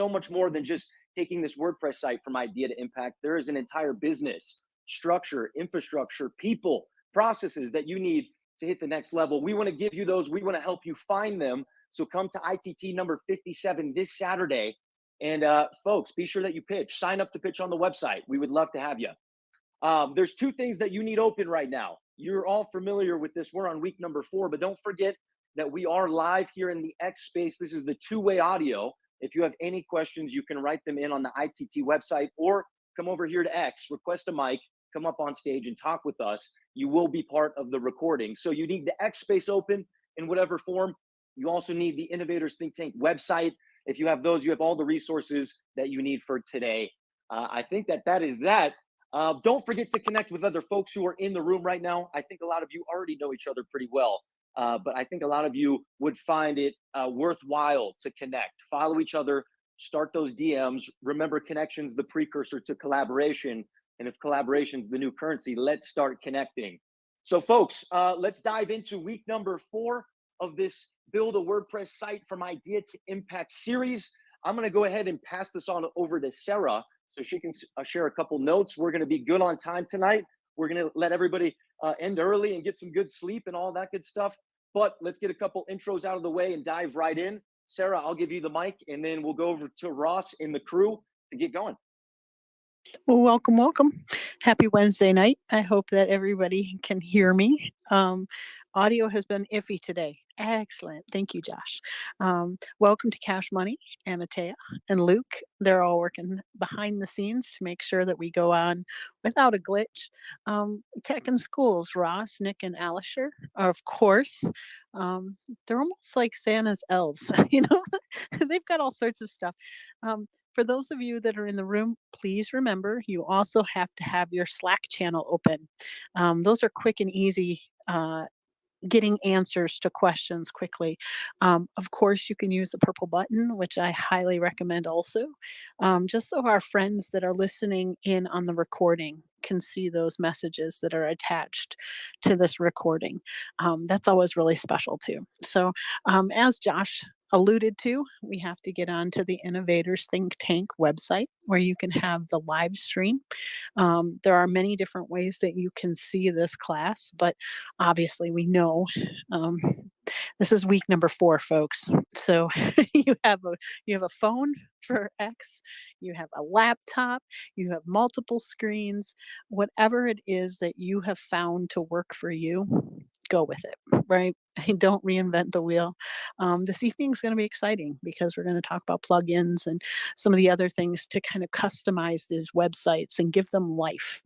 so much more than just taking this WordPress site from idea to impact. There is an entire business structure, infrastructure, people, processes that you need to hit the next level. We want to give you those. We want to help you find them. So come to ITT number 57 this Saturday. And folks, be sure that you pitch. Sign up to pitch on the website. We would love to have you. There's two things that you need open right now. You're all familiar with this. We're on week number 4, but don't forget that we are live here in the X space. This is the two-way audio. If you have any questions, you can write them in on the ITT website or come over here to X, request a mic, come up on stage and talk with us. You will be part of the recording. So you need the X space open in whatever form. You also need the Innovators Think Tank website. If you have those, you have all the resources that you need for today. I think that is that. Don't forget to connect with other folks who are in the room right now. I think a lot of you already know each other pretty well, but I think a lot of you would find it worthwhile to connect. Follow each other, start those DMs. Remember, connection's the precursor to collaboration. And if collaboration's the new currency, let's start connecting. So folks, let's dive into week number 4 of this Build a WordPress Site from Idea to Impact series. I'm going to go ahead and pass this on over to Sarah so she can share a couple notes. We're going to be good on time tonight. We're going to let everybody end early and get some good sleep and all that good stuff. But let's get a couple intros out of the way and dive right in. Sarah, I'll give you the mic, and then we'll go over to Ross and the crew to get going. Well, welcome, welcome. Happy Wednesday night. I hope that everybody can hear me. Audio has been iffy today. Excellent. Thank you, Josh. Welcome to Cash Money, Amatea and Luke. They're all working behind the scenes to make sure that we go on without a glitch. Tech and Schools, Ross, Nick, and Alisher, of course. They're almost like Santa's elves. They've got all sorts of stuff. For those of you that are in the room, please remember you also have to have your Slack channel open. Those are quick and easy getting answers to questions quickly. Of course, you can use the purple button, which I highly recommend also, just so our friends that are listening in on the recording can see those messages that are attached to this recording. That's always really special too. So as Josh alluded to, we have to get on to the Innovators Think Tank website where you can have the live stream. There are many different ways that you can see this class, but obviously we know this is week number 4, folks. So you have a phone for X, you have a laptop, you have multiple screens, whatever it is that you have found to work for you, go with it, right? Don't reinvent the wheel. This evening is going to be exciting because we're going to talk about plugins and some of the other things to kind of customize these websites and give them life.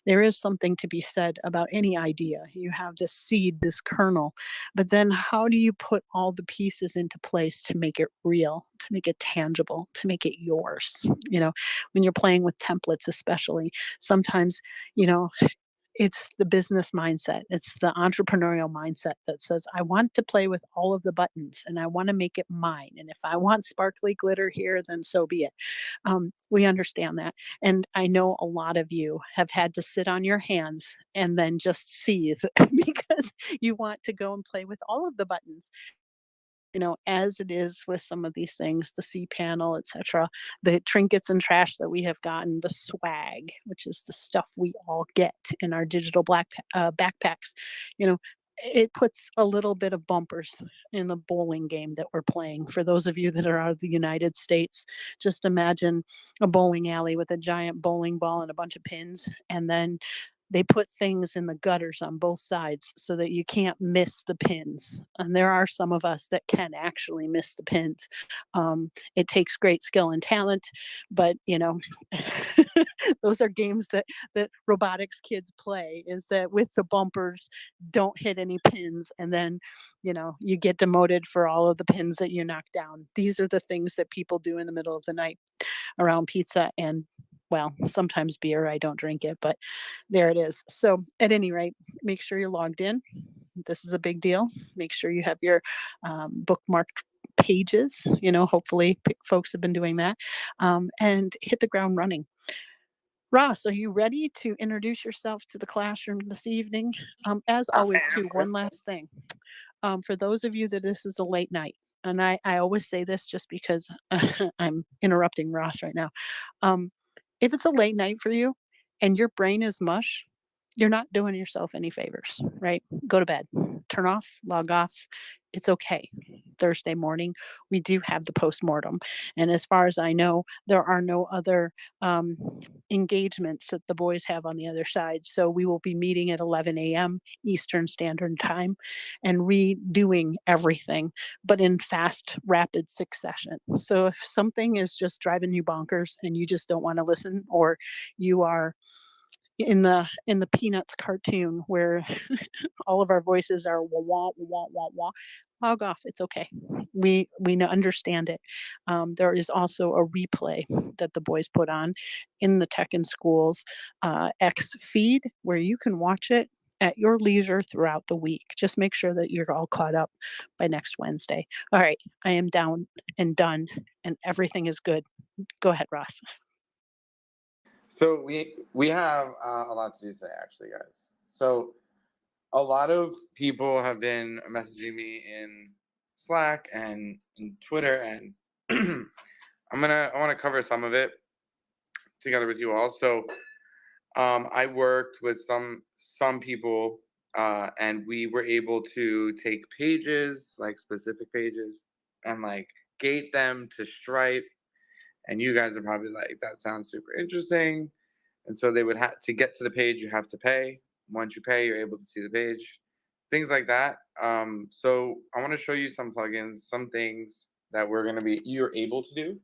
There is something to be said about any idea. You have this seed, this kernel, but then how do you put all the pieces into place to make it real, to make it tangible, to make it yours? When you're playing with templates, especially, sometimes, it's the business mindset. It's the entrepreneurial mindset that says, I want to play with all of the buttons and I want to make it mine. And if I want sparkly glitter here, then so be it. We understand that. And I know a lot of you have had to sit on your hands and then just seethe because you want to go and play with all of the buttons. As it is with some of these things, the cPanel, etc., the trinkets and trash that we have gotten, the swag, which is the stuff we all get in our digital backpacks, it puts a little bit of bumpers in the bowling game that we're playing. For those of you that are out of the United States, just imagine a bowling alley with a giant bowling ball and a bunch of pins, and then they put things in the gutters on both sides so that you can't miss the pins. And there are some of us that can actually miss the pins. It takes great skill and talent, but those are games that robotics kids play, is that with the bumpers, don't hit any pins. And then, you get demoted for all of the pins that you knock down. These are the things that people do in the middle of the night around pizza and, well, sometimes beer. I don't drink it, but there it is. So at any rate, make sure you're logged in. This is a big deal. Make sure you have your bookmarked pages. Hopefully folks have been doing that, and hit the ground running. Ross, are you ready to introduce yourself to the classroom this evening? As always, too, one last thing. For those of you that this is a late night, and I always say this just because I'm interrupting Ross right now. Um, if it's a late night for you and your brain is mush, you're not doing yourself any favors, right? Go to bed, turn off, log off. It's okay. Thursday morning, we do have the postmortem. And as far as I know, there are no other um, engagements that the boys have on the other side. So we will be meeting at 11 a.m. Eastern Standard Time and redoing everything, but in fast, rapid succession. So if something is just driving you bonkers and you just don't want to listen, or you are in the Peanuts cartoon where all of our voices are wah wah wah wah wah, log off. It's okay. We understand it. There is also a replay that the boys put on in the Tech in Schools X feed where you can watch it at your leisure throughout the week. Just make sure that you're all caught up by next Wednesday. All right, I am down and done, and everything is good. Go ahead, Ross. So we have a lot to do today, actually, guys. So a lot of people have been messaging me in Slack and in Twitter, and I want to cover some of it together with you all. So I worked with some people, and we were able to take pages, like specific pages, and like gate them to Stripe. And you guys are probably like, that sounds super interesting. And so they would have to get to the page, you have to pay. Once you pay, you're able to see the page, things like that. So I want to show you some plugins, some things that you're able to do.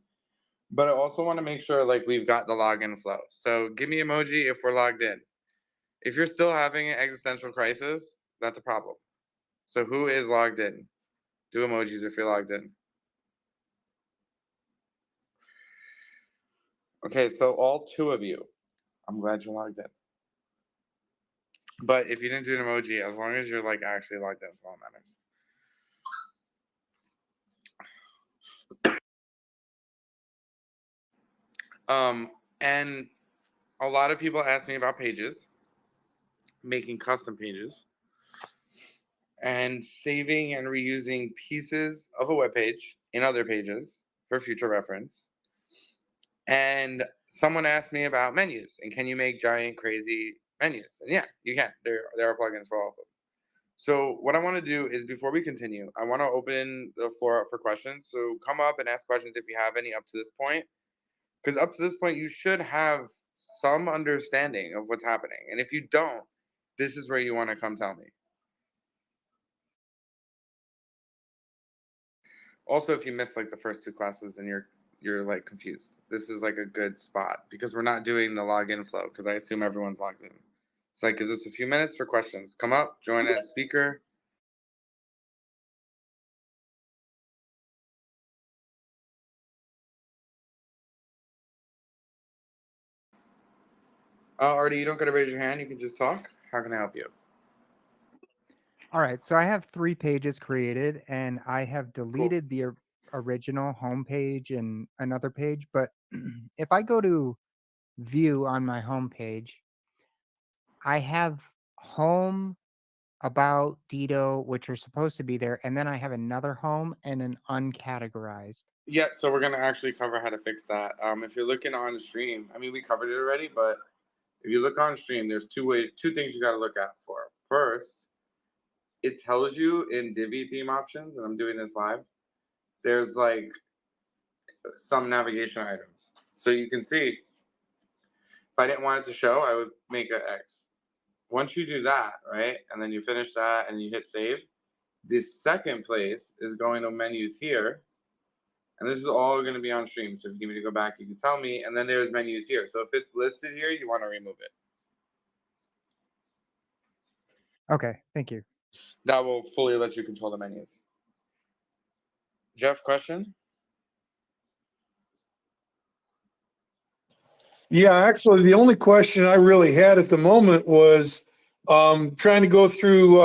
But I also want to make sure like we've got the login flow. So give me emoji if we're logged in. If you're still having an existential crisis, that's a problem. So who is logged in? Do emojis if you're logged in. Okay, so all two of you. I'm glad you're logged in. But if you didn't do an emoji, as long as you're like actually logged in, that's all that matters. And a lot of people ask me about pages, making custom pages, and saving and reusing pieces of a web page in other pages for future reference. And someone asked me about menus and can you make giant crazy menus? And yeah, you can. There are plugins for all of them. So what I want to do is before we continue, I want to open the floor up for questions. So come up and ask questions if you have any up to this point. Because up to this point, you should have some understanding of what's happening. And if you don't, this is where you want to come tell me. Also, if you missed like the first two classes and you're like confused, this is like a good spot because we're not doing the login flow because I assume everyone's logged in. So like, gives us a few minutes for questions. Come up, join as speaker. Artie, you don't got to raise your hand. You can just talk. How can I help you? All right, so I have 3 pages created, and I have deleted the original homepage and another page. But if I go to view on my homepage, I have home, about, Dido, which are supposed to be there, and then I have another home and an uncategorized. Yeah, so we're gonna actually cover how to fix that. If you're looking on stream, I mean we covered it already, but if you look on stream, there's two things you got to look out for. First, it tells you in Divi theme options, and I'm doing this live. There's like some navigation items, so you can see if I didn't want it to show, I would make an X. Once you do that, right, and then you finish that and you hit save, the second place is going to menus here. And this is all going to be on stream. So if you need me to go back, you can tell me. And then there's menus here. So if it's listed here, you want to remove it. Okay, thank you. That will fully let you control the menus. Jeff, question? Yeah, actually, the only question I really had at the moment was trying to go through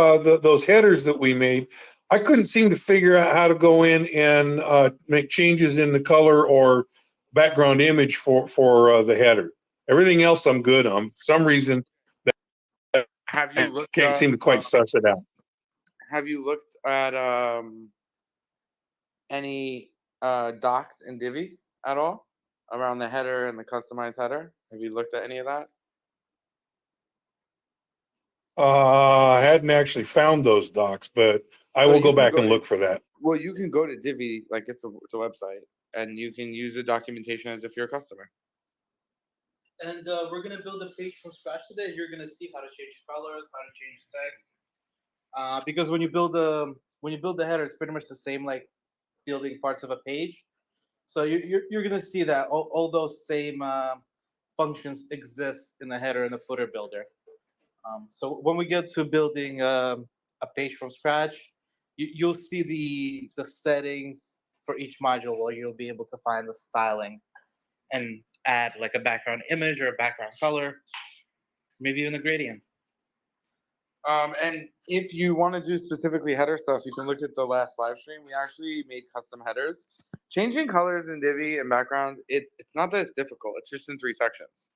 those headers that we made. I couldn't seem to figure out how to go in and make changes in the color or background image for the header. Everything else I'm good on. For some reason, Have you looked can't seem to quite suss it out. Have you looked at any docs in Divi at all around the header and the customized header? Have you looked at any of that? I hadn't actually found those docs, but I So will you go can back go and to look for that. well, you can go to Divi like it's a website, and you can use the documentation as if you're a customer. And we're gonna build a page from scratch today. You're gonna see how to change colors, how to change text. Because when you build the header, it's pretty much the same like building parts of a page. So you're gonna see that all those same functions exist in the header and the footer builder. So when we get to building a page from scratch, you'll see the settings for each module where you'll be able to find the styling and add like a background image or a background color, maybe even a gradient. And if you want to do specifically header stuff, you can look at the last live stream. We actually made custom headers. Changing colors in Divi and backgrounds, it's not that it's difficult. It's just in 3 sections.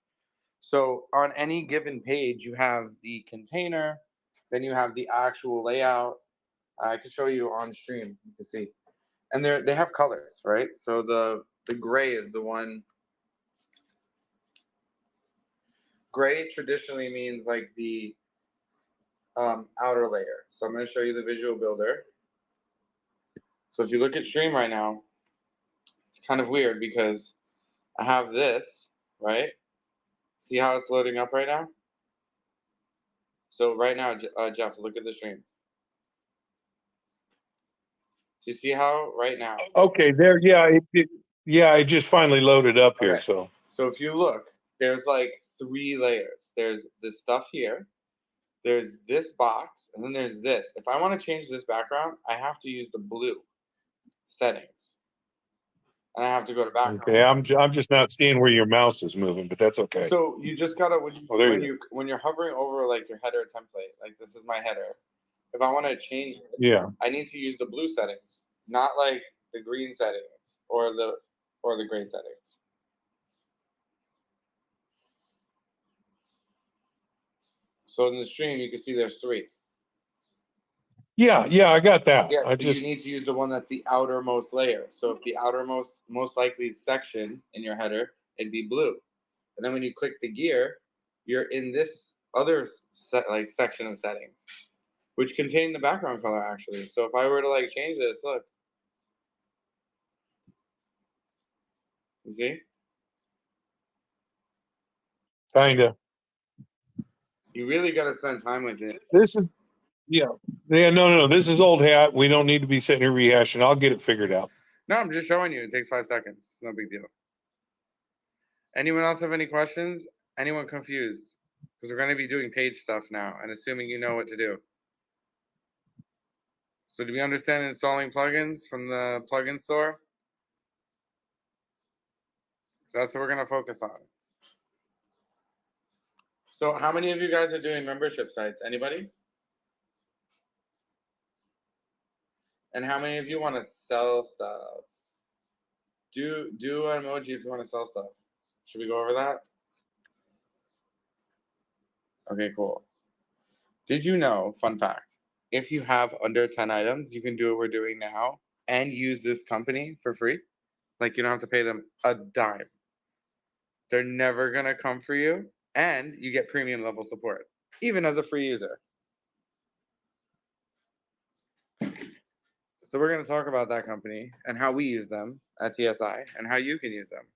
So on any given page, you have the container, then you have the actual layout. I can show you on stream. You can see, and they have colors, right? So the gray is the one. Gray traditionally means like the outer layer. So I'm going to show you the visual builder. So if you look at stream right now, it's kind of weird because I have this, right? See how it's loading up right now? So right now, Jeff, look at the stream. Do you see how right now? Okay, there. Yeah, it just finally loaded up here. Okay. So So if you look, there's like 3 layers. There's this stuff here. There's this box, and then there's this. If I want to change this background, I have to use the blue settings, and I have to go to background. okay, I'm just not seeing where your mouse is moving, but that's okay. So you just gotta when you're hovering over like your header template, like this is my header. If I want to change it, Yeah. I need to use the blue settings, not like the green settings or the gray settings. So in the stream, you can see there's 3. Yeah, I got that. Yeah, I so you just need to use the one that's the outermost layer. So if the outermost, most likely section in your header, it'd be blue. And then when you click the gear, you're in this other section of settings, which contain the background color actually. So if I were to like change this, look, you see? kinda. You really got to spend time with it. This is no. This is old hat. We don't need to be sitting here rehashing. I'll get it figured out. No, I'm just showing you. It takes 5 seconds. It's no big deal. Anyone else have any questions? Anyone confused? Because we're going to be doing page stuff now and assuming you know what to do. So do we understand installing plugins from the plugin store? So that's what we're going to focus on. So how many of you guys are doing membership sites? Anybody? And how many of you want to sell stuff? Do an emoji if you want to sell stuff. Should we go over that? Okay, cool. Did you know, fun fact, if you have under 10 items, you can do what we're doing now and use this company for free? Like you don't have to pay them a dime. They're never going to come for you, and you get premium level support, even as a free user. So we're going to talk about that company and how we use them at TSI and how you can use them.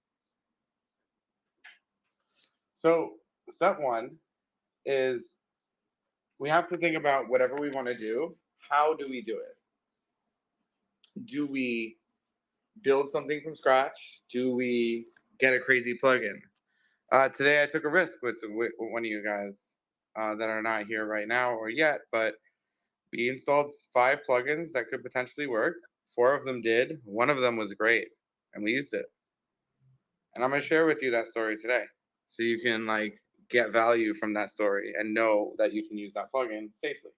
So step 1 is we have to think about whatever we want to do. How do we do it? Do we build something from scratch? Do we get a crazy plugin? Today I took a risk with one of you guys that are not here right now or yet, but we installed 5 plugins that could potentially work. 4 of them did. 1 of them was great, and we used it. And I'm going to share with you that story today, so you can like get value from that story and know that you can use that plugin safely.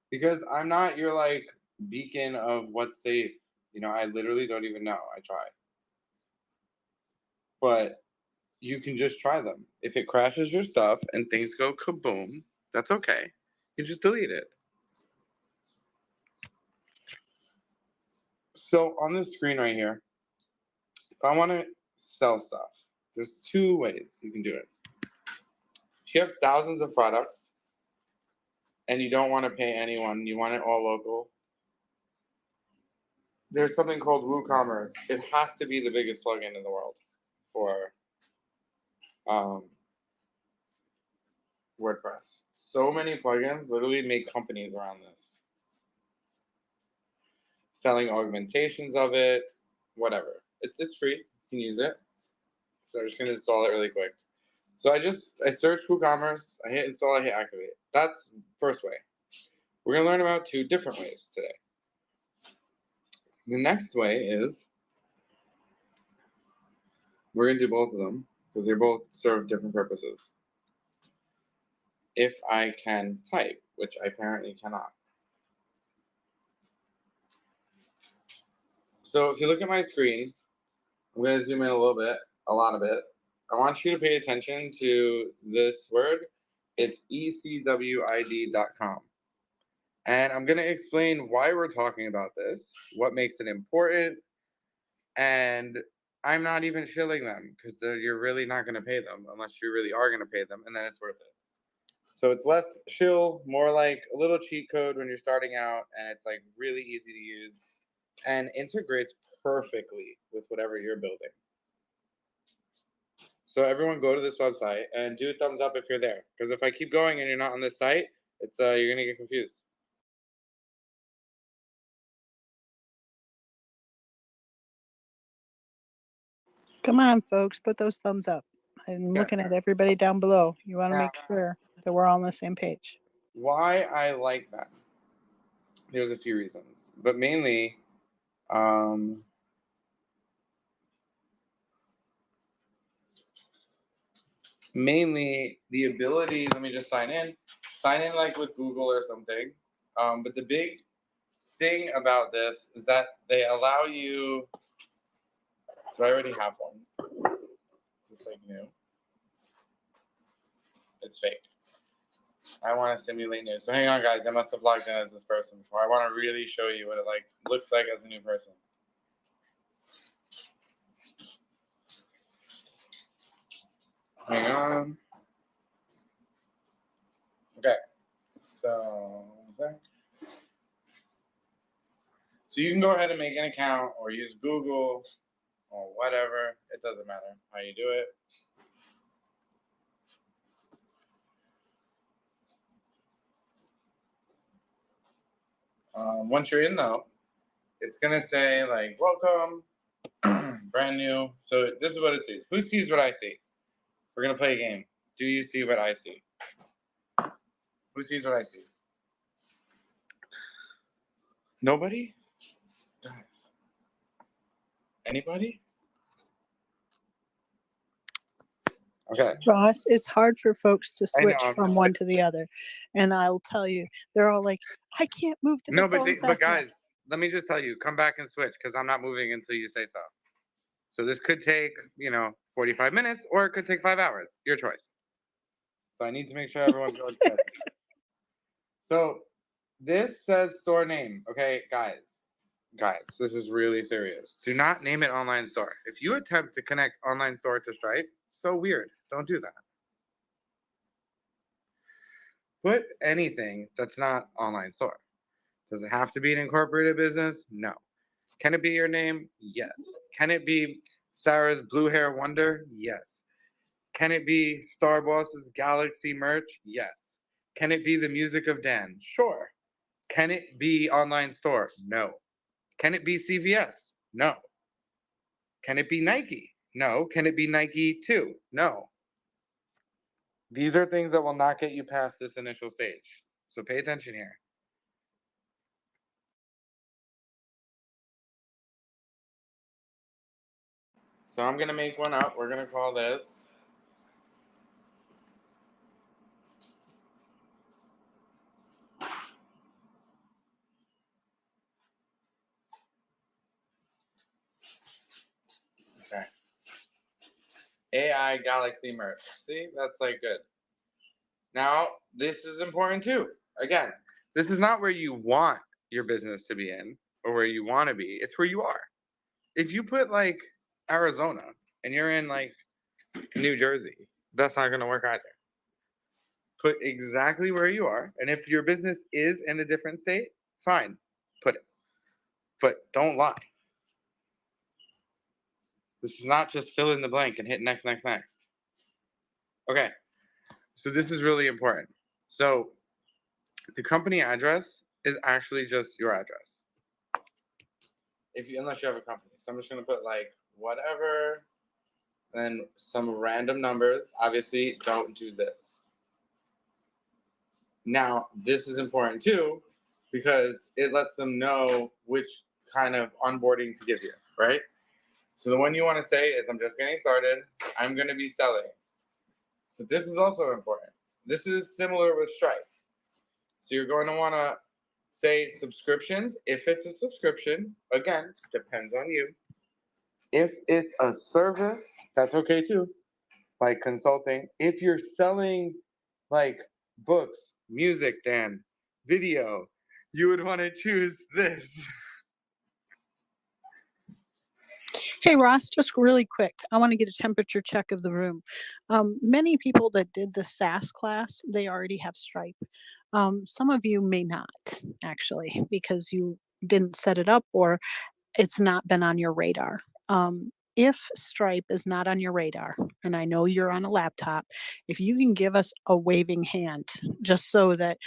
Because I'm not your like beacon of what's safe. You know, I literally don't even know. I try. But you can just try them. If it crashes your stuff and things go kaboom, that's okay. You just delete it. So on this screen right here, if I want to sell stuff, there's two ways you can do it. If you have thousands of products and you don't want to pay anyone, you want it all local, there's something called WooCommerce. It has to be the biggest plugin in the world for WordPress. So many plugins literally make companies around this. Selling augmentations of it, whatever. It's free. You can use it. So I'm just gonna install it really quick. So I search WooCommerce, I hit install, I hit activate. That's first way. We're gonna learn about two different ways today. The next way is we're gonna do both of them because they both serve different purposes. If I can type, which I apparently cannot. So if you look at my screen, I'm going to zoom in a little bit, a lot of it. I want you to pay attention to this word. It's ecwid.com. And I'm going to explain why we're talking about this, what makes it important, and I'm not even shilling them because you're really not going to pay them unless you really are going to pay them, and then it's worth it. So it's less shill, more like a little cheat code when you're starting out, and it's like really easy to use and integrates perfectly with whatever you're building. So everyone go to this website and do a thumbs up if you're there. Because if I keep going and you're not on this site, it's you're gonna get confused. Come on, folks, put those thumbs up. I'm looking at everybody down below. You want to Now- make sure that we're all on the same page. Why I like that? There's a few reasons, but mainly, the ability. Let me just sign in like with Google or something. But the big thing about this is that they allow you. So I already have one. Is this like new? It's fake. I want to simulate new. So hang on, guys. I must have logged in as this person before. I want to really show you what it like looks like as a new person. Hang on. Okay. So you can go ahead and make an account or use Google or whatever. It doesn't matter how you do it. Once you're in though, it's gonna say like welcome, brand new. So this is what it sees. Who sees what I see? We're gonna play a game. Do you see what I see? Who sees what I see? Nobody? Guys. Anybody? Okay. Ross, it's hard for folks to I know, switch I'm from just one to the other. And I'll tell you, they're all like, I can't move to the No, phone but fast enough." guys, let me just tell you, come back and switch because I'm not moving until you say so. So this could take, 45 minutes or it could take 5 hours. Your choice. So I need to make sure everyone's going to So this says store name. Okay, guys, this is really serious. Do not name it online store. If you attempt to connect online store to Stripe, so weird. Don't do that. Put anything that's not online store. Does it have to be an incorporated business? No. Can it be your name? Yes. Can it be Sarah's Blue Hair Wonder? Yes. Can it be Star Boss's Galaxy merch? Yes. Can it be the music of Dan? Sure. Can it be online store? No. Can it be CVS? No. Can it be Nike? No. Can it be Nike too? No. These are things that will not get you past this initial stage. So pay attention here. So I'm going to make one up. We're going to call this AI Galaxy merch. See, that's like good. Now, this is important too. Again, this is not where you want your business to be in, or where you want to be. It's where you are. If you put like Arizona and you're in like New Jersey, that's not going to work either. Put exactly where you are. And if your business is in a different state, fine, put it. But don't lie. This is not just fill in the blank and hit next, next, next. Okay. So this is really important. So the company address is actually just your address. Unless you have a company. So I'm just gonna put like whatever, then some random numbers. Obviously, don't do this. Now, this is important too, because it lets them know which kind of onboarding to give you, right? So the one you want to say is, I'm just getting started. I'm going to be selling. So this is also important. This is similar with Stripe. So you're going to want to say subscriptions. If it's a subscription, again, depends on you. If it's a service, that's okay too, like consulting. If you're selling like books, music, Dan, video, you would want to choose this. Hey, Ross, just really quick. I want to get a temperature check of the room. Many people that did the SaaS class, they already have Stripe. Some of you may not, actually, because you didn't set it up or it's not been on your radar. If Stripe is not on your radar, and I know you're on a laptop, if you can give us a waving hand, just so that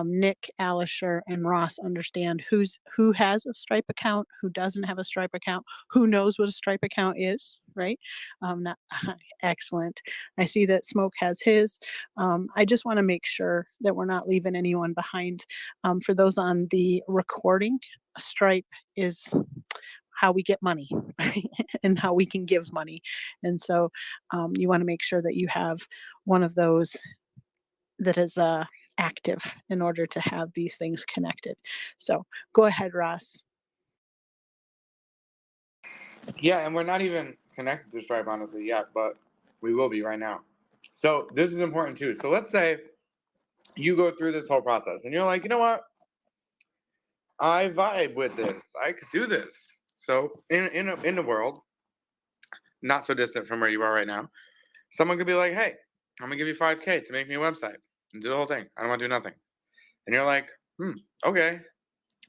Nick, Alisher, and Ross understand who has a Stripe account, who doesn't have a Stripe account, who knows what a Stripe account is, right? Not excellent. I see that Smoke has his. I just want to make sure that we're not leaving anyone behind. For those on the recording, Stripe is how we get money, right? And how we can give money. And so you want to make sure that you have one of those that is active in order to have these things connected. So go ahead, Ross. Yeah, and we're not even connected to Stripe honestly yet, but we will be right now. So this is important too. So let's say you go through this whole process and you're like, you know what? I vibe with this. I could do this. So in the world, not so distant from where you are right now, someone could be like, hey, I'm gonna give you 5K to make me a website and do the whole thing. I don't want to do nothing. And you're like, okay.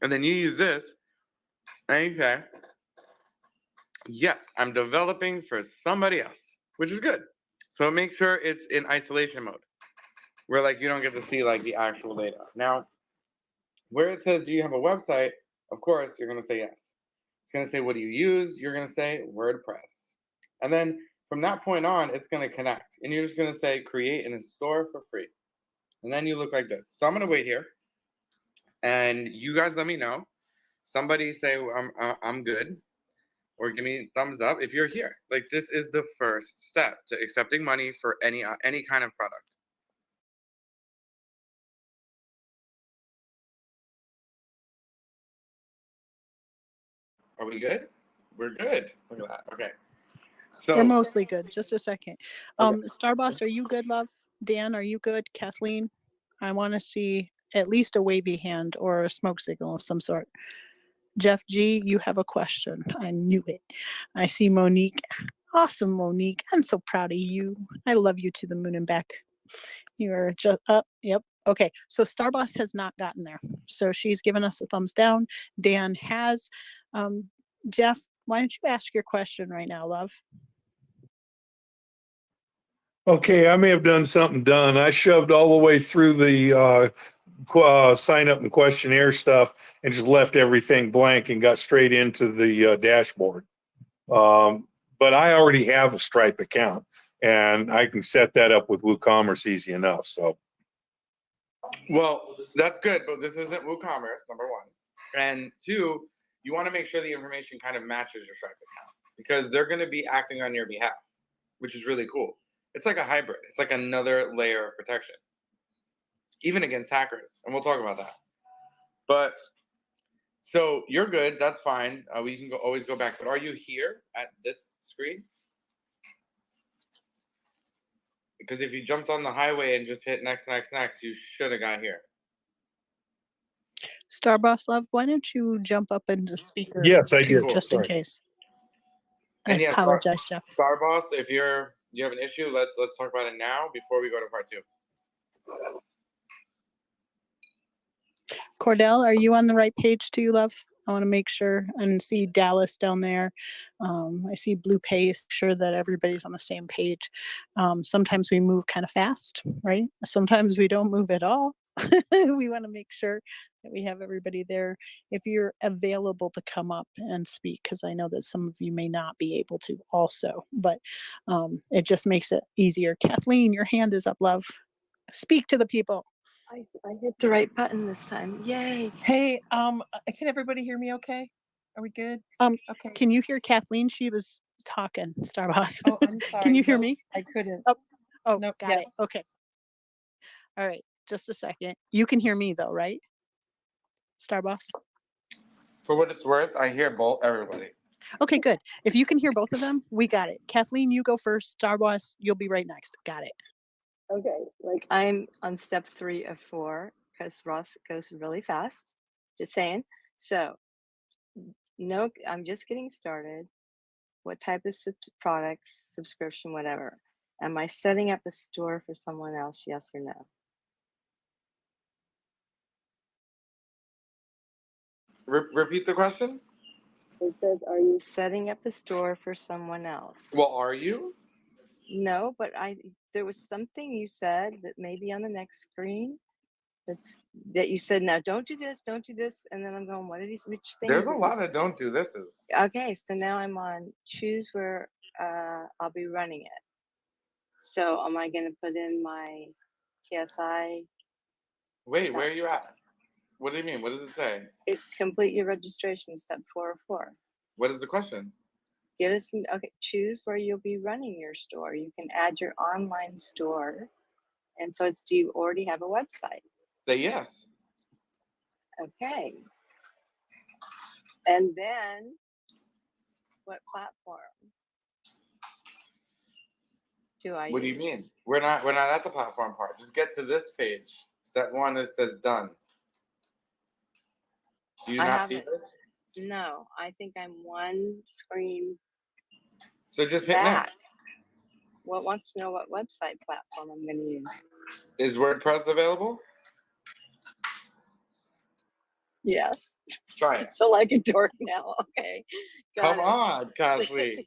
And then you use this and you say, yes, I'm developing for somebody else, which is good. So make sure it's in isolation mode, where like you don't get to see like the actual data. Now, where it says, do you have a website? Of course, you're gonna say yes. It's gonna say, what do you use? You're gonna say WordPress. And then from that point on, it's gonna connect. And you're just gonna say, create in a store for free. And then you look like this. So I'm gonna wait here. And you guys let me know. Somebody say, I'm good. Or give me a thumbs up if you're here. Like this is the first step to accepting money for any kind of product. Are we good? We're good. Look at that. Okay. We're So mostly good. Just a second. okay. Starboss, are you good, love? Dan, are you good? Kathleen, I want to see at least a wavy hand or a smoke signal of some sort. Jeff G, you have a question. I knew it. I see Monique. Awesome, Monique. I'm so proud of you. I love you to the moon and back. You're just up. Yep. Okay. So Starboss has not gotten there. So she's given us a thumbs down. Dan has. Jeff, why don't you ask your question right now, love? Okay, I may have done something done. I shoved all the way through the sign up and questionnaire stuff and just left everything blank and got straight into the dashboard. But I already have a Stripe account and I can set that up with WooCommerce easy enough. So, Well, that's good, but this isn't WooCommerce, number one. And two, you want to make sure the information kind of matches your Stripe account because they're going to be acting on your behalf, which is really cool. It's like a hybrid. It's like another layer of protection, even against hackers. And we'll talk about that. But so you're good. That's fine. We can always go back. But are you here at this screen? Because if you jumped on the highway and just hit next, next, next, you should have got here. Star Boss Love, why don't you jump up into speaker Yes, I Okay, two, did. cool. just in Sorry. case. I And yeah, apologize, Jeff. Star Boss, if you have an issue, let's talk about it now before we go to part 2. Cordell, are you on the right page too, love? I want to make sure and see Dallas down there. I see Blue Pace, sure that everybody's on the same page. Sometimes we move kind of fast, right? Sometimes we don't move at all. We want to make sure that we have everybody there. If you're available to come up and speak, because I know that some of you may not be able to also, but it just makes it easier. Kathleen, your hand is up, love. Speak to the people. I hit the right button this time. Yay. Hey, can everybody hear me okay? Are we good? Okay. Can you hear Kathleen? She was talking, Starboss. Oh, I'm sorry. Can you hear Nope, me? I couldn't. Oh, Nope, got it. yes. Okay. All right. Just a second. You can hear me though, right? Starboss. For what it's worth, I hear everybody. Okay, good. If you can hear both of them, we got it. Kathleen, you go first. Starboss, you'll be right next. Got it. Okay. Like I'm on step 3 of 4 because Ross goes really fast. Just saying. So, no, I'm just getting started. What type of products, subscription, whatever? Am I setting up a store for someone else? Yes or no? Repeat the question. It says, are you setting up a store for someone else? Well, are you? No, but there was something you said that maybe on the next screen that you said, now don't do this, and then I'm going, what are these, which things? There's a lot of don't do thises. Okay, so now I'm on choose where I'll be running it. So am I going to put in my TSI? Wait, where are you at? What do you mean? What does it say? Complete your registration, step 4 of 4. What is the question? Give us some, okay, choose where you'll be running your store. You can add your online store. And so do you already have a website? Say yes. Okay. And then what platform do I What do use? you mean? We're not at the platform part. Just get to this page. Step 1, it says done. Do you I not see haven't. this? No, I think I'm one screen So just hit back. next. What wants to know what website platform I'm going to use? Is WordPress available? Yes. Try I it. feel like a dork now. Okay. Got Come it. on, Kathleen.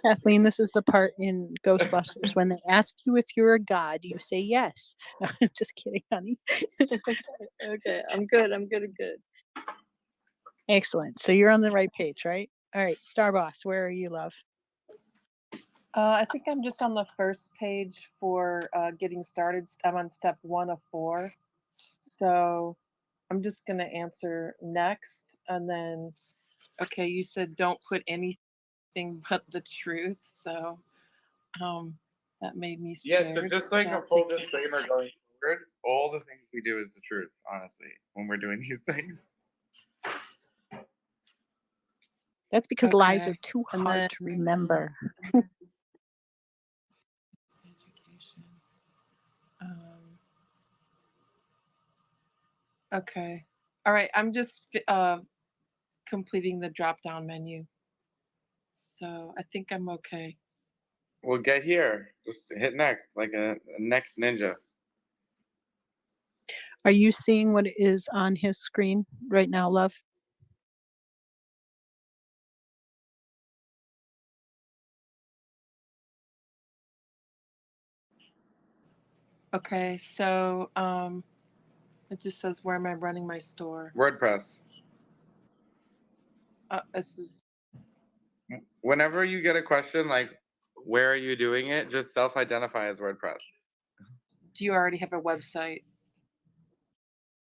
Kathleen, this is the part in Ghostbusters when they ask you if you're a god, you say yes. No, I'm just kidding, honey. Okay. I'm good. Excellent. So you're on the right page, right? All right, Starboss, where are you, love? I think I'm just on the first page for getting started. I'm on step 1 of 4. So I'm just going to answer next. And then, okay, you said don't put anything but the truth. So that made me scared. Yes, so just like a full disclaimer going forward, all the things we do is the truth, honestly, when we're doing these things. That's because lies are Okay, too and hard then- to remember. Education. Okay. All right. I'm just completing the drop-down menu. So I think I'm okay. Well, get here. Just hit next, like a next ninja. Are you seeing what is on his screen right now, love? Okay. So it just says where am I running my store? WordPress. This is Whenever you get a question like, where are you doing it? Just self-identify as WordPress. do you already have a website?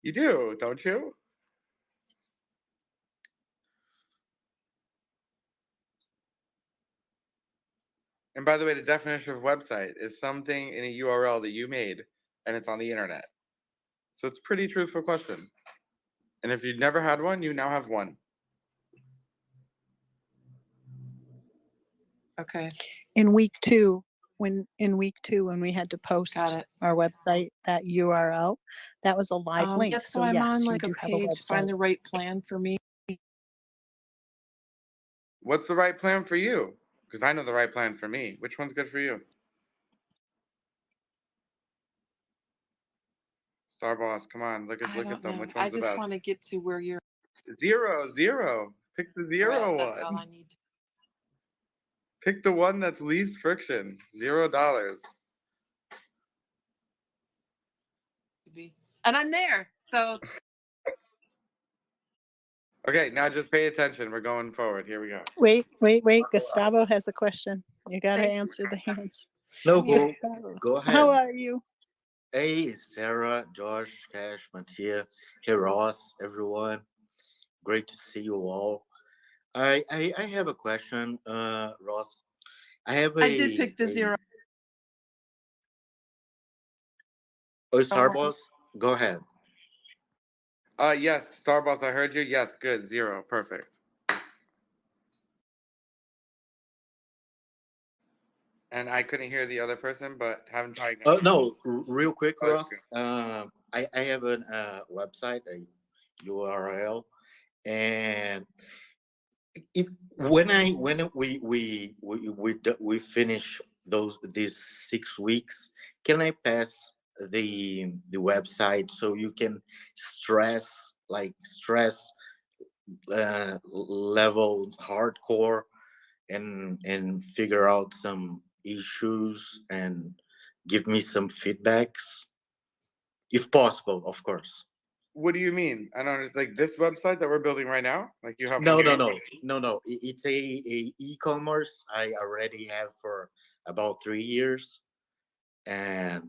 You do, don't you? And by the way, the definition of website is something in a URL that you made and it's on the internet. So it's a pretty truthful question. And if you've never had one, you now have one. Okay. In week 2, when in week 2 when we had to post Got it. our website, that URL, that was a live link. Yes, so So I'm yes, on you like a do have a page, find website. the right plan for me. What's the right plan for you? Because I know the right plan for me. Which one's good for you? Star Boss, come on, look I at don't them. know. Which I one's the just best? want to get to where you're. Zero. Pick the zero That's all one. I need Pick the one that's least friction. $0. to be. And I'm there. So Okay, now just pay attention. We're going forward. Here we go. Wait. Gustavo has a question. You got to thank you. answer the hands. No, I mean, Gustavo, go how ahead. are you? Hey, Sarah, Josh, Cash, Mattia, hey Ross, everyone. Great to see you all. I have a question, Ross. I have I did pick the a zero. Starboss. Go ahead. Yes, Star Boss, I heard you. Yes, good. 0. Perfect. And I couldn't hear the other person, but haven't tried again. No, real quick, Oh, Ross. I have a website, a URL, and if, when we finish these 6 weeks, can I pass the website so you can stress level hardcore and figure out some issues and give me some feedbacks if possible, of course. What do you mean? I don't understand. Like this website that we're building right now? Like you have No, one no, now? no. It's a e-commerce I already have for about 3 years, and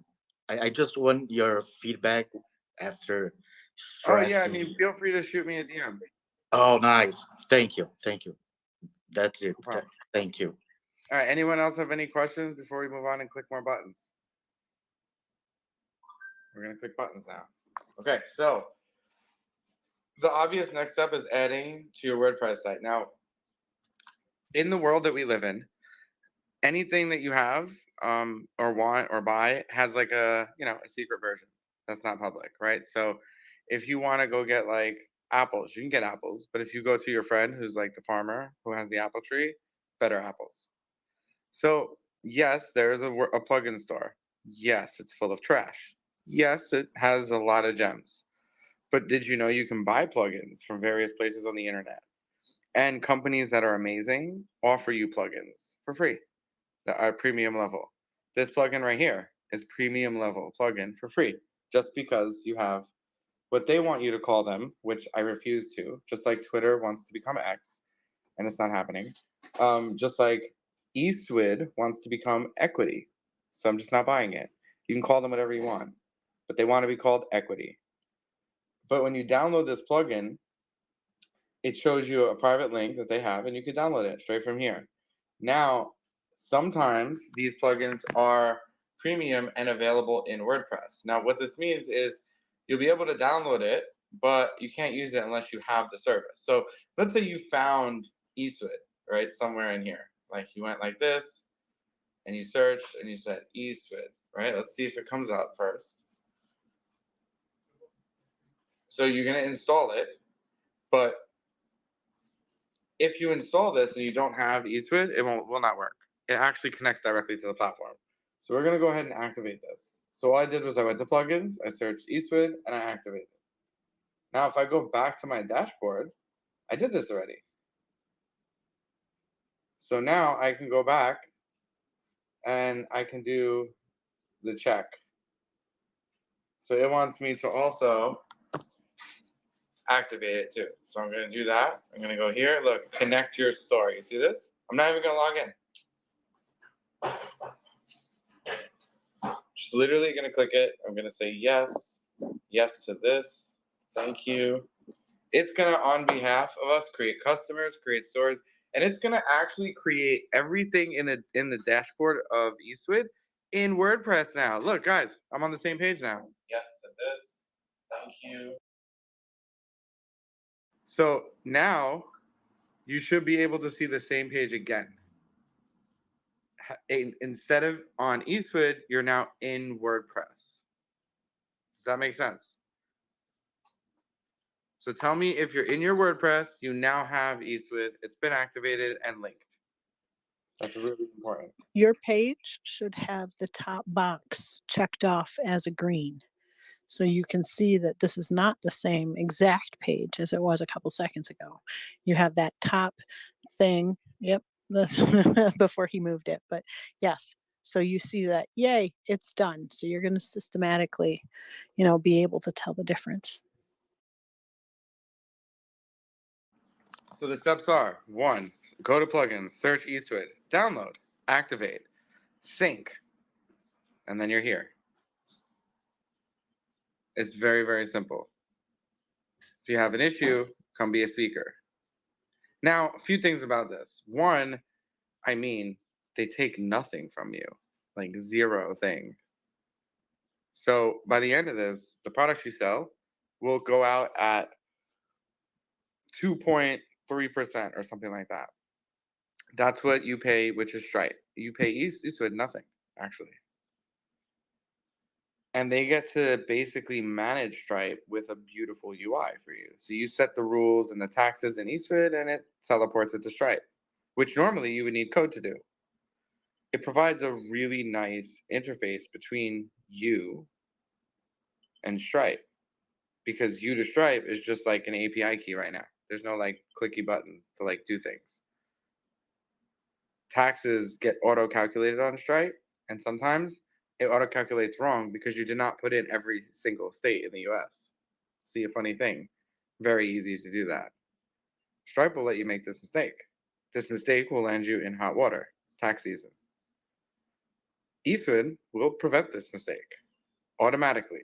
I just want your feedback after Oh yeah, I stressing. mean, feel free to shoot me a DM. Oh, nice. Thank you. That's it. No problem. Thank you. All right. Anyone else have any questions before we move on and click more buttons? We're gonna click buttons now. Okay, so the obvious next step is adding to your WordPress site. Now, in the world that we live in, anything that you have or want or buy has like a secret version that's not public, right? So if you want to go get like apples, you can get apples, but if you go to your friend who's like the farmer who has the apple tree, better apples. So yes, there is a plugin store. Yes, it's full of trash. Yes, it has a lot of gems. But did you know you can buy plugins from various places on the internet? And companies that are amazing offer you plugins for free that are premium level. This plugin right here is premium level plugin for free, just because you have what they want you to call them, which I refuse to, just like Twitter wants to become X, and it's not happening. Just like Eastwood wants to become Equity, so I'm just not buying it. You can call them whatever you want, but they want to be called Equity. But when you download this plugin, it shows you a private link that they have, and you can download it straight from here. Now, sometimes these plugins are premium and available in WordPress. Now, what this means is you'll be able to download it, but you can't use it unless you have the service. So let's say you found Eastwood, right, somewhere in here. Like you went like this, and you searched, and you said Eastwood, right? Let's see if it comes up first. So you're going to install it, but if you install this and you don't have Eastwood, it will not work. It actually connects directly to the platform. So we're going to go ahead and activate this. So all I did was I went to plugins, I searched Eastwood, and I activated it. Now, if I go back to my dashboard, I did this already. So now I can go back and I can do the check. So it wants me to also activate it too. So I'm going to do that. I'm going to go here. Look, connect your store. You see this? I'm not even going to log in. Just literally going to click it. I'm going to say yes, yes to this. Thank you. It's going to, on behalf of us, create customers, create stores, and it's going to actually create everything in the dashboard of Eastwood in WordPress now. Look, guys, I'm on the same page now. Yes to this. Thank you. So now you should be able to see the same page again. instead of on Eastwood, you're now in WordPress. Does that make sense? So tell me if you're in your WordPress, you now have Eastwood, it's been activated and linked. That's really important. Your page should have the top box checked off as a green. So you can see that this is not the same exact page as it was a couple seconds ago. You have that top thing. Yep. Before he moved it. But yes. So you see that, yay, it's done. So you're going to systematically, be able to tell the difference. So the steps are: 1, go to plugins, search Eastwood, download, activate, sync, and then you're here. It's very, very simple. If you have an issue, come be a speaker. Now, a few things about this. 1, they take nothing from you, like 0 thing. So by the end of this, the products you sell will go out at 2.3% or something like that. That's what you pay, which is Stripe. You pay Eastwood nothing, actually. And they get to basically manage Stripe with a beautiful UI for you. So you set the rules and the taxes in Eastwood, and it teleports it to Stripe, which normally you would need code to do. It provides a really nice interface between you and Stripe, because you to Stripe is just like an API key right now. There's no like clicky buttons to like do things. Taxes get auto calculated on Stripe, and sometimes it auto calculates wrong because you did not put in every single state in the US. See a funny thing? Very easy to do that. Stripe will let you make this mistake. This mistake will land you in hot water, tax season. Eastwood will prevent this mistake automatically.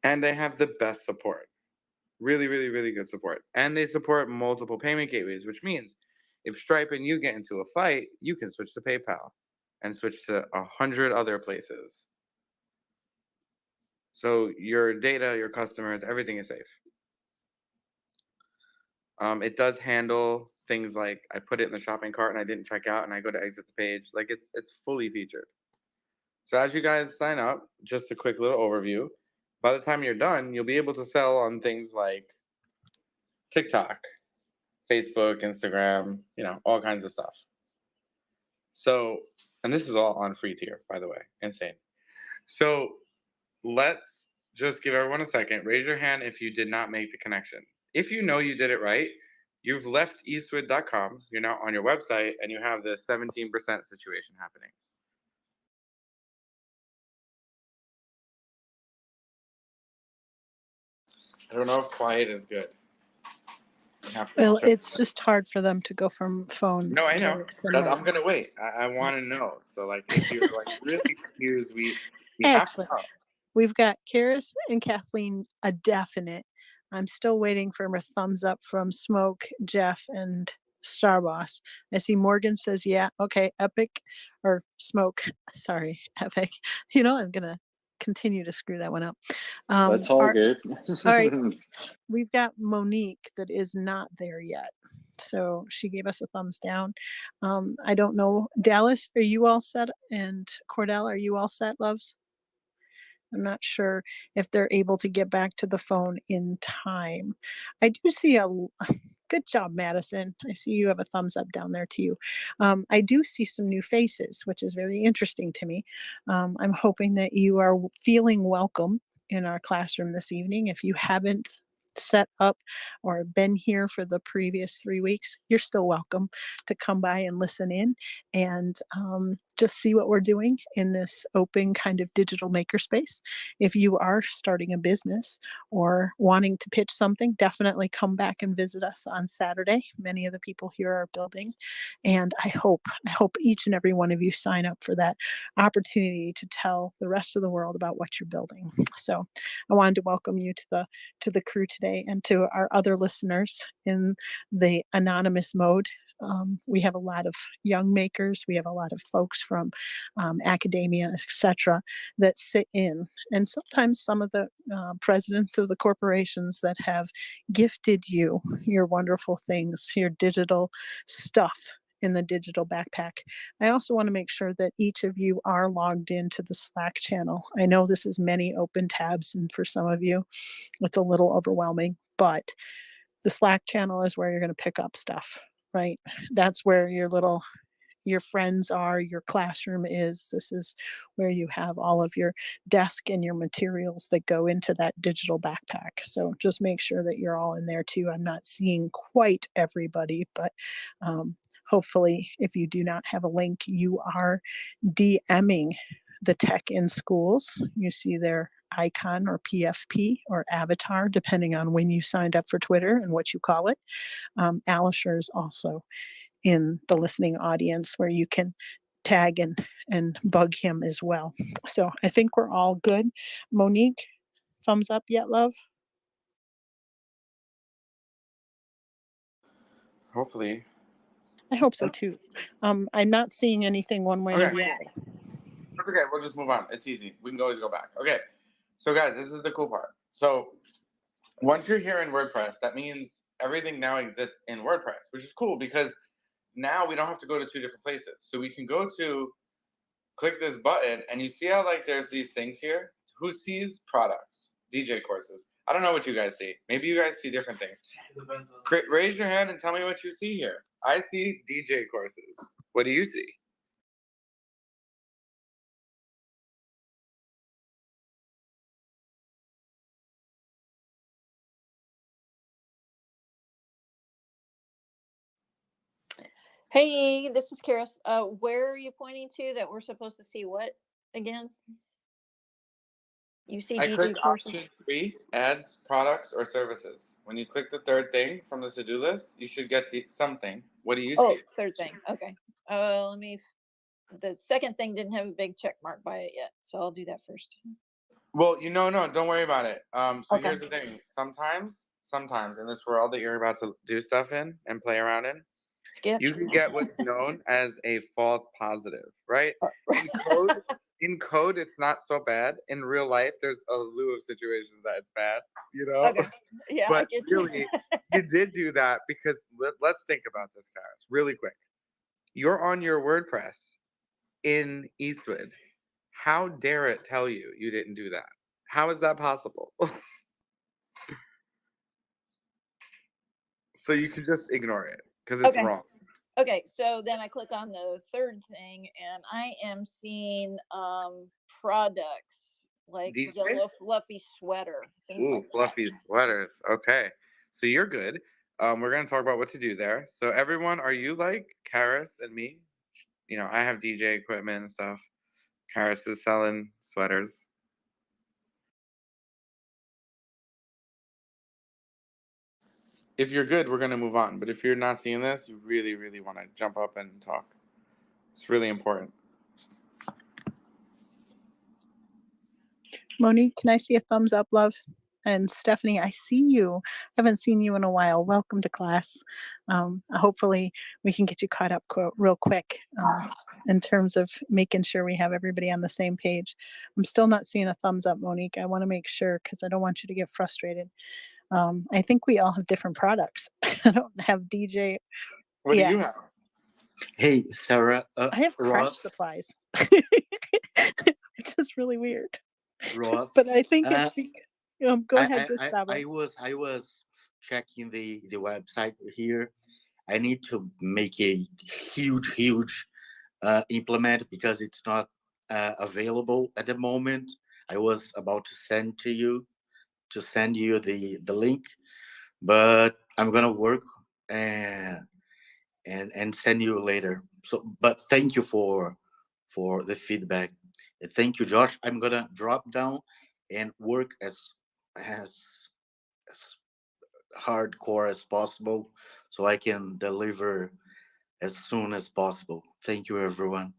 And they have the best support. Really, really, really good support. And they support multiple payment gateways, which means if Stripe and you get into a fight, you can switch to PayPal and switch to 100 other places. So your data, your customers, everything is safe. It does handle things like I put it in the shopping cart and I didn't check out and I go to exit the page. Like it's fully featured. So as you guys sign up, just a quick little overview. By the time you're done, you'll be able to sell on things like TikTok, Facebook, Instagram, all kinds of stuff. So, and this is all on free tier, by the way, insane. So let's just give everyone a second. Raise your hand if you did not make the connection. If you know you did it right, you've left eastwood.com, you're now on your website, and you have this 17% situation happening. I don't know if quiet is good. Well, it's just hard for them to go from phone. No, I know. to mic. I'm gonna wait. I want to know. So, like, if you're like really confused, we have to Excellent. know. We've got Karis and Kathleen, a definite. I'm still waiting for a thumbs up from Smoke, Jeff, and Starboss. I see Morgan says, yeah, okay, Epic or Smoke. Sorry, Epic. I'm gonna continue to screw that one up. That's all good. All right, we've got Monique that is not there yet. So she gave us a thumbs down. I don't know. Dallas, are you all set? And Cordell, are you all set, loves? I'm not sure if they're able to get back to the phone in time. I do see a good job, Madison. I see you have a thumbs up down there too. I do see some new faces, which is very interesting to me. I'm hoping that you are feeling welcome in our classroom this evening. If you haven't set up or been here for the previous 3 weeks, you're still welcome to come by and listen in and just see what we're doing in this open kind of digital makerspace. If you are starting a business or wanting to pitch something, definitely come back and visit us on Saturday. Many of the people here are building, and I hope each and every one of you sign up for that opportunity to tell the rest of the world about what you're building. So I wanted to welcome you to the crew today, and to our other listeners in the anonymous mode. We have a lot of young makers. We have a lot of folks from academia, etc., that sit in, and sometimes some of the presidents of the corporations that have gifted you your wonderful things, your digital stuff, in the digital backpack. I also want to make sure that each of you are logged into the Slack channel. I know this is many open tabs, and for some of you, it's a little overwhelming, but the Slack channel is where you're going to pick up stuff, right? That's where your friends are, your classroom is. This is where you have all of your desk and your materials that go into that digital backpack. So just make sure that you're all in there too. I'm not seeing quite everybody, but hopefully if you do not have a link, you are DMing the Tech in Schools. You see their icon or PFP or avatar, depending on when you signed up for Twitter and what you call it. Alisher is also in the listening audience where you can tag and bug him as well. So I think we're all good. Monique, thumbs up yet, love? Hopefully. I hope so too. I'm not seeing anything one way or Okay. the other. That's okay. We'll just move on. It's easy. We can always go back. Okay. So, guys, this is the cool part. So, once you're here in WordPress, that means everything now exists in WordPress, which is cool because now we don't have to go to two different places. So, we can go to click this button, and you see how like there's these things here. Who sees products, DJ courses? I don't know what you guys see. Maybe you guys see different things. Raise your hand and tell me what you see here. I see DJ courses. What do you see? Hey, this is Karis. Where are you pointing to that we're supposed to see what again? You see I DJ clicked courses? option 3, ads, products, or services. When you click the third thing from the to-do list, you should get to something. What do you Oh, see? third thing. Okay. The second thing didn't have a big check mark by it yet, so I'll do that first. Well, no, don't worry about it. So Okay. here's the thing. Sometimes in this world that you're about to do stuff in and play around in, Sketch. you can get what's known as a false positive, right? In code, it's not so bad. In real life, there's a slew of situations that it's bad, Okay. Yeah, I But get you. really, you did do that because let's think about this, guys, really quick. You're on your WordPress in Eastwood. How dare it tell you you didn't do that? How is that possible? So you can just ignore it because it's Okay. wrong. Okay, so then I click on the third thing and I am seeing products like DJ? yellow fluffy sweater, things Ooh, like that. fluffy sweaters. Okay. So you're good. We're going to talk about what to do there. So everyone, are you like Karis and me? I have DJ equipment and stuff. Karis is selling sweaters. If you're good, we're going to move on. But if you're not seeing this, you really, really want to jump up and talk. It's really important. Monique, can I see a thumbs up, love? And Stephanie, I see you. I haven't seen you in a while. Welcome to class. Hopefully we can get you caught up real quick in terms of making sure we have everybody on the same page. I'm still not seeing a thumbs up, Monique. I want to make sure because I don't want you to get frustrated. I think we all have different products. I don't have DJ. What do you have? Hey, Sarah. I have craft Ross. supplies. It's just really weird. Ross. But I think it's go ahead, Gustavo. I was checking the website here. I need to make a huge implement because it's not available at the moment. I was about to send you the link, but I'm gonna work and send you later. So, but thank you for the feedback. Thank you, Josh. I'm gonna drop down and work as hardcore as possible so I can deliver as soon as possible. Thank you, everyone.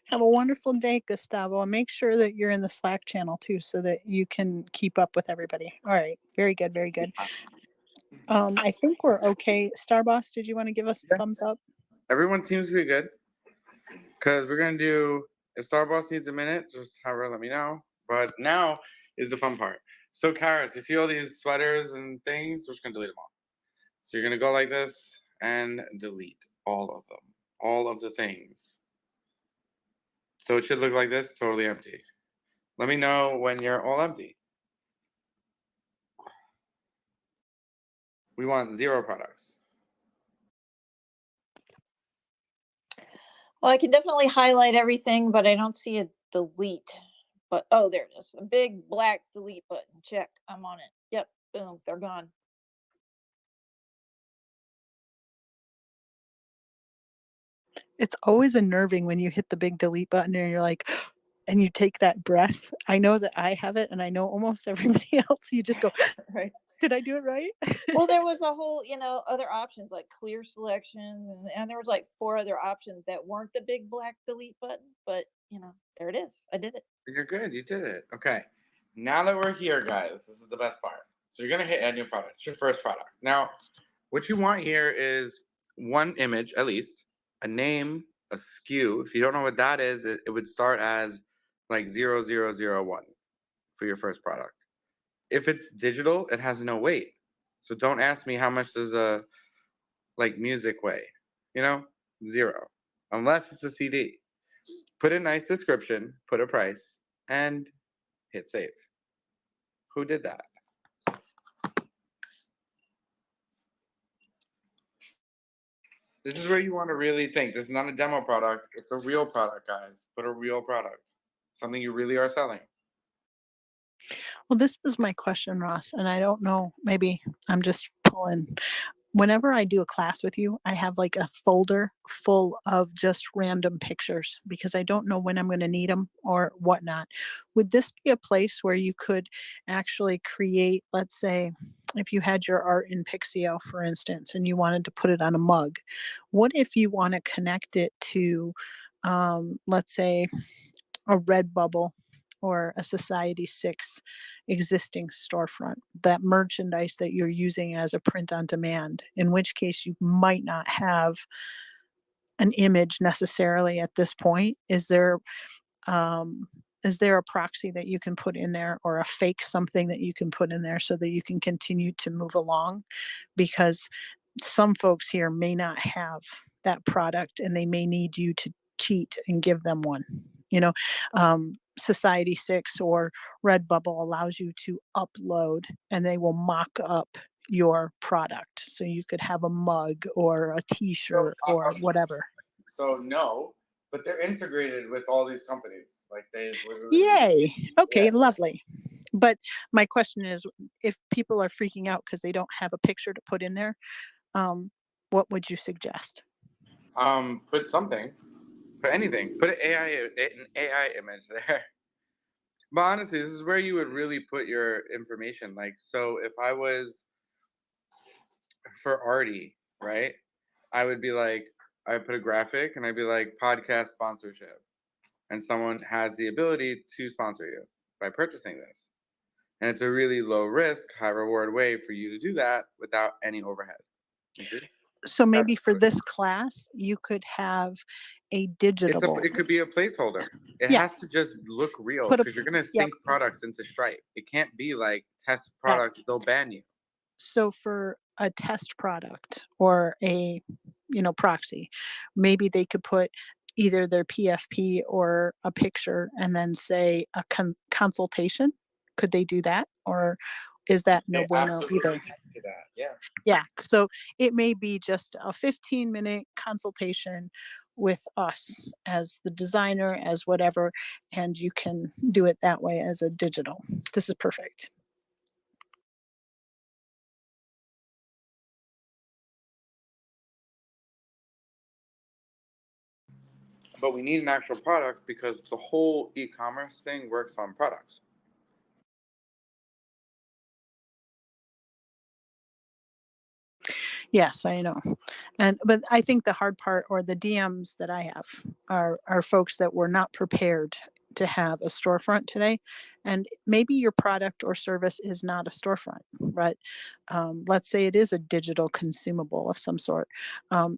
Have a wonderful day, Gustavo. And make sure that you're in the Slack channel too so that you can keep up with everybody. All right. Very good. Very good. I think we're okay. Starboss, did you want to give us a thumbs up? Everyone seems to be good. Because we're going to do, if Starboss needs a minute, just have her let me know. But now is the fun part. So, Karis, you see all these sweaters and things? We're just going to delete them all. So you're gonna go like this and delete all of them, all of the things. So it should look like this, totally empty. Let me know when you're all empty. We want 0 products. Well, I can definitely highlight everything, but I don't see a delete. But oh, there it is. A big black delete button. Check. I'm on it. Yep. Boom. They're gone. It's always unnerving when you hit the big delete button and you're like, and you take that breath. I know that I have it, and I know almost everybody else. You just go, Right. did I do it right? Well, there was a whole, other options like clear selections, and there was like 4 other options that weren't the big black delete button. But there it is. I did it. You're good. You did it. Okay. Now that we're here, guys, this is the best part. So you're gonna hit add new product. It's your first product. Now, what you want here is one image at least, a name, a SKU. If you don't know what that is, it would start as like 0001 for your first product. If it's digital, it has no weight. So don't ask me how much does a like music weigh. 0. Unless it's a CD. Put a nice description, put a price, and hit save. Who did that? This is where you want to really think. This is not a demo product. It's a real product, guys. Put a real product. Something you really are selling. Well, this is my question, Ross, and I don't know, maybe I'm just pulling. Whenever I do a class with you, I have like a folder full of just random pictures because I don't know when I'm going to need them or whatnot. Would this be a place where you could actually create, let's say, if you had your art in Pixio, for instance, and you wanted to put it on a mug, what if you want to connect it to, let's say, a Redbubble or a Society 6 existing storefront, that merchandise that you're using as a print on demand, in which case you might not have an image necessarily at this point. Is there a proxy that you can put in there or a fake something that you can put in there so that you can continue to move along? Because some folks here may not have that product and they may need you to cheat and give them one. You know, Society 6 or Redbubble allows you to upload and they will mock up your product. So you could have a mug or a t-shirt or whatever. So no, but they're integrated with all these companies. Like they've literally. Yay. Okay, Yeah. lovely. But my question is, if people are freaking out because they don't have a picture to put in there, what would you suggest? Put something. Put anything. Put an AI image there. But honestly, this is where you would really put your information. Like, so if I was for Artie, right? I would be like, I put a graphic and I'd be like, podcast sponsorship. And someone has the ability to sponsor you by purchasing this. And it's a really low risk, high reward way for you to do that without any overhead. You see? So maybe That's for what- this class, you could have a digital. It could be a placeholder. It Yeah. has to just look real Put a- because you're going to yep. sync products into Stripe. It can't be like test product, they'll ban you. So for a test product or a, proxy, maybe they could put either their PFP or a picture and then say a consultation. Could they do that? Or is that no They bueno absolutely either? can do that. Yeah. Yeah. So it may be just a 15-minute consultation with us as the designer, as whatever, and you can do it that way as a digital. This is perfect. But we need an actual product because the whole e-commerce thing works on products. Yes, I know. But I think the hard part or the DMs that I have are folks that were not prepared to have a storefront today. And maybe your product or service is not a storefront, but let's say it is a digital consumable of some sort.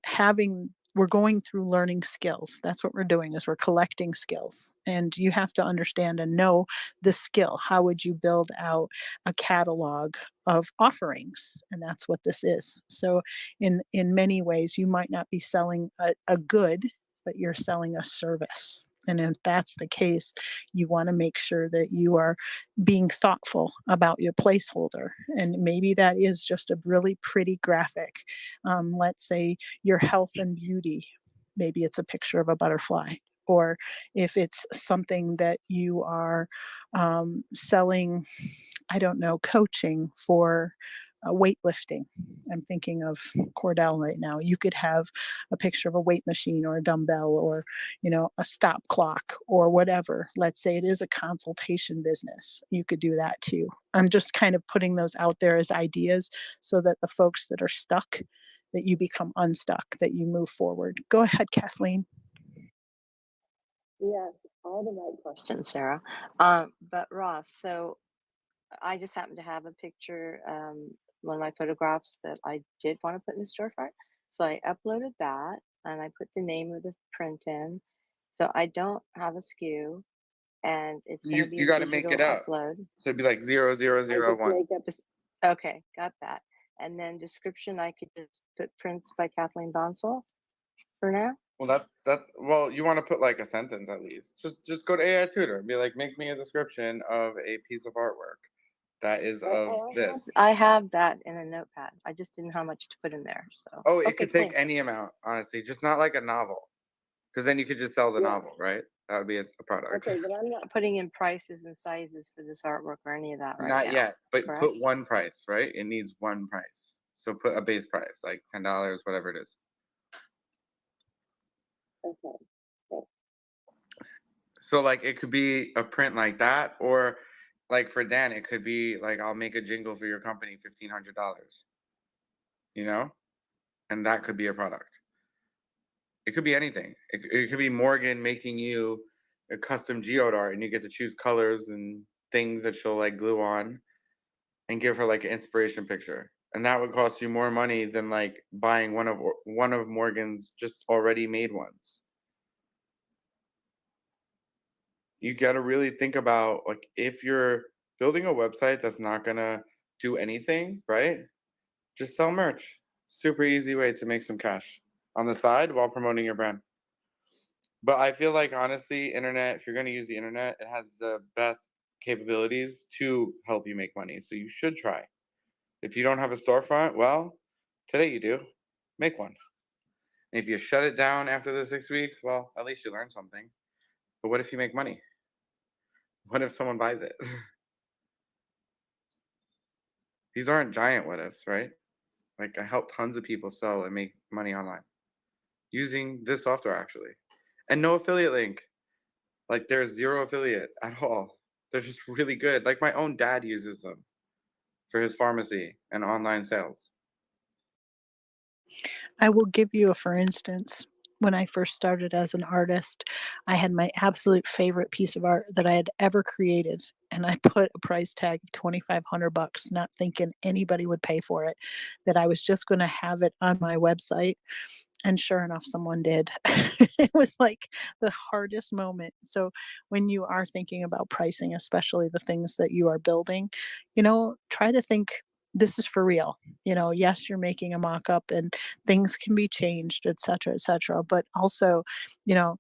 Having we're going through learning skills. That's what we're doing, is we're collecting skills. And you have to understand and know the skill. How would you build out a catalog of offerings? And that's what this is. So in many ways, you might not be selling a good, but you're selling a service. And if that's the case, you want to make sure that you are being thoughtful about your placeholder. And maybe that is just a really pretty graphic. Let's say your health and beauty, maybe it's a picture of a butterfly. Or if it's something that you are selling, I don't know, coaching for weightlifting. I'm thinking of Cordell right now. You could have a picture of a weight machine or a dumbbell or, a stop clock or whatever. Let's say it is a consultation business. You could do that too. I'm just kind of putting those out there as ideas so that the folks that are stuck, that you become unstuck, that you move forward. Go ahead, Kathleen. Yes, all the right questions, Sarah. But Ross, so I just happen to have a picture, one of my photographs that I did want to put in the storefront. So I uploaded that and I put the name of the print in. So I don't have a SKU, and it's going to be You a got to make digital it up. upload. So it'd be like 0001. Okay, got that. And then description, I could just put prints by Kathleen Bonsall for now. Well, you want to put like a sentence at least. Just go to AI Tutor and be like, make me a description of a piece of artwork that is of this. I have that in a notepad. I just didn't know how much to put in there. So Oh, it okay, could take cool. any amount, honestly, just not like a novel, because then you could just sell the Yeah. novel, right? That would be a product. Okay, but I'm not putting in prices and sizes for this artwork or any of that right Not now. yet, but correct? put one price, right? It needs one price. So put a base price, like $10, whatever it is. Okay. So like it could be a print like that, or like for Dan, it could be like, I'll make a jingle for your company, $1,500. And that could be a product. It could be anything. It could be Morgan making you a custom geode art, and you get to choose colors and things that she'll like glue on, and give her like an inspiration picture. And that would cost you more money than like buying one of Morgan's just already made ones. You got to really think about, like, if you're building a website that's not gonna do anything, right? Just sell merch. Super easy way to make some cash on the side while promoting your brand. But I feel like, honestly, internet, if you're going to use the internet, it has the best capabilities to help you make money. So you should try. If you don't have a storefront, well, today you do. Make one. And if you shut it down after the 6 weeks, well, at least you learned something. But what if you make money? What if someone buys it? These aren't giant what ifs, right? Like, I help tons of people sell and make money online using this software, actually. And no affiliate link. Like, there's zero affiliate at all. They're just really good. Like, my own dad uses them for his pharmacy and online sales. I will give you a for instance. When I first started as an artist, I had my absolute favorite piece of art that I had ever created. And I put a price tag of $2,500, not thinking anybody would pay for it, that I was just going to have it on my website. And sure enough, someone did. It was like the hardest moment. So when you are thinking about pricing, especially the things that you are building, try to think, this is for real. Yes, you're making a mock-up and things can be changed, et cetera, et cetera. But also, you know,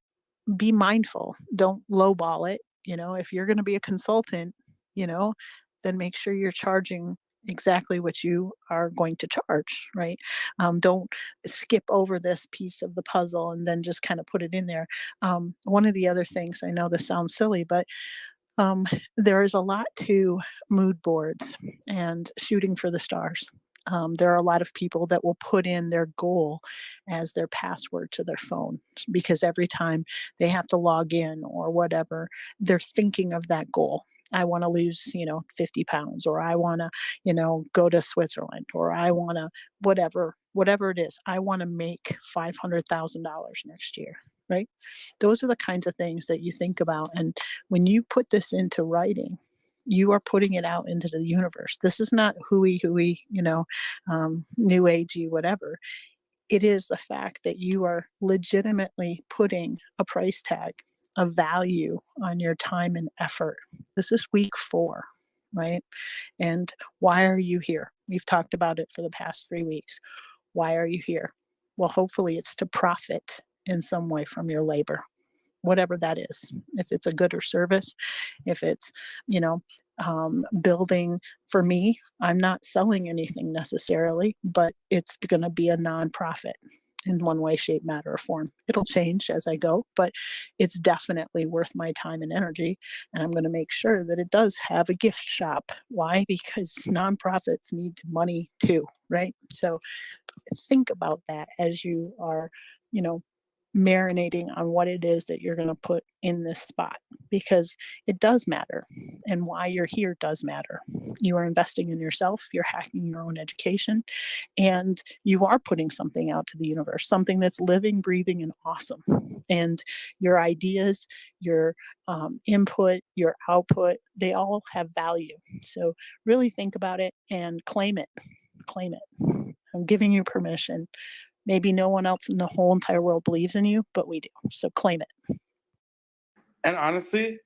be mindful. Don't lowball it. If you're going to be a consultant, then make sure you're charging exactly what you are going to charge, right? Don't skip over this piece of the puzzle and then just kind of put it in there. One of the other things, I know this sounds silly, but there is a lot to mood boards and shooting for the stars. There are a lot of people that will put in their goal as their password to their phone because every time they have to log in or whatever, they're thinking of that goal. I want to lose, 50 pounds, or I want to, go to Switzerland, or I want to, whatever it is, I want to make $500,000 next year, right? Those are the kinds of things that you think about. And when you put this into writing, you are putting it out into the universe. This is not hooey, new agey, whatever. it is the fact that you are legitimately putting a price tag of value on your time and effort. This is week 4, right? And why are you here? We've talked about it for the past 3 weeks. Why are you here? Well, hopefully it's to profit in some way from your labor, whatever that is. If it's a good or service, if it's, you know, building. For me, I'm not selling anything necessarily, but it's going to be a nonprofit in one way, shape, matter, or form. It'll change as I go, but it's definitely worth my time and energy. And I'm going to make sure that it does have a gift shop. Why? Because nonprofits need money too, right? So think about that as you are, you know, marinating on what it is that you're going to put in this spot, because it does matter, and why you're here does matter. You are investing in yourself, you're hacking your own education, and you are putting something out to the universe, something that's living, breathing, and awesome. And your ideas, your input, your output, they all have value. So really think about it and claim it. Claim it. I'm giving you permission. Maybe no one else in the whole entire world believes in you, but we do. So claim it. And honestly,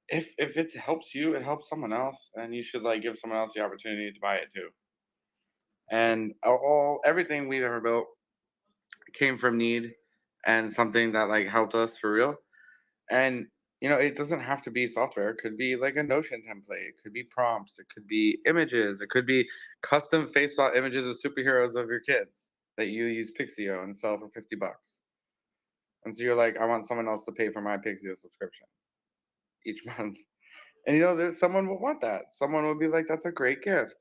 if it helps you, it helps someone else, and you should like give someone else the opportunity to buy it too. And everything we've ever built came from need and something that like helped us for real. And it doesn't have to be software. It could be like a Notion template. It could be prompts. It could be images. It could be custom face swap images of superheroes of your kids that you use Pixio and sell for $50. And so you're like, I want someone else to pay for my Pixio subscription each month. And there's someone will want that. Someone will be like, that's a great gift.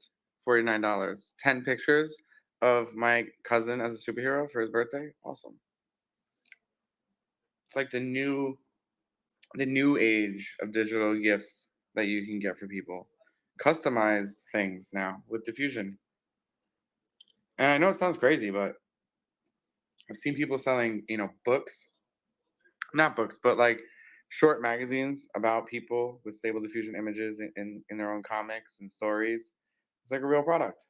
$49. 10 pictures of my cousin as a superhero for his birthday. Awesome. It's like the new age of digital gifts that you can get for people. Customized things now with Diffusion. And I know it sounds crazy, but I've seen people selling, books, not books, but like short magazines about people with Stable Diffusion images in their own comics and stories. It's like a real product.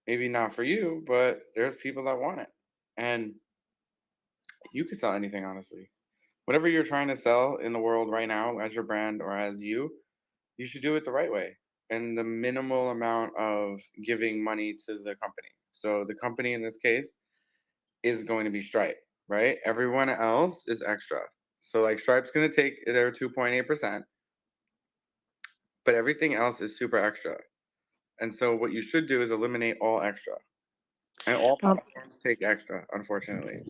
Maybe not for you, but there's people that want it. And you can sell anything, honestly. Whatever you're trying to sell in the world right now as your brand or as you should do it the right way and the minimal amount of giving money to the company. So the company in this case is going to be Stripe, right? Everyone else is extra. So like Stripe's going to take their 2.8%, but everything else is super extra. And so what you should do is eliminate all extra. And all platforms take extra, unfortunately.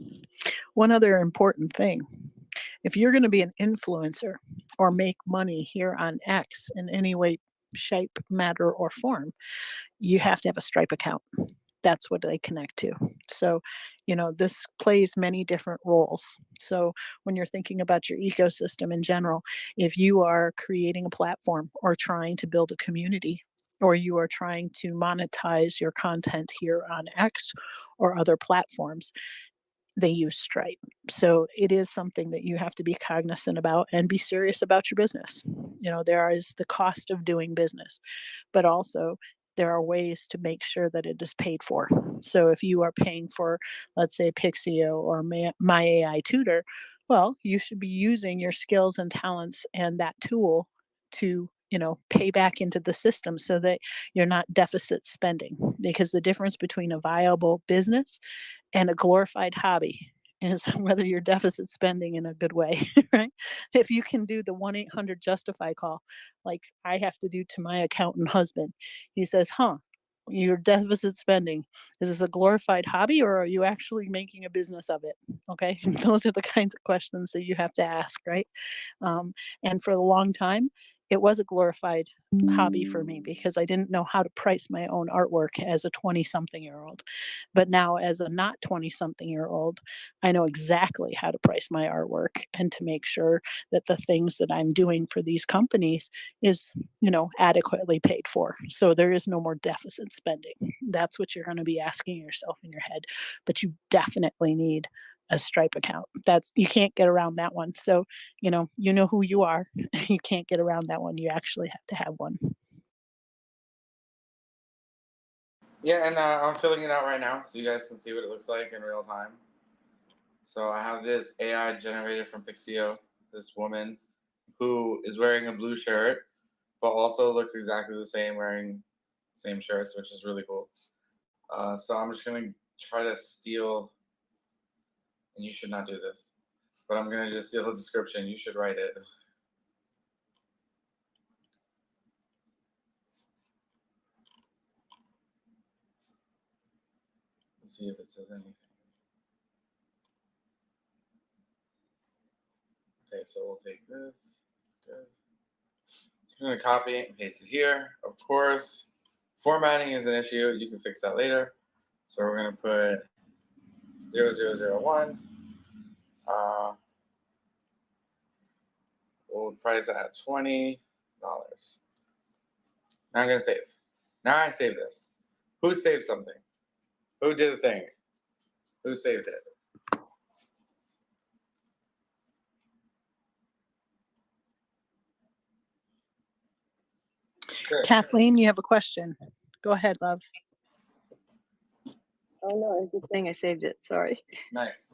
One other important thing. If you're going to be an influencer or make money here on X in any way, shape, matter, or form, you have to have a Stripe account. That's what they connect to. So, this plays many different roles. So when you're thinking about your ecosystem in general, if you are creating a platform or trying to build a community, or you are trying to monetize your content here on X or other platforms, they use Stripe. So it is something that you have to be cognizant about and be serious about your business. There is the cost of doing business, but also there are ways to make sure that it is paid for. So if you are paying for, let's say, Pixio or My AI Tutor, well, you should be using your skills and talents and that tool to pay back into the system so that you're not deficit spending, because the difference between a viable business and a glorified hobby is whether you're deficit spending in a good way, right? If you can do the 1-800-JUSTIFY call, like I have to do to my accountant husband, he says, you're deficit spending. Is this a glorified hobby or are you actually making a business of it? Okay. Those are the kinds of questions that you have to ask, right? And for a long time, it was a glorified hobby for me because I didn't know how to price my own artwork as a 20-something-year-old. But now, as a not 20-something-year-old, I know exactly how to price my artwork and to make sure that the things that I'm doing for these companies is, adequately paid for. So there is no more deficit spending. That's what you're going to be asking yourself in your head. But you definitely need a Stripe account. You can't get around that one. So, you know who you are. You can't get around that one. You actually have to have one. Yeah, and I'm filling it out right now so you guys can see what it looks like in real time. So I have this AI generated from Pixio, this woman who is wearing a blue shirt, but also looks exactly the same wearing same shirts, which is really cool. So I'm just gonna try to steal, and you should not do this, but I'm gonna just steal the description. You should write it. Let's see if it says anything. Okay, so we'll take this. Good. I'm going to copy it and paste it here. Of course, formatting is an issue. You can fix that later. So we're going to put 0001. We'll price it at $20. Now I'm going to save. Now I save this. Who saved something? Who did a thing? Who saved it? Sure. Kathleen, you have a question. Go ahead, love. Oh no, I was just saying I saved it. Sorry. Nice.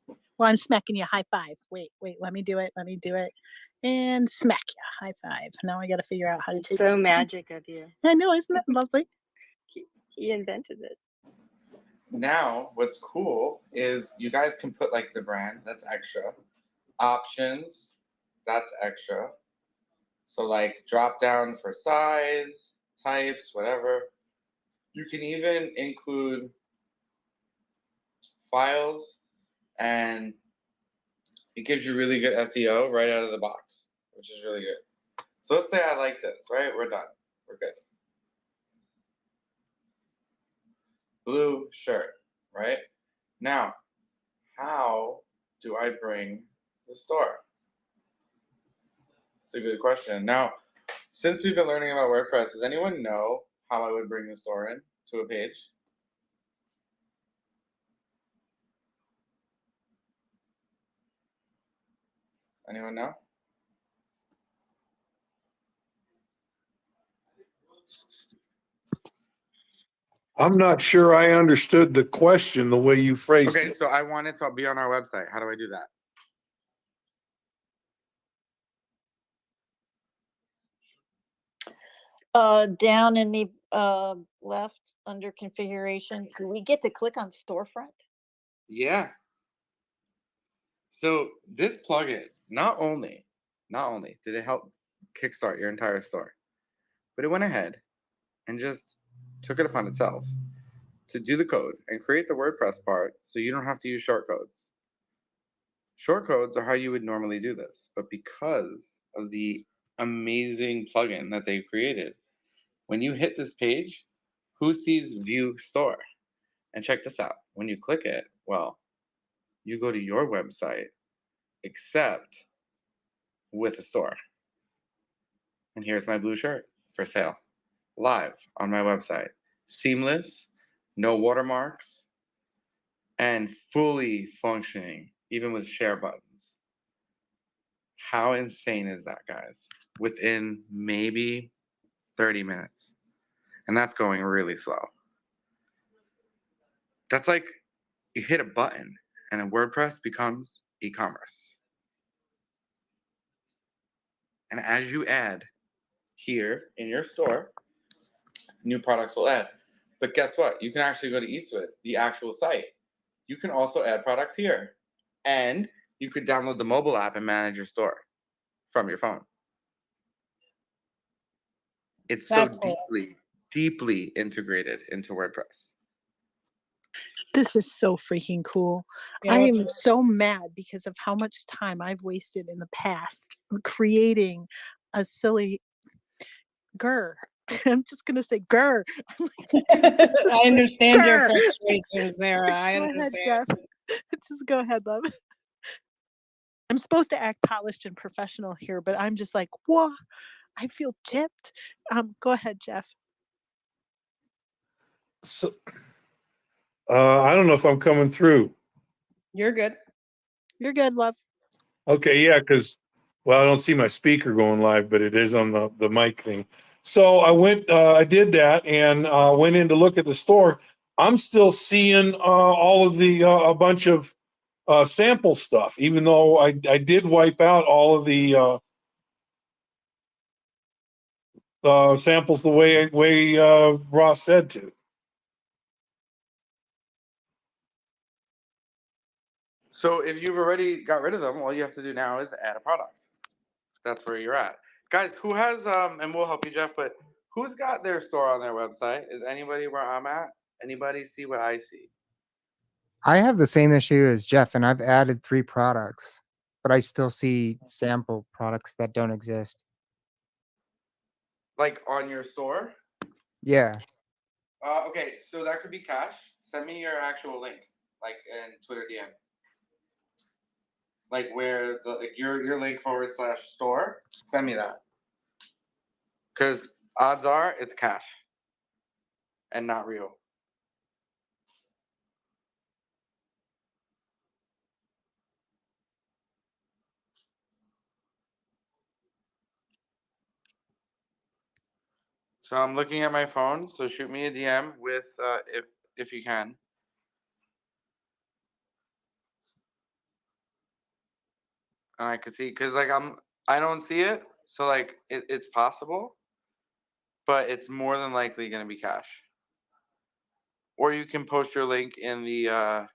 Well, I'm smacking you. High five. Wait, let me do it. Let me do it. And smack you. High five. Now I got to figure out how to take So it. magic of you. I know, isn't that lovely? He invented it. Now, what's cool is you guys can put like the brand, that's extra. Options, that's extra. So like drop down for size, types, whatever. You can even include files, and it gives you really good SEO right out of the box, which is really good. So let's say I like this, right? We're done. We're good. Blue shirt, right? Now, how do I bring the store? It's a good question. Now, since we've been learning about WordPress, does anyone know how I would bring the store in to a page? Anyone know? I'm not sure I understood the question the way you phrased Okay, it. so I want it to be on our website. How do I do that? Down in the left under configuration, do we get to click on storefront? Yeah. So this plugin, not only did it help kickstart your entire store, but it went ahead and just took it upon itself to do the code and create the WordPress part so you don't have to use shortcodes. Shortcodes are how you would normally do this, but because of the amazing plugin that they've created, when you hit this page, who sees view store? And check this out. When you click it, well, you go to your website, except with a store. And here's my blue shirt for sale, live on my website. Seamless, no watermarks, and fully functioning, even with share buttons. How insane is that, guys? Within maybe 30 minutes. And that's going really slow. That's like you hit a button and then WordPress becomes e-commerce. And as you add here in your store, new products will add. But guess what? You can actually go to Eastwood, the actual site. You can also add products here. And you could download the mobile app and manage your store from your phone. It's so That's cool. deeply integrated into WordPress. This is so freaking cool. Yeah, I what's am so mad because of how much time I've wasted in the past creating a silly grr. I'm just gonna say grr. I understand your Grr. frustrations, Sarah. I Go ahead, understand. Jeff. Just go ahead, love. I'm supposed to act polished and professional here, but I'm just like, whoa, I feel gypped. Go ahead, Jeff. So, I don't know if I'm coming through. You're good. You're good, love. Okay, yeah, because, well, I don't see my speaker going live, but it is on the mic thing. So I did that and went in to look at the store. I'm still seeing all of the a bunch of sample stuff, even though I did wipe out all of the samples the way Ross said to. So if you've already got rid of them, all you have to do now is add a product. That's where you're at. Guys, who has, and we'll help you, Jeff, but who's got their store on their website? Is anybody where I'm at? Anybody see what I see? I have the same issue as Jeff, and I've added 3 products, but I still see sample products that don't exist. Like on your store? Yeah. Okay, so that could be Cash. Send me your actual link, like in Twitter DM. Like where your link /store. Send me that. Because odds are it's Cash and not real. So I'm looking at my phone. So shoot me a DM with if you can. And I can see because like I don't see it. So like it's possible, but it's more than likely gonna be Cash. Or you can post your link in the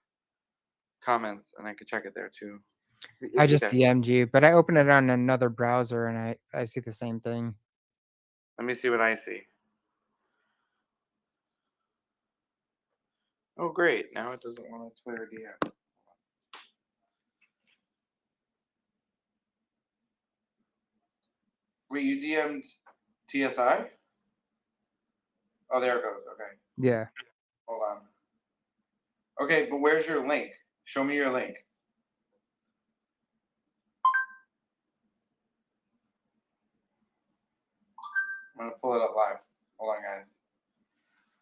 comments and I could check it there too. I Is it just there? DM'd you, but I opened it on another browser and I see the same thing. Let me see what I see. Oh, great. Now it doesn't want to Twitter DM. Wait, you DM'd TSI? Oh, there it goes. Okay. Yeah. Hold on. Okay, but where's your link? Show me your link. I'm going to pull it up live. Hold on, guys.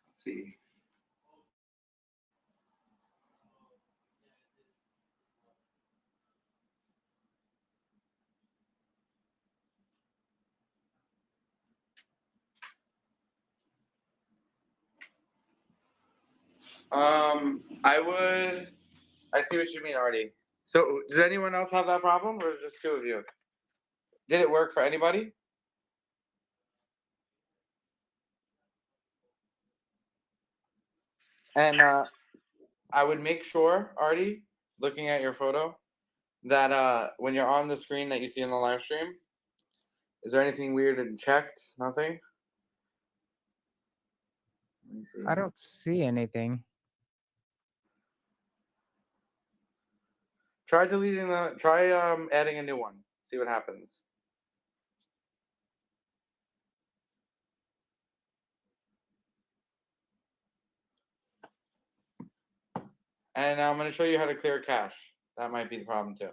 Let's see. I see what you mean already. So, does anyone else have that problem, or just 2 of you? Did it work for anybody? And I would make sure, Artie, looking at your photo, that when you're on the screen that you see in the live stream, is there anything weird and checked? Nothing? Let me see. I don't see anything. Try adding a new one. See what happens. And I'm going to show you how to clear cache. That might be the problem too.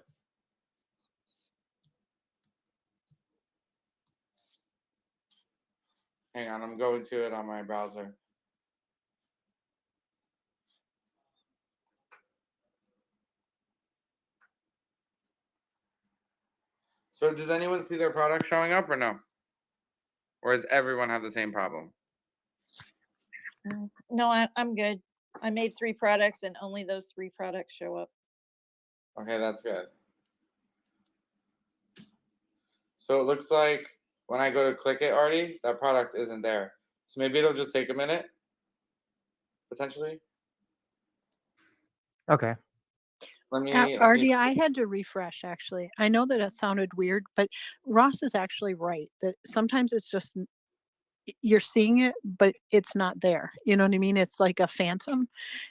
Hang on, I'm going to it on my browser. So does anyone see their product showing up or no? Or does everyone have the same problem? No, I'm good. I made 3 products and only those 3 products show up. Okay, that's good. So it looks like when I go to click it, Artie, that product isn't there. So maybe it'll just take a minute, potentially. Okay. Let me Artie, I had to refresh actually. I know that it sounded weird, but Ross is actually right that sometimes it's just you're seeing it, but it's not there. You know what I mean? It's like a phantom.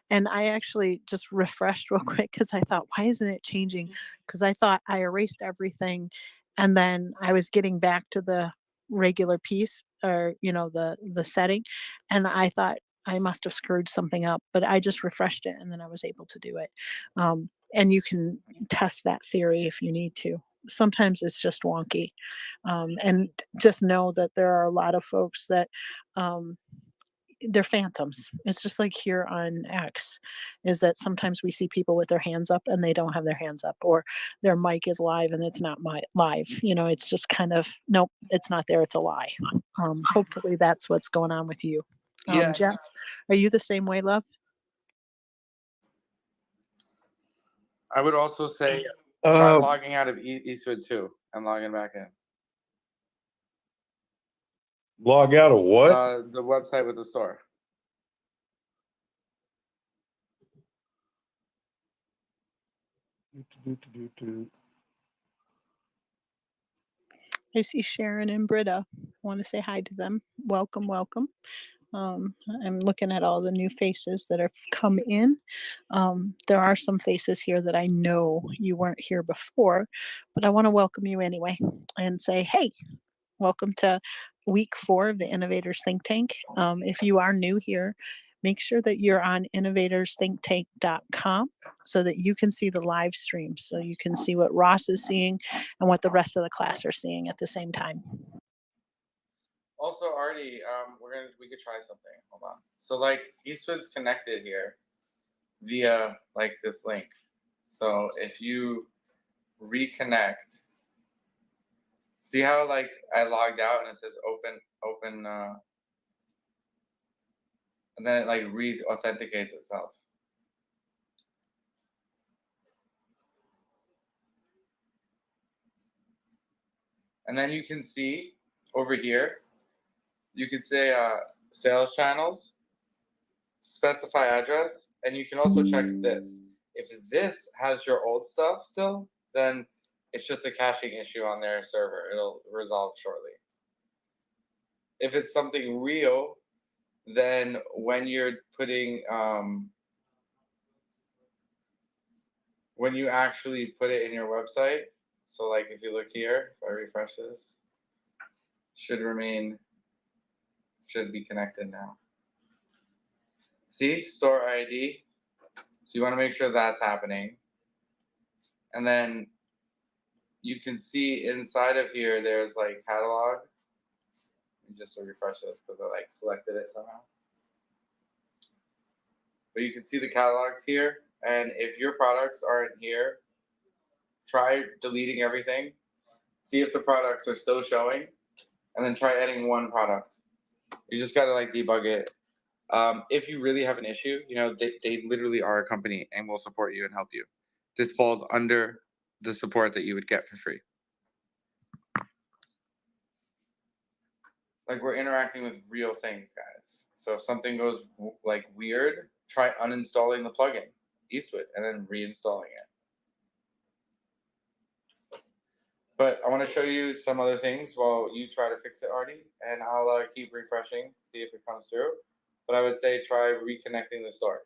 And I actually just refreshed real quick because I thought, why isn't it changing? Because I thought I erased everything and then I was getting back to the regular piece or, the setting. And I thought I must have screwed something up, but I just refreshed it and then I was able to do it. And you can test that theory if you need to. Sometimes it's just wonky. And just know that there are a lot of folks that they're phantoms. It's just like here on X, is that sometimes we see people with their hands up and they don't have their hands up, or their mic is live and it's not live. It's just kind of, nope, it's not there. It's a lie. Hopefully that's what's going on with you. Yeah. Jeff, are you the same way, love? I would also say try logging out of Eastwood too and logging back in. Log out of what? The website with the store. I see Sharon and Britta. Want to say hi to them. Welcome, welcome. I'm looking at all the new faces that have come in. There are some faces here that I know you weren't here before, but I want to welcome you anyway and say, hey, welcome to week 4 of the Innovators Think Tank. If you are new here, make sure that you're on innovatorsthinktank.com so that you can see the live stream, so you can see what Ross is seeing and what the rest of the class are seeing at the same time. Also, Artie, we could try something. Hold on. So like Eastwood's connected here via like this link. So if you reconnect, see how like I logged out and it says open, and then it like re-authenticates itself. And then you can see over here, you can say sales channels, specify address, and you can also check this. If this has your old stuff still, then it's just a caching issue on their server. It'll resolve shortly. If it's something real, then when you're putting, when you actually put it in your website, so like if you look here, if I refresh this, should be connected now. See, store ID. So you want to make sure that's happening. And then you can see inside of here, there's like catalog. Just to refresh this because I like selected it somehow. But you can see the catalogs here. And if your products aren't here, try deleting everything. See if the products are still showing. And then try adding one product. You just got to like debug it. If you really have an issue, they literally are a company and will support you and help you. This falls under the support that you would get for free. Like we're interacting with real things, guys. So if something goes like weird, try uninstalling the plugin, Eastwood, and then reinstalling it. But I want to show you some other things while you try to fix it, Artie, and I'll keep refreshing, see if it comes through. But I would say try reconnecting the store.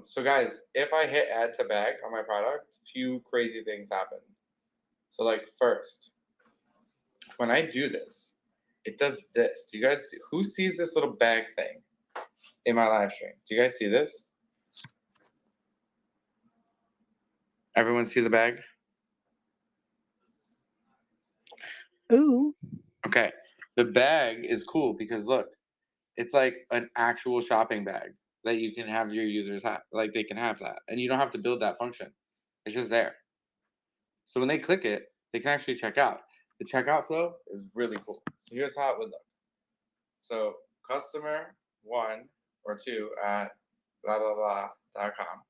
So guys, if I hit add to bag on my product, few crazy things happen. So like first, when I do this, it does this. Do you guys see, who sees this little bag thing in my live stream? Do you guys see this? Everyone see the bag? Ooh. Okay. The bag is cool because look, it's like an actual shopping bag that you can have your users have. Like they can have that. And you don't have to build that function. It's just there. So when they click it, they can actually check out. The checkout flow is really cool. So here's how it would look. So customer 1 or 2 at blah, blah, blah.com.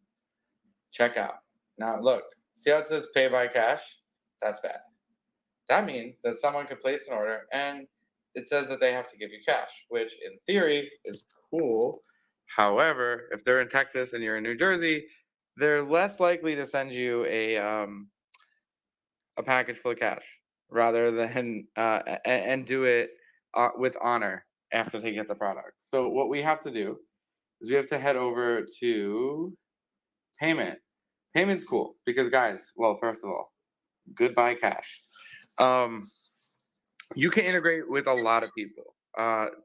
Checkout. Now look, see how it says pay by cash? That's bad. That means that someone could place an order and it says that they have to give you cash, which in theory is cool. However, if they're in Texas and you're in New Jersey, they're less likely to send you a package full of cash rather than and do it with honor after they get the product. So what we have to do is we have to head over to payment. Payment's cool because guys, well, first of all, goodbye cash. You can integrate with a lot of people.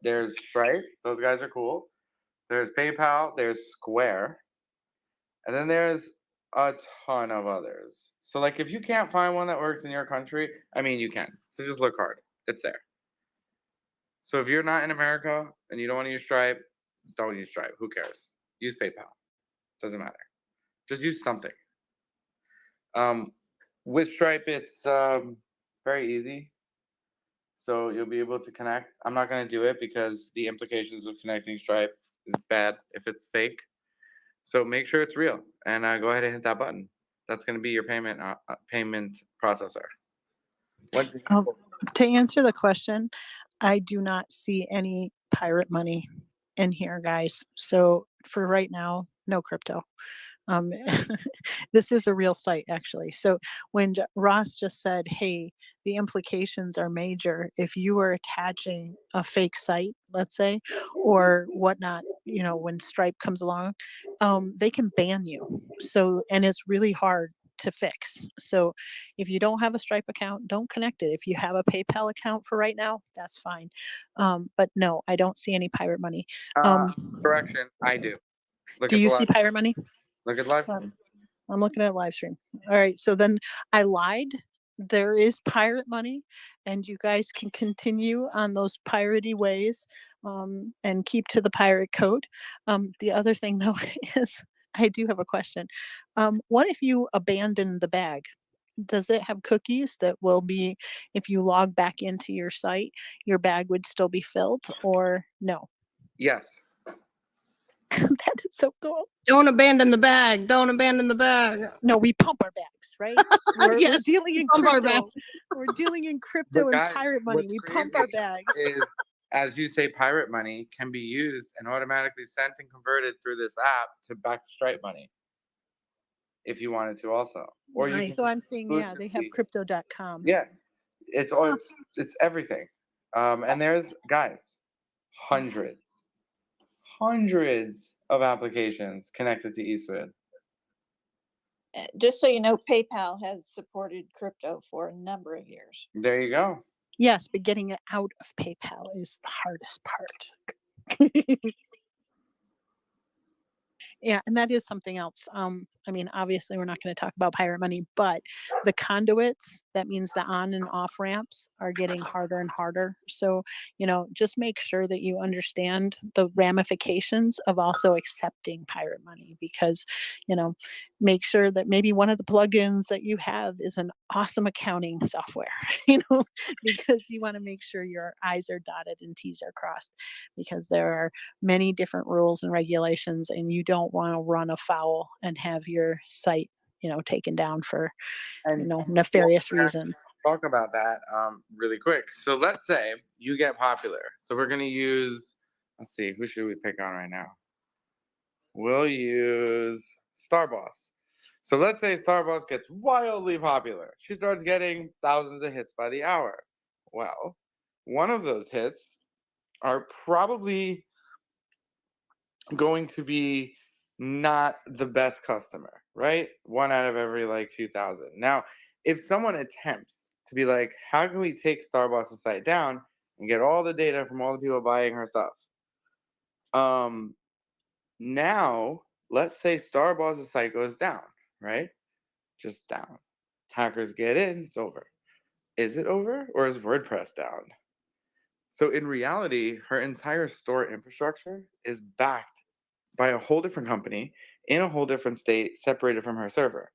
There's Stripe, those guys are cool. There's PayPal, there's Square, and then there's a ton of others. So like if you can't find one that works in your country, I mean you can. So just look hard. It's there. So if you're not in America and you don't want to use Stripe, don't use Stripe. Who cares? Use PayPal. Doesn't matter. Just use something. With Stripe, it's very easy. So you'll be able to connect. I'm not going to do it because the implications of connecting Stripe is bad if it's fake. So make sure it's real and go ahead and hit that button. That's going to be your payment processor. Once you Um, to answer the question, I do not see any pirate money in here, guys. So for right now, no crypto. Um, this is a real site, actually. So when Ross just said, hey, the implications are major if you are attaching a fake site, let's say, or whatnot, you know, when Stripe comes along, they can ban you. So, and it's really hard to fix. So if you don't have a Stripe account, don't connect it. If you have a PayPal account for right now, that's fine. But no, I don't see any pirate money. correction, I do. Look Do at the you see live. pirate money? Look at live. I'm looking at live stream. All right, so then I lied. There is pirate money, and you guys can continue on those piratey ways, and keep to the pirate code. The other thing though is I do have a question. What if you abandon the bag? Does it have cookies that will be, if you log back into your site, your bag would still be filled, or no? Yes. That is so cool. Don't abandon the bag. Don't abandon the bag. No, we pump our bags, right? We're Yes, dealing in pump our crypto. bag. We're dealing in But crypto and guys, pirate money. what's We crazy pump our bags. is, as you say, pirate money can be used and automatically sent and converted through this app to back to Stripe money, if you wanted to also. Or you Nice. So can I'm saying, yeah, they have exclusively. crypto.com. Yeah, it's all it's everything. And there's guys, hundreds of applications connected to Eastwood. Just so you know, PayPal has supported crypto for a number of years. There you go. Yes, but getting it out of PayPal is the hardest part. Yeah, and that is something else. I mean, obviously, we're not going to talk about pirate money, but the conduits, that means the on and off ramps are getting harder and harder. So, you know, just make sure that you understand the ramifications of also accepting pirate money because, you know, make sure that maybe one of the plugins that you have is an awesome accounting software, you know, because you want to make sure your I's are dotted and T's are crossed because there are many different rules and regulations and you don't want to run afoul and have your site, you know, taken down for, And you know, nefarious reasons. talk about that really quick. So let's say you get popular. So we're gonna use, let's see, who should we pick on right now? We'll use Starboss. So let's say Starboss gets wildly popular. She starts getting thousands of hits by the hour. Well, one of those hits are probably going to be not the best customer, right? One out of every like 2,000. Now, if someone attempts to be like, how can we take Starboss's site down and get all the data from all the people buying her stuff? Now, let's say Starboss's site goes down, right? Just down. Hackers get in, it's over. Is it over or is WordPress down? So in reality, her entire store infrastructure is backed by a whole different company in a whole different state, separated from her server.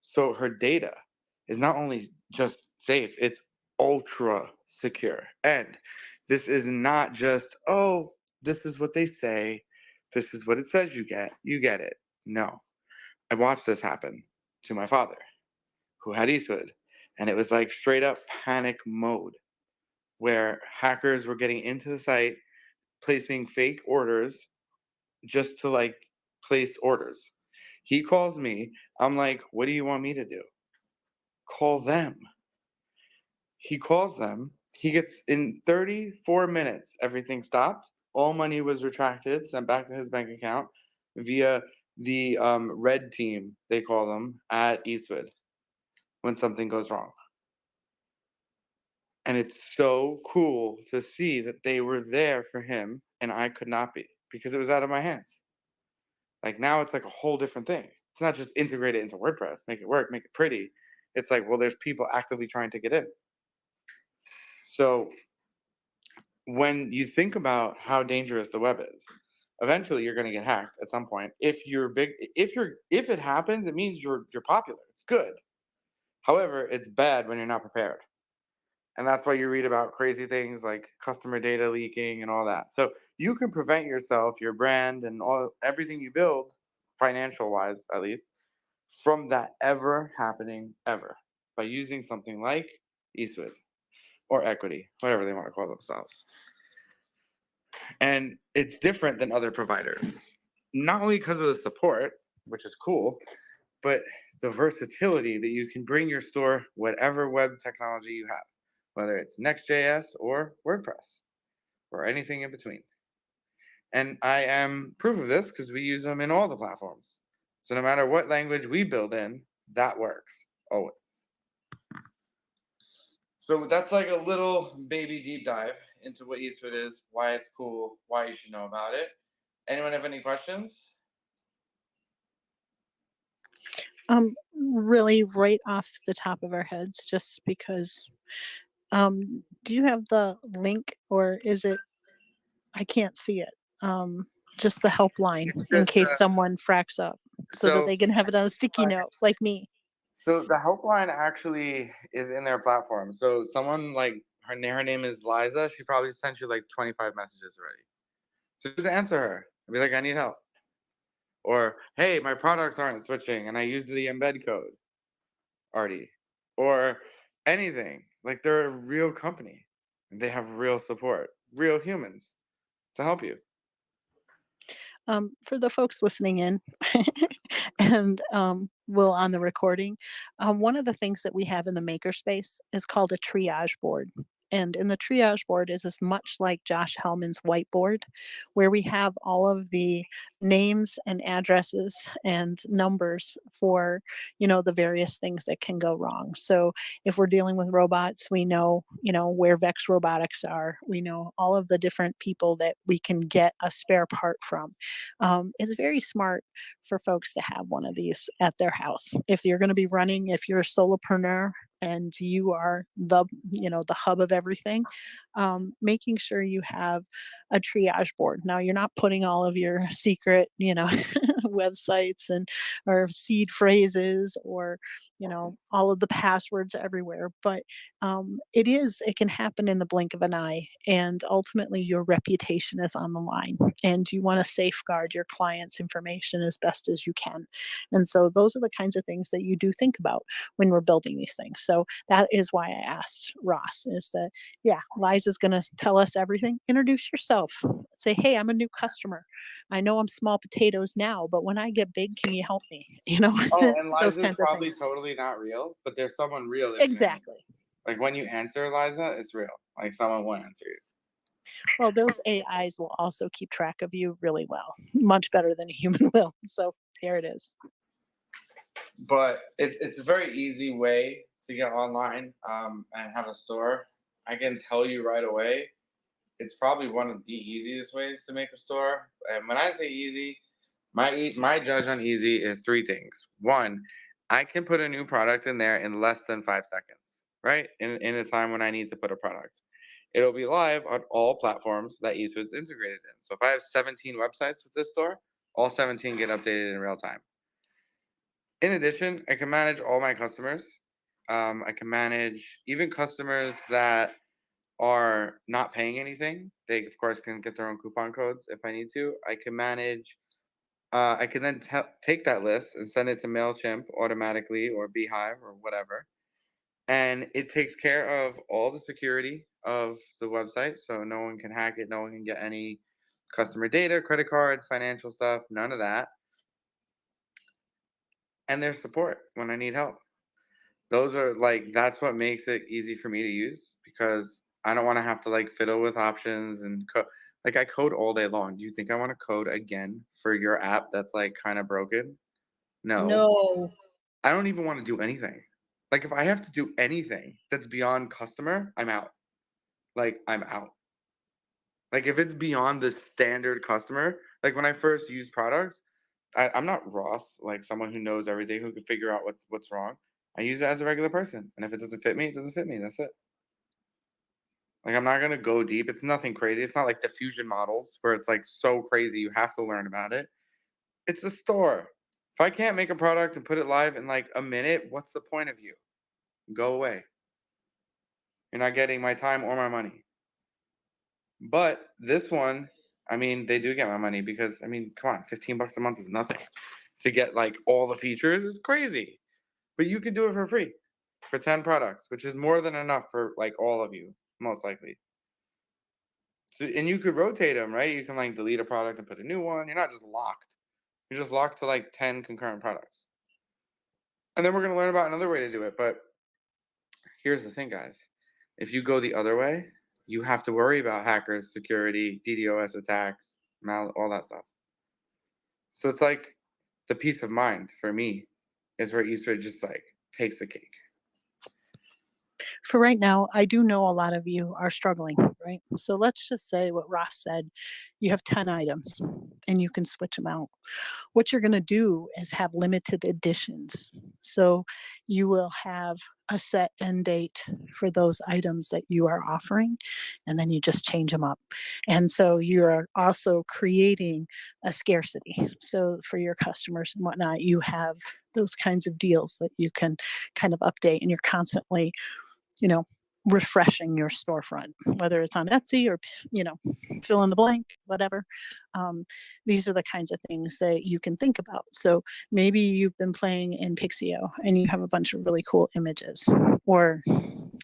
So her data is not only just safe, it's ultra secure. And this is not just, oh, this is what they say, this is what it says you get it. No. I watched this happen to my father, who had Eastwood. And it was like straight up panic mode where hackers were getting into the site, placing fake orders just to like place orders. He calls me. I'm like, what do you want me to do? Call them. He calls them. He gets in 34 minutes, everything stopped. All money was retracted, sent back to his bank account via the red team, they call them, at Eastwood when something goes wrong. And it's so cool to see that they were there for him and I could not be because it was out of my hands. Like now it's like a whole different thing. It's not just integrate it into WordPress, make it work, make it pretty. It's like, well, there's people actively trying to get in. So when you think about how dangerous the web is, eventually you're going to get hacked at some point. If it happens, it means you're popular. It's good. However, it's bad when you're not prepared. And that's why you read about crazy things like customer data leaking and all that. So you can prevent yourself, your brand, and everything you build, financial wise at least, from that ever happening ever by using something like Eastwood or Equity, whatever they want to call themselves. And it's different than other providers, not only because of the support, which is cool, but the versatility that you can bring your store whatever web technology you have, whether it's Next.js or WordPress or anything in between. And I am proof of this because we use them in all the platforms. So no matter what language we build in, that works always. So that's like a little baby deep dive into what Eastwood is, why it's cool, why you should know about it. Anyone have any questions? Really right off the top of our heads, just because, do you have the link or is it, I can't see it. Just the helpline in Just, case someone fracks up so that so they can have it on a sticky note like me. So the helpline actually is in their platform. So someone like her name is Liza. She probably sent you like 25 messages already. So just answer her and be like, I need help. Or hey, my products aren't switching and I used the embed code already. Or anything. Like they're a real company and they have real support, real humans to help you. For the folks listening in and will on the recording, one of the things that we have in the makerspace is called a triage board. And in the triage board is as much like Josh Hellman's whiteboard, where we have all of the names and addresses and numbers for, the various things that can go wrong. So if we're dealing with robots, we know, where Vex Robotics are. We know all of the different people that we can get a spare part from. It's very smart for folks to have one of these at their house. If you're going to be running, if you're a solopreneur and you are the hub of everything, making sure you have a triage board. Now you're not putting all of your secret, websites and or seed phrases or all of the passwords everywhere, but it can happen in the blink of an eye, and ultimately your reputation is on the line, and you want to safeguard your client's information as best as you can. And so those are the kinds of things that you do think about when we're building these things. So that is why I asked Ross, is that, yeah, Liza's going to tell us everything. Introduce yourself. Say, hey, I'm a new customer. I know I'm small potatoes now, but when I get big, can you help me? Oh, and Those Liza's kinds of probably things. totally not real, but there's someone real that you answer. Exactly. Like when you answer Liza, it's real. Like someone will answer you. Well, those AIs will also keep track of you really well, much better than a human will. So there it is. But it's a very easy way to get online and have a store. I can tell you right away, it's probably one of the easiest ways to make a store. And when I say easy, my judge on easy is three things. One, I can put a new product in there in less than 5 seconds, right? In a time when I need to put a product. It'll be live on all platforms that Eastwood's integrated in. So if I have 17 websites with this store, all 17 get updated in real time. In addition, I can manage all my customers. I can manage even customers that are not paying anything. They, of course, can get their own coupon codes if I need to. I can manage. I can then take that list and send it to MailChimp automatically or Beehive or whatever. And it takes care of all the security of the website. So no one can hack it. No one can get any customer data, credit cards, financial stuff, none of that. And their support when I need help. Those are that's what makes it easy for me to use because I don't want to have to fiddle with options and I code all day long. Do you think I want to code again for your app that's kind of broken? No. No. I don't even want to do anything. If I have to do anything that's beyond customer, I'm out. I'm out. If it's beyond the standard customer, when I first used products, I'm not Ross, someone who knows everything, who can figure out what's wrong. I use it as a regular person, and if it doesn't fit me, it doesn't fit me. That's it. Like, I'm not going to go deep. It's nothing crazy. It's not like diffusion models where it's like so crazy you have to learn about it. It's a store. If I can't make a product and put it live in like a minute, what's the point of you? Go away. You're not getting my time or my money. But this one, I mean, they do get my money because, I mean, come on, $15 a month is nothing. To get like all the features is crazy. But you could do it for free for 10 products, which is more than enough for like all of you, most likely. So, and you could rotate them, right? You can like delete a product and put a new one. You're not just locked. You're just locked to like 10 concurrent products. And then we're going to learn about another way to do it. But here's the thing, guys. If you go the other way, you have to worry about hackers, security, DDoS attacks, all that stuff. So it's like the peace of mind for me is where Eastwood just like takes the cake. For right now, I do know a lot of you are struggling, right? So let's just say what Ross said, you have 10 items and you can switch them out. What you're going to do is have limited editions. So you will have a set end date for those items that you are offering, and then you just change them up. And so you're also creating a scarcity. So for your customers and whatnot, you have those kinds of deals that you can kind of update, and you're constantly, refreshing your storefront, whether it's on Etsy or, fill in the blank, whatever. These are the kinds of things that you can think about. So maybe you've been playing in Pixio and you have a bunch of really cool images, or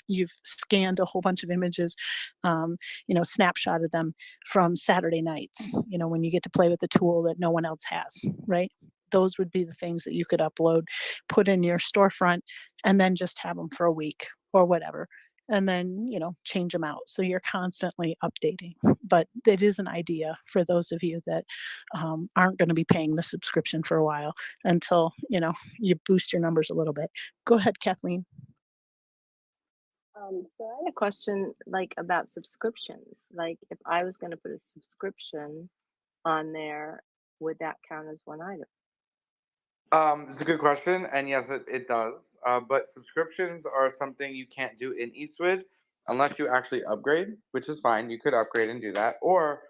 you've scanned a whole bunch of images, snapshotted them from Saturday nights, when you get to play with a tool that no one else has, right? Those would be the things that you could upload, put in your storefront, and then just have them for a week or whatever, and then change them out. So you're constantly updating. But it is an idea for those of you that aren't going to be paying the subscription for a while until you boost your numbers a little bit. Go ahead, Kathleen. So I had a question about subscriptions. Like if I was going to put a subscription on there, would that count as one item? It's a good question, and yes, it does. But subscriptions are something you can't do in Eastwood unless you actually upgrade, which is fine. You could upgrade and do that. Or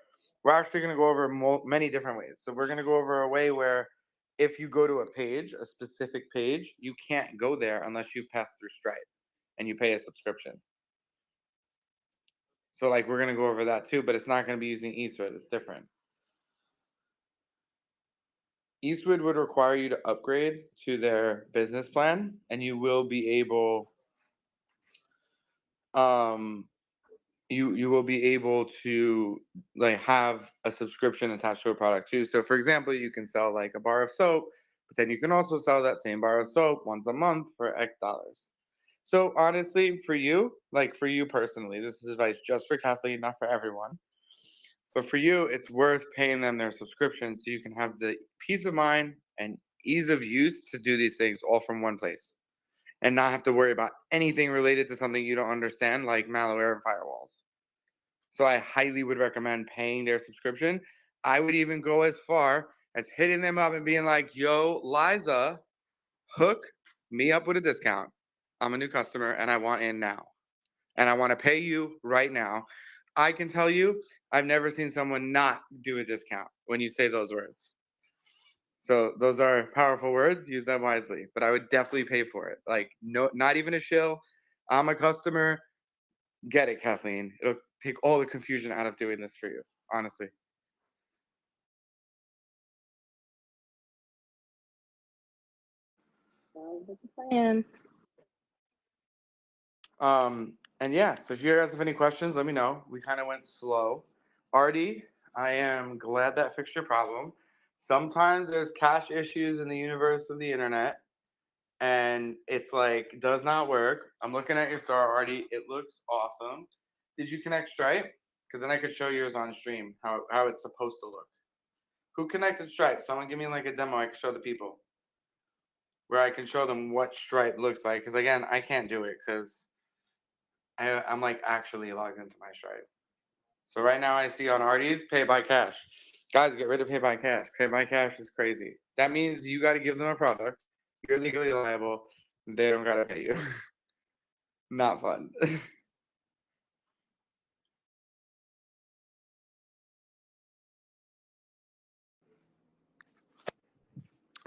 we're actually going to go over many different ways. So we're going to go over a way where if you go to a page, a specific page, you can't go there unless you pass through Stripe and you pay a subscription. So like we're going to go over that too, but it's not going to be using Eastwood. It's different. Eastwood would require you to upgrade to their business plan, and you will be able, you will be able to like have a subscription attached to a product too. So, for example, you can sell like a bar of soap, but then you can also sell that same bar of soap once a month for X dollars. So, honestly, for you personally, this is advice just for Kathleen, not for everyone. But for you, it's worth paying them their subscription so you can have the peace of mind and ease of use to do these things all from one place and not have to worry about anything related to something you don't understand, like malware and firewalls. So I highly would recommend paying their subscription. I would even go as far as hitting them up and being like, yo, Liza, hook me up with a discount. I'm a new customer and I want in now. And I want to pay you right now. I can tell you, I've never seen someone not do a discount when you say those words. So those are powerful words. Use them wisely. But I would definitely pay for it. Like, no, not even a shill. I'm a customer. Get it, Kathleen. It'll take all the confusion out of doing this for you, honestly. Sounds like a plan. And yeah, so if you guys have any questions, let me know. We kind of went slow. Artie, I am glad that fixed your problem. Sometimes there's cache issues in the universe of the internet, and it's like does not work. I'm looking at your star, Artie. It looks awesome. Did you connect Stripe? Because then I could show yours on stream how it's supposed to look. Who connected Stripe? Someone give me like a demo I can show the people, where I can show them what Stripe looks like. Because again, I can't do it because I'm like actually logged into my Stripe. So right now I see on Artie's pay by cash. Guys, get rid of pay by cash. Pay by cash is crazy. That means you got to give them a product. You're legally liable. They don't got to pay you. Not fun.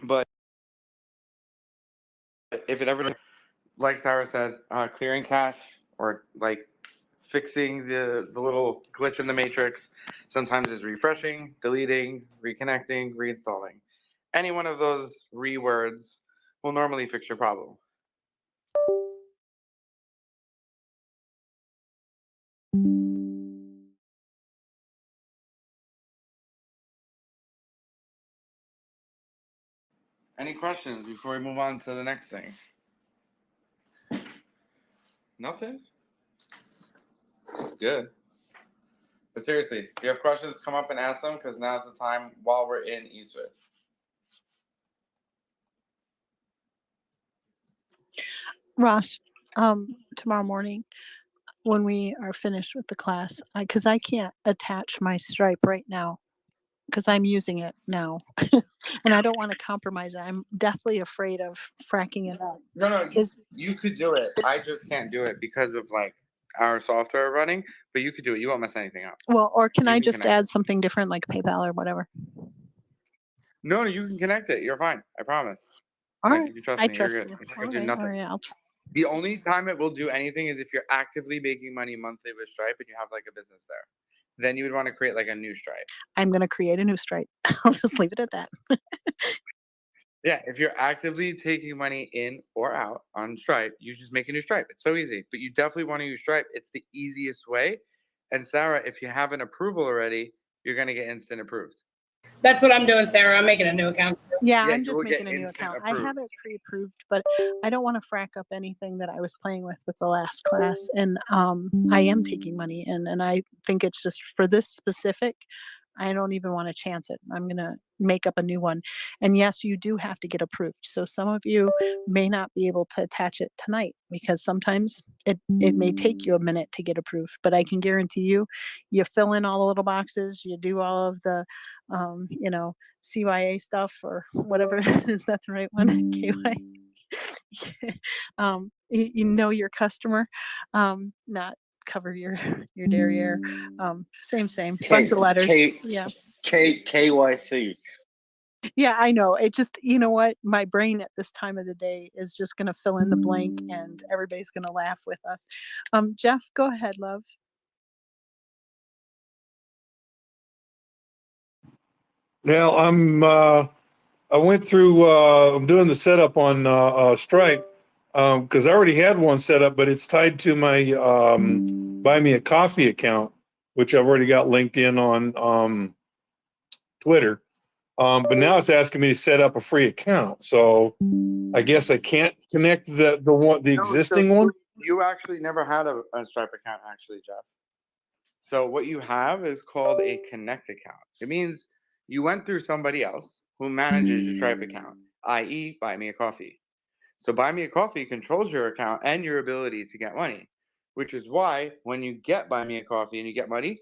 But if it ever, like Sarah said, clearing cache or like fixing the little glitch in the matrix, sometimes is refreshing, deleting, reconnecting, reinstalling. Any one of those rewords will normally fix your problem. Any questions before we move on to the next thing? Nothing? That's good. But seriously, if you have questions, come up and ask them because now's the time while we're in eSwitch. Ross, tomorrow morning when we are finished with the class, because I can't attach my Stripe right now because I'm using it now, and I don't want to compromise it. I'm deathly afraid of fracking it up. No, you could do it. I just can't do it because of like our software running, but you could do it. You won't mess anything up. Well, or can You I can just connect add something different like PayPal or whatever? No, you can connect it. You're fine. I promise. All Like, right, if you trust I me, you're trust good. you. It's not gonna do Okay, all nothing. right, I'll The only time it will do anything is if you're actively making money monthly with Stripe and you have like a business there. Then you would want to create like a new Stripe. I'm going to create a new Stripe. I'll just leave it at that. Yeah, if you're actively taking money in or out on Stripe, you just make a new Stripe. It's so easy. But you definitely want to use Stripe. It's the easiest way. And Sarah, if you have an approval already, you're gonna get instant approved. That's what I'm doing, Sarah. I'm making a new account. Yeah, Yeah, I'm you just will get making a new instant account. I approved. have it pre-approved, but I don't want to frack up anything that I was playing with the last class. And I am taking money in, and I think it's just for this specific. I don't even want to chance it. I'm going to make up a new one. And yes, you do have to get approved. So some of you may not be able to attach it tonight because sometimes it may take you a minute to get approved. But I can guarantee you, you fill in all the little boxes, you do all of the, CYA stuff or whatever. Is that the right one? KY. You know your customer, not cover your derriere. Same. Bunch of letters. Yeah. KYC. Yeah, I know. It just, you know what? My brain at this time of the day is just going to fill in the blank and everybody's going to laugh with us. Jeff, go ahead, love. Now I went through, I'm doing the setup on Stripe because I already had one set up, but it's tied to my Buy Me a Coffee account, which I've already got linked in on Twitter. But now it's asking me to set up a free account. So I guess I can't connect the existing one. You actually never had a Stripe account, actually, Jeff. So what you have is called a Connect account. It means you went through somebody else who manages your Stripe account, i.e., Buy Me a Coffee. So Buy Me a Coffee controls your account and your ability to get money, which is why when you get Buy Me a Coffee and you get money,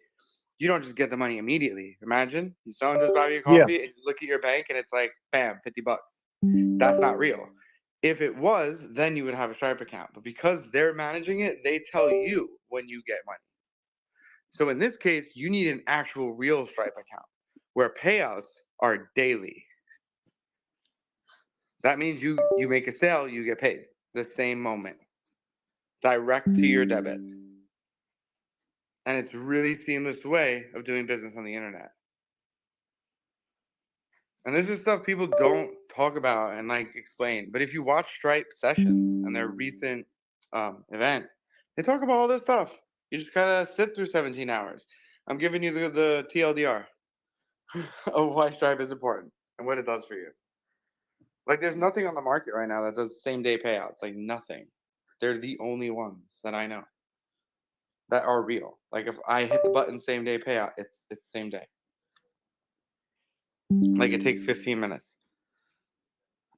you don't just get the money immediately. Imagine someone does Buy Me a Coffee and you look at your bank and it's like, bam, $50. That's not real. If it was, then you would have a Stripe account. But because they're managing it, they tell you when you get money. So in this case, you need an actual real Stripe account where payouts are daily. That means you make a sale, you get paid the same moment, direct to your debit. And it's a really seamless way of doing business on the internet. And this is stuff people don't talk about and like explain. But if you watch Stripe sessions and their recent event, they talk about all this stuff. You just gotta sit through 17 hours. I'm giving you the TLDR of why Stripe is important and what it does for you. Like, there's nothing on the market right now that does same day payouts. Like, nothing. They're the only ones that I know that are real. Like, if I hit the button same day payout, it's same day. Like, it takes 15 minutes.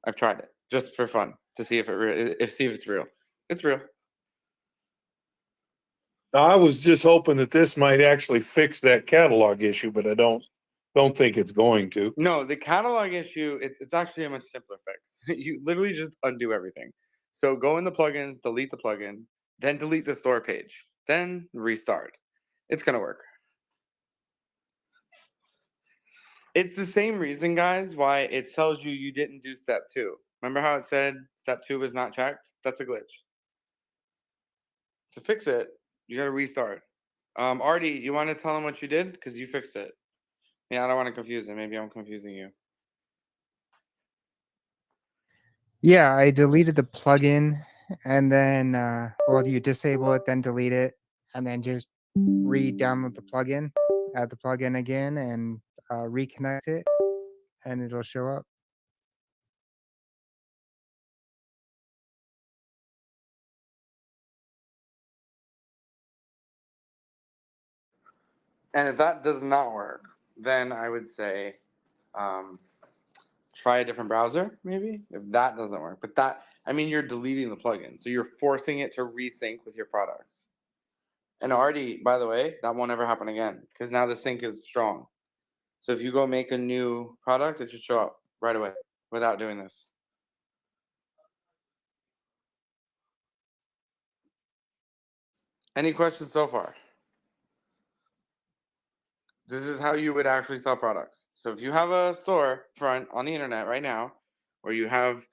I've tried it just for fun to see if it's real. It's real. I was just hoping that this might actually fix that catalog issue, but I don't think it's going to. No, the catalog issue, it's actually a much simpler fix. You literally just undo everything. So go in the plugins, delete the plugin, then delete the store page, then restart. It's gonna work. It's the same reason, guys, why it tells you you didn't do step 2. Remember how it said step 2 was not checked? That's a glitch. To fix it, you got to restart. Artie, you want to tell them what you did? Because you fixed it. Yeah, I don't want to confuse it. Maybe I'm confusing you. Yeah, I deleted the plugin and then, well, you disable it, then delete it, and then just re-download the plugin, add the plugin again, and reconnect it, and it'll show up. And if that does not work, then I would say try a different browser, maybe, if that doesn't work. But that, I mean, you're deleting the plugin. So you're forcing it to resync with your products. And Artie, by the way, that won't ever happen again because now the sync is strong. So if you go make a new product, it should show up right away without doing this. Any questions so far? This is how you would actually sell products. So if you have a store front on the internet right now, or you have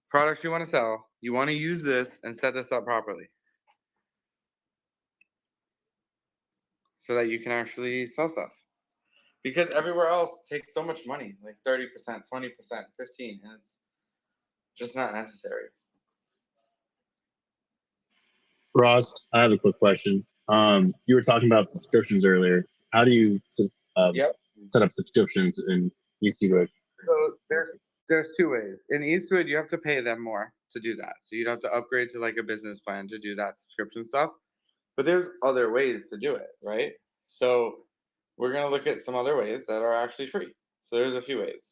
products you want to sell, you want to use this and set this up properly so that you can actually sell stuff. Because everywhere else takes so much money, like 30%, 20%, 15%, and it's just not necessary. Ross, I have a quick question. You were talking about subscriptions earlier. How do you set up subscriptions in Easywood? So there's 2 ways. In Eastwood, you have to pay them more to do that. So you'd have to upgrade to like a business plan to do that subscription stuff. But there's other ways to do it, right? So we're gonna look at some other ways that are actually free. So there's a few ways.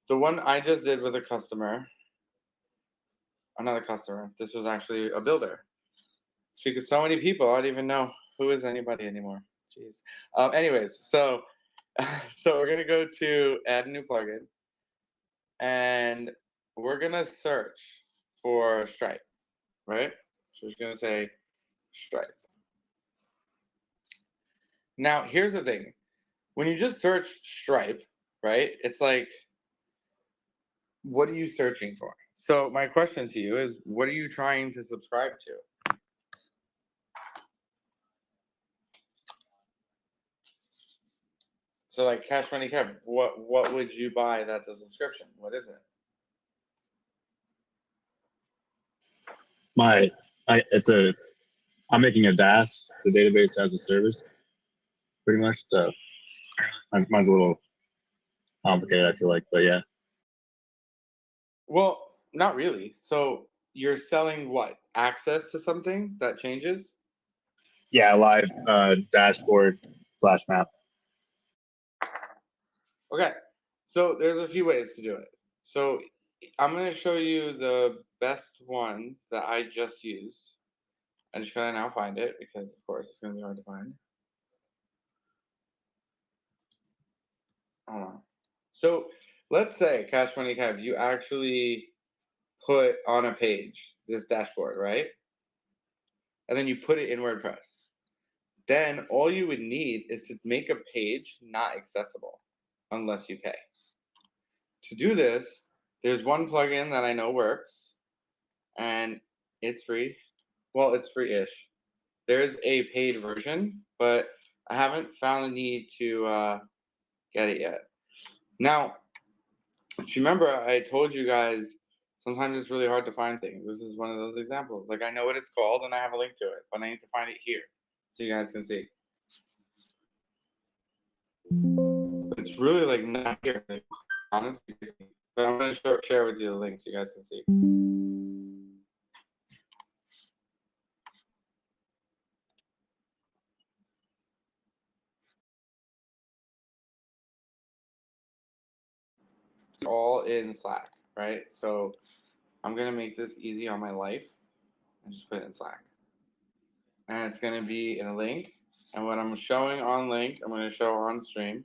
The one I just did with a customer, another customer, this was actually a builder. Because so many people, I don't even know who is anybody anymore. Jeez. Anyways, so we're gonna go to add a new plugin, and we're gonna search for Stripe, right? So we're gonna say Stripe. Now, here's the thing. When you just search Stripe, right? It's like, what are you searching for? So my question to you is, what are you trying to subscribe to? So like Cash Money Kev, what would you buy that's a subscription? What is it? I'm making a DAS. It's a database as a service, pretty much. So mine's a little complicated, I feel like, but yeah. Well, not really. So you're selling what? Access to something that changes? Yeah, live dashboard / map. Okay. So there's a few ways to do it. So I'm going to show you the best one that I just used. I'm just going to now find it because, of course, it's going to be hard to find. Hold on. So let's say, Cash Money Kev, you actually put on a page this dashboard, right? And then you put it in WordPress. Then all you would need is to make a page not accessible unless you pay. To do this, there's one plugin that I know works, and it's free. Well, it's free-ish. There's a paid version, but I haven't found the need to get it yet. Now, if you remember, I told you guys sometimes it's really hard to find things. This is one of those examples. Like, I know what it's called and I have a link to it, but I need to find it here so you guys can see. It's really like not here, like, honestly. But I'm going to share with you the link so you guys can see. It's all in Slack, right? So I'm going to make this easy on my life and just put it in Slack. And it's going to be in a link. And what I'm showing on link, I'm going to show on stream.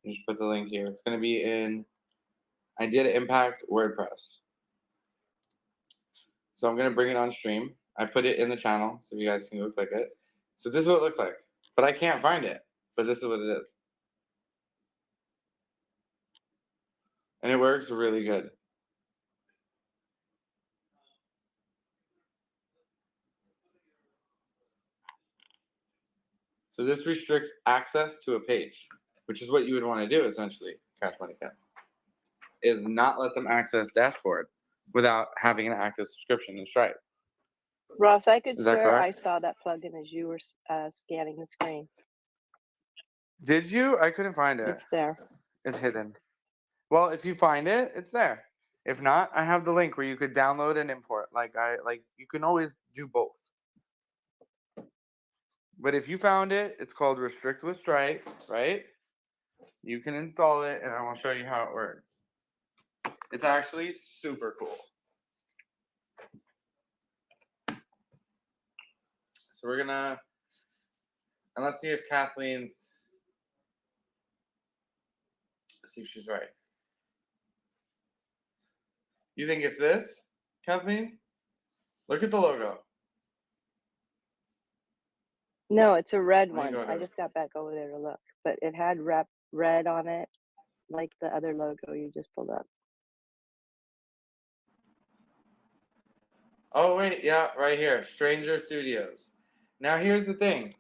Just put the link here. It's going to be in Idea to Impact WordPress. So I'm going to bring it on stream. I put it in the channel so you guys can go click it. So this is what it looks like. But I can't find it. But this is what it is. and it works really good. So this restricts access to a page, which is what you would want to do essentially, Cash Money Cat, is not let them access dashboard without having an active subscription in Stripe. Ross, I could Is that swear I correct? saw that plugin as you were scanning the screen. Did you? I couldn't find it. It's there. It's hidden. Well, if you find it, it's there. If not, I have the link where you could download and import. You can always do both. But if you found it, it's called Restrict with Stripe, right? You can install it, and I will show you how it works. It's actually super cool. So we're gonna, and let's see if Kathleen's, let's see if she's right. You think it's this, Kathleen? Look at the logo. No, it's a red Let me one. go I to- just got back over there to look, but it had red on it, like the other logo you just pulled up. Oh wait, yeah, right here, Stranger Studios. Now here's the thing.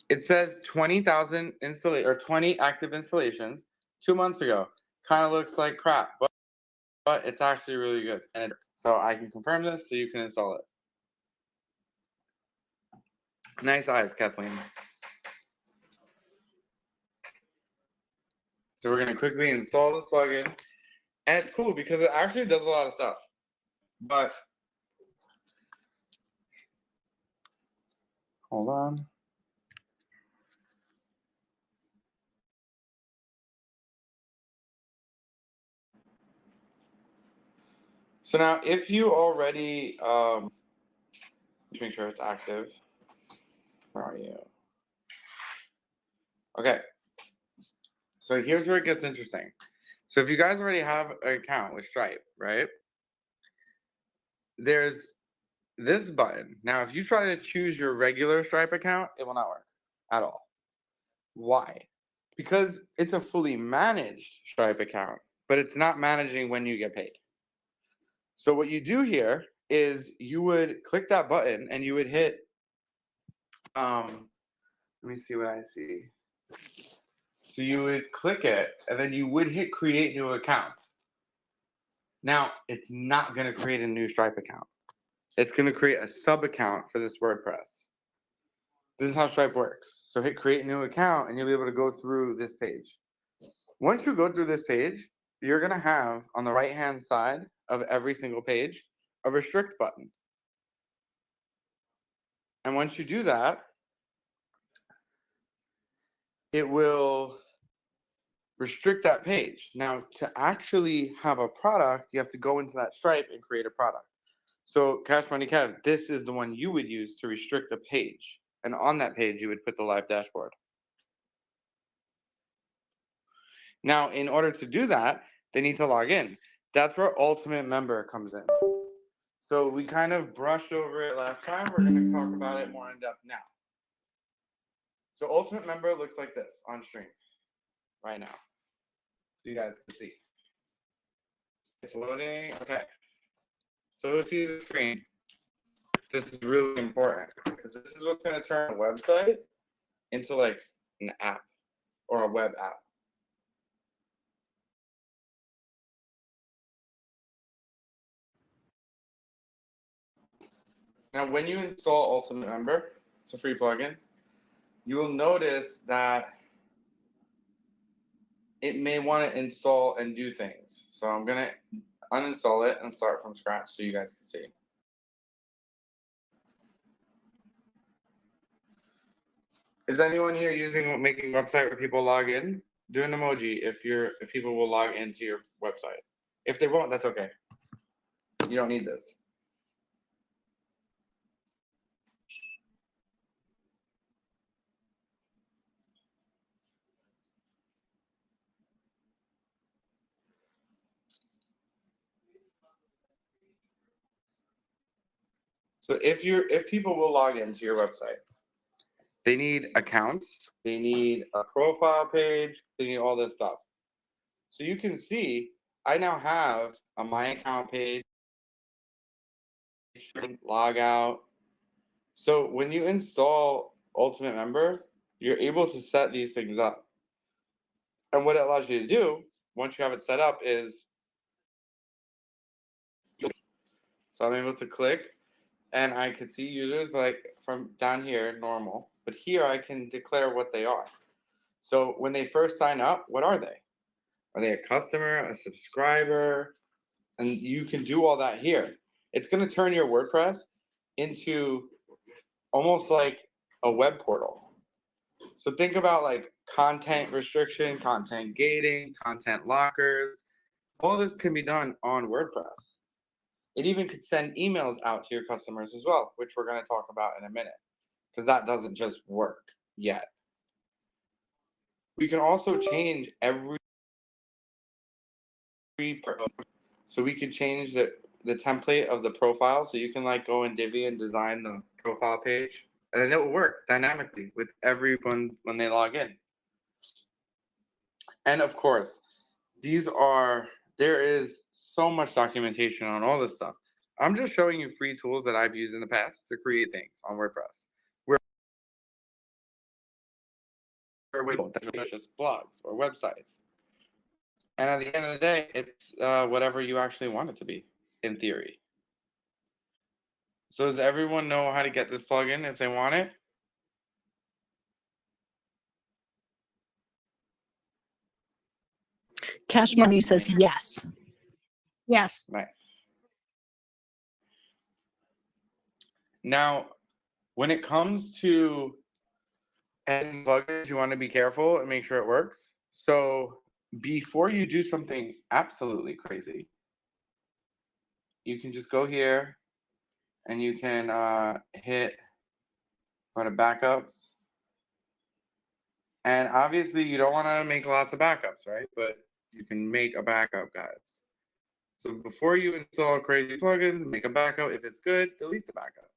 It says 20,000 or 20 active installations 2 months ago. Kind of looks like crap, but it's actually really good. And so I can confirm this so you can install it. Nice eyes, Kathleen. So we're gonna quickly install this plugin. And it's cool because it actually does a lot of stuff. But hold on. So now if you already make sure it's active. Where are you? Okay. So here's where it gets interesting. So if you guys already have an account with Stripe, right? There's this button. Now, if you try to choose your regular Stripe account, it will not work at all. Why? Because it's a fully managed Stripe account, but it's not managing when you get paid. So what you do here is you would click that button and you would hit, let me see what I see. So you would click it and then you would hit create new account. Now, it's not going to create a new Stripe account. It's going to create a sub account for this WordPress. This is how Stripe works. So hit create new account and you'll be able to go through this page. Once you go through this page, you're going to have on the right hand side of every single page a restrict button. And once you do that, it will restrict that page. Now, to actually have a product, you have to go into that Stripe and create a product. So Cash Money Kev, this is the one you would use to restrict a page. And on that page, you would put the live dashboard. Now, in order to do that, they need to log in. That's where Ultimate Member comes in. So we kind of brushed over it last time. We're going to talk about it more in depth now. So Ultimate Member looks like this on stream right now. So you guys can see. It's loading. Okay. So let's use the screen. This is really important because this is what's going to turn a website into like an app or a web app. Now, when you install Ultimate Member, it's a free plugin, you will notice that it may want to install and do things. So I'm going to uninstall it and start from scratch so you guys can see. Is anyone here making a website where people log in? Do an emoji if people will log into your website. If they won't, that's okay. You don't need this. So if people will log into your website, they need accounts, they need a profile page, they need all this stuff. So you can see I now have a My Account page, log out. So when you install Ultimate Member, you're able to set these things up. And what it allows you to do, once you have it set up, is so I'm able to click and I can see users, but like from down here, normal. But here I can declare what they are. So when they first sign up, what are they? Are they a customer, a subscriber? And you can do all that here. It's going to turn your WordPress into almost like a web portal. So think about like content restriction, content gating, content lockers. All this can be done on WordPress. It even could send emails out to your customers as well, which we're going to talk about in a minute, because that doesn't just work yet. We can also change every so we could change the template of the profile, so you can like go in Divi and design the profile page, and then it will work dynamically with everyone when they log in. And of course, there is so much documentation on all this stuff. I'm just showing you free tools that I've used in the past to create things on WordPress. That's just blogs or websites. And at the end of the day, it's whatever you actually want it to be, in theory. So does everyone know how to get this plugin if they want it? Cash Money says yes. Yes. Nice. Now, when it comes to adding plugins, you want to be careful and make sure it works. So before you do something absolutely crazy, you can just go here and you can go to backups. And obviously you don't want to make lots of backups, right? But you can make a backup, guys. So before you install crazy plugins, make a backup. If it's good, delete the backup.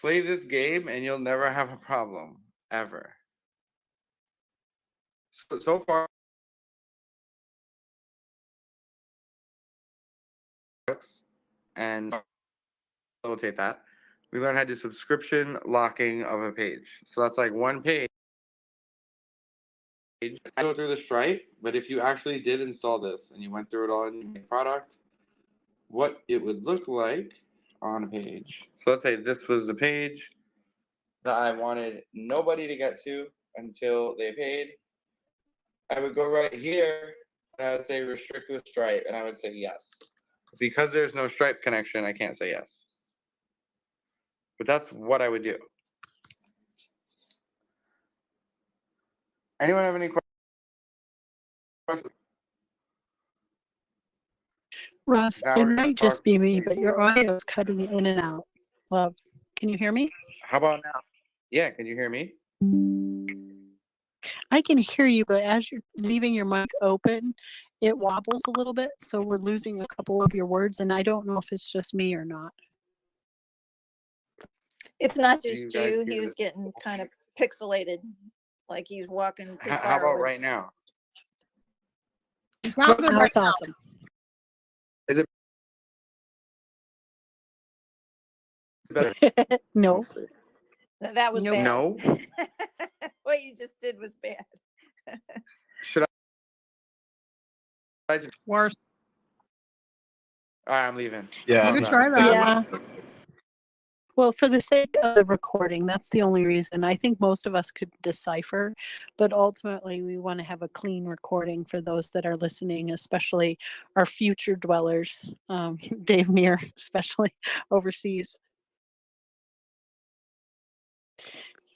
Play this game and you'll never have a problem, ever. So far, and facilitate that, we learned how to do subscription locking of a page. So that's like one page. I go through the Stripe, but if you actually did install this and you went through it all in your product, what it would look like on a page. So let's say this was the page that I wanted nobody to get to until they paid. I would go right here and I would say restrict with Stripe, and I would say yes. Because there's no Stripe connection, I can't say yes. But that's what I would do. Anyone have any questions? Ross, Now it we're gonna might just talk- be me, but your audio is cutting in and out. Love, can you hear me? How about now? Yeah, can you hear me? I can hear you, but as you're leaving your mic open, it wobbles a little bit. So we're losing a couple of your words, and I don't know if it's just me or not. It's not Do just you guys you. hear He was this? getting kind of pixelated, like he's walking too How far about away. right now? It's not good right That's now. awesome. Is it better? No, That was Nope. bad. No? What you just did was bad. Should I just worse. all right, I'm leaving. Yeah. You no, try take it that. back. Well, for the sake of the recording, that's the only reason. I think most of us could decipher, but ultimately we want to have a clean recording for those that are listening, especially our future dwellers, Dave Neer, especially overseas.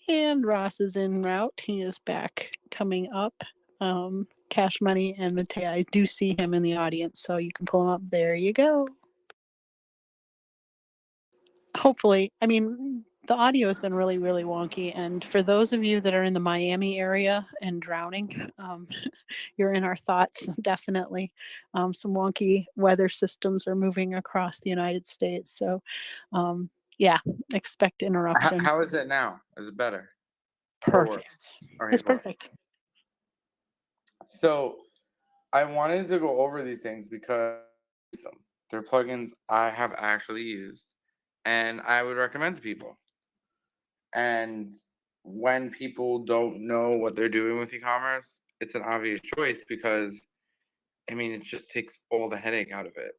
And Ross is en route. He is back coming up. Cash Money and Matea, I do see him in the audience, so you can pull him up. There you go. Hopefully, I mean, the audio has been really, really wonky. And for those of you that are in the Miami area and drowning, you're in our thoughts, definitely. Some wonky weather systems are moving across the United States. So, yeah, expect interruptions. How is it now? Is it better? Or worse? Perfect. Okay, It's cool. perfect. So I wanted to go over these things because they're plugins I have actually used and I would recommend to people. And when people don't know what they're doing with e-commerce, it's an obvious choice because, I mean, it just takes all the headache out of it.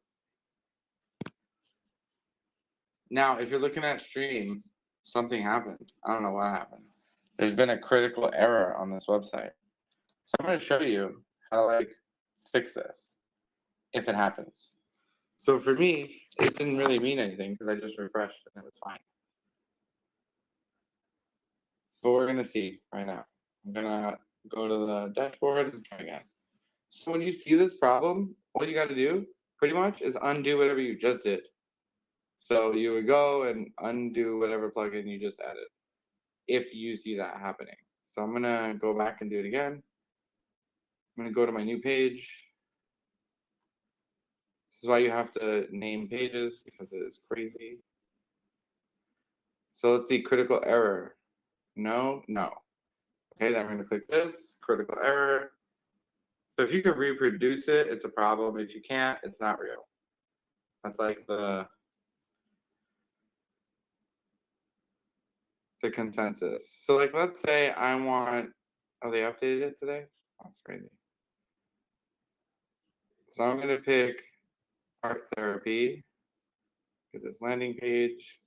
Now, if you're looking at stream, something happened. I don't know what happened. There's been a critical error on this website. So I'm going to show you how to fix this if it happens. So for me, it didn't really mean anything because I just refreshed and it was fine. But we're going to see right now. I'm going to go to the dashboard and try again. So when you see this problem, all you got to do pretty much is undo whatever you just did. So you would go and undo whatever plugin you just added if you see that happening. So I'm going to go back and do it again. I'm going to go to my new page. This is why you have to name pages because it is crazy. So let's see, critical error. No, no. Okay, then we're going to click this, critical error. So if you can reproduce it, it's a problem. If you can't, it's not real. That's like the consensus. So let's say I want, oh, they updated it today? That's crazy. So I'm going to pick art therapy, get this landing page.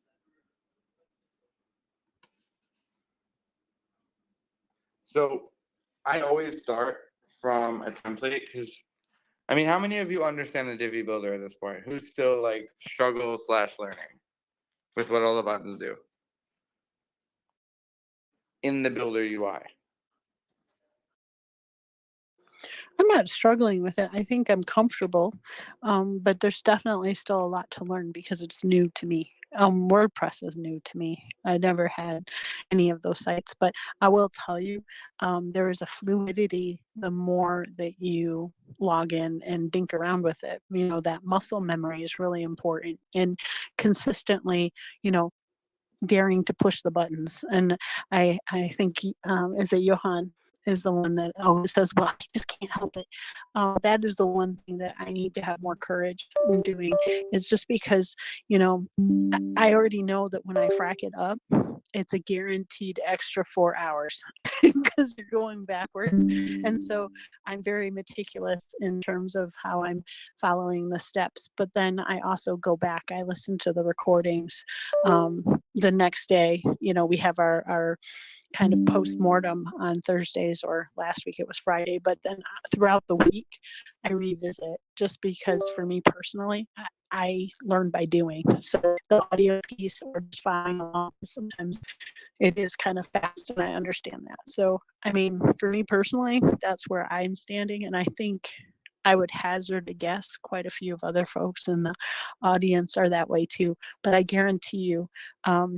So I always start from a template because, I mean, how many of you understand the Divi Builder at this point? Who's still struggle/learning with what all the buttons do in the Builder UI? I'm not struggling with it. I think I'm comfortable, but there's definitely still a lot to learn because it's new to me. WordPress is new to me. I never had any of those sites, but I will tell you, there is a fluidity the more that you log in and dink around with it. You know, that muscle memory is really important, and consistently, daring to push the buttons. And I think, is it Johan is the one that always says, well, I just can't help it. That is the one thing that I need to have more courage in doing. It's just because, I already know that when I frack it up, it's a guaranteed extra 4 hours because you're going backwards. And so I'm very meticulous in terms of how I'm following the steps. But then I also go back, I listen to the recordings the next day. We have our kind of post-mortem on Thursdays, or last week it was Friday, but then throughout the week I revisit, just because for me personally, I learn by doing. So the audio piece or just following along, sometimes it is kind of fast and I understand that. So, I mean, for me personally, that's where I'm standing. And I think I would hazard a guess quite a few of other folks in the audience are that way too. But I guarantee you,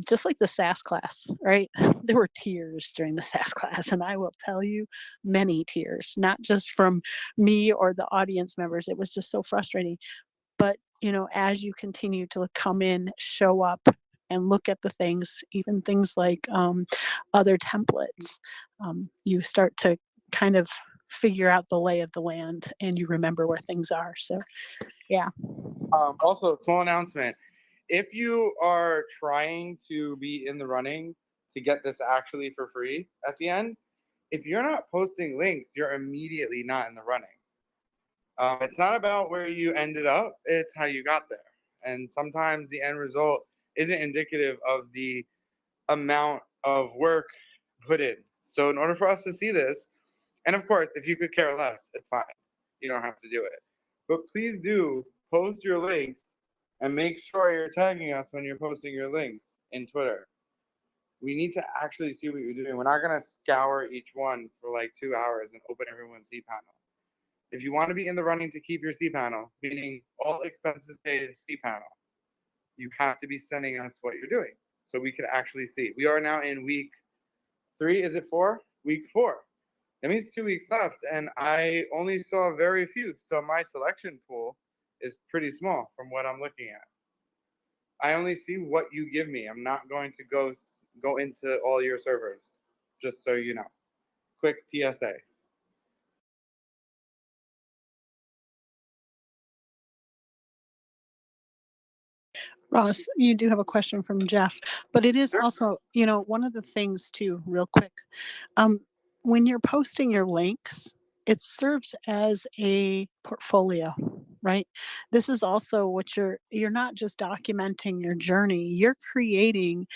just like the SAS class, right? There were tears during the SAS class, and I will tell you, many tears, not just from me or the audience members. It was just so frustrating. But, as you continue to come in, show up, and look at the things, even things like other templates, you start to kind of figure out the lay of the land and you remember where things are. So, yeah. Also, small announcement. If you are trying to be in the running to get this actually for free at the end, if you're not posting links, you're immediately not in the running. It's not about where you ended up, it's how you got there. And sometimes the end result isn't indicative of the amount of work put in. So in order for us to see this, and of course, if you could care less, it's fine. You don't have to do it. But please do post your links and make sure you're tagging us when you're posting your links in Twitter. We need to actually see what you're doing. We're not going to scour each one for 2 hours and open everyone's cPanel. If you want to be in the running to keep your cPanel, meaning all expenses paid cPanel, you have to be sending us what you're doing so we can actually see. We are now in week 3. Is it 4? Week 4. That means 2 weeks left, and I only saw very few. So my selection pool is pretty small from what I'm looking at. I only see what you give me. I'm not going to go into all your servers, just so you know. Quick PSA. Ross, you do have a question from Jeff, but it is also, you know, one of the things too, real quick. When you're posting your links, it serves as a portfolio, right? This is also what you're not just documenting your journey, you're creating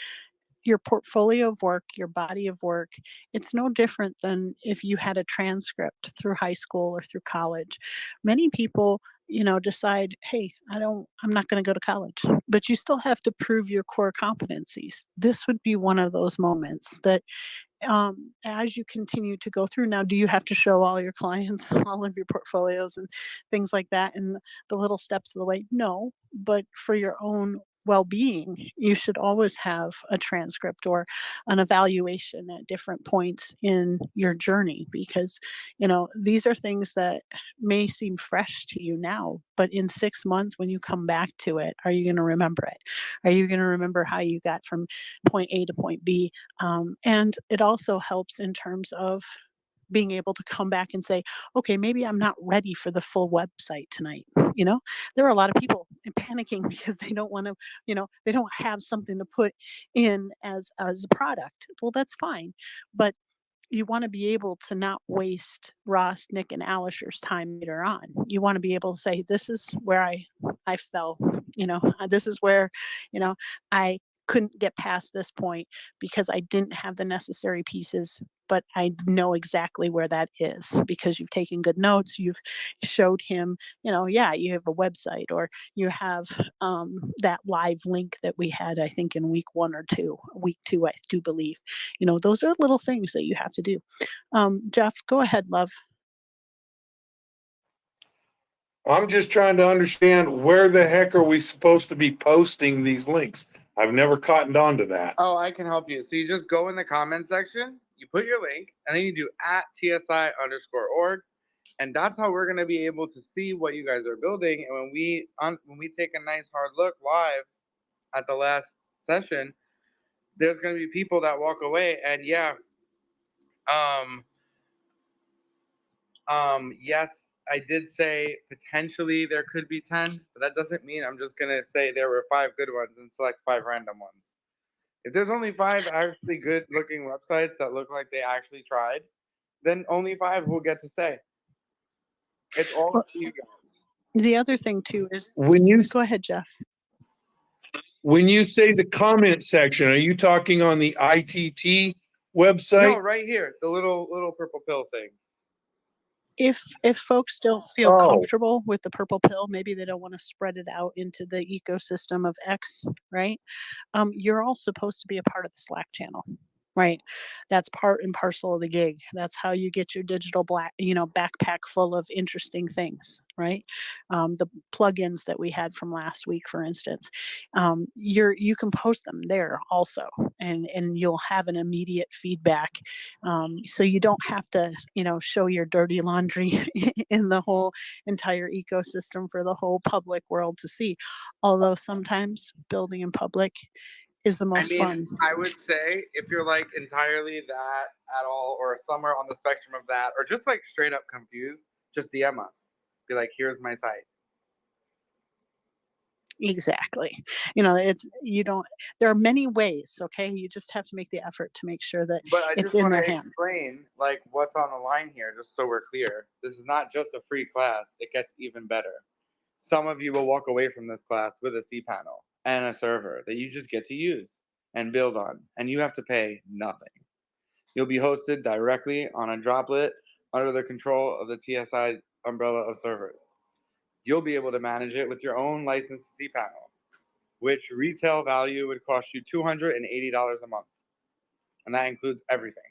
your portfolio of work, your body of work. It's no different than if you had a transcript through high school or through college. Many people, you know, decide, hey, I'm not going to go to college, but you still have to prove your core competencies. This would be one of those moments that as you continue to go through. Now, do you have to show all your clients all of your portfolios and things like that and the little steps of the way? No, but for your own well-being, you should always have a transcript or an evaluation at different points in your journey, because you know these are things that may seem fresh to you now, but in 6 months when you come back to it, are you going to remember it? Are you going to remember how you got from point A to point B? And it also helps in terms of being able to come back and say, okay, maybe I'm not ready for the full website tonight. You know, there are a lot of people panicking because they don't want to, you know, they don't have something to put in as a product. Well, that's fine. But you want to be able to not waste Ross, Nick, and Alisher's time later on. You want to be able to say, this is where I fell, you know, this is where, you know, I couldn't get past this point because I didn't have the necessary pieces, but I know exactly where that is because you've taken good notes. You've showed him, you know, yeah, you have a website, or you have that live link that we had, I think in week 1 or 2, week 2, I do believe. You know, those are little things that you have to do. Jeff, go ahead, love. I'm just trying to understand, where the heck are we supposed to be posting these links? I've never cottoned on to that. Oh, I can help you. So you just go in the comment section, you put your link, and then you do @TSI_org. And that's how we're gonna be able to see what you guys are building. And when we take a nice hard look live at the last session, there's gonna be people that walk away and yeah, yes, I did say potentially there could be 10, but that doesn't mean I'm just gonna say there were 5 good ones and select 5 random ones. If there's only 5 actually good looking websites that look like they actually tried, then only 5 will get to stay. It's all Well, up to you guys. the other thing too is, When you go ahead, Jeff. when you say the comment section, are you talking on the ITT website? No, right here, the little purple pill thing. If folks don't feel Oh. comfortable with the purple pill, maybe they don't want to spread it out into the ecosystem of X, right? You're all supposed to be a part of the Slack channel, right? That's part and parcel of the gig. That's how you get your digital backpack full of interesting things, right? The plugins that we had from last week, for instance, you can post them there also, and you'll have an immediate feedback. So you don't have to, you know, show your dirty laundry in the whole entire ecosystem for the whole public world to see. Although sometimes building in public is the most fun. I would say if you're like entirely that at all, or somewhere on the spectrum of that, or just like straight up confused, just DM us. Be like, here's my site. Exactly. You know, there are many ways, okay? You just have to make the effort to make sure that But I it's just in want their to hands. explain like what's on the line here, just so we're clear. This is not just a free class. It gets even better. Some of you will walk away from this class with a cPanel and a server that you just get to use and build on, and you have to pay nothing. You'll be hosted directly on a droplet under the control of the TSI umbrella of servers. You'll be able to manage it with your own licensed cPanel, which retail value would cost you $280 a month. And that includes everything.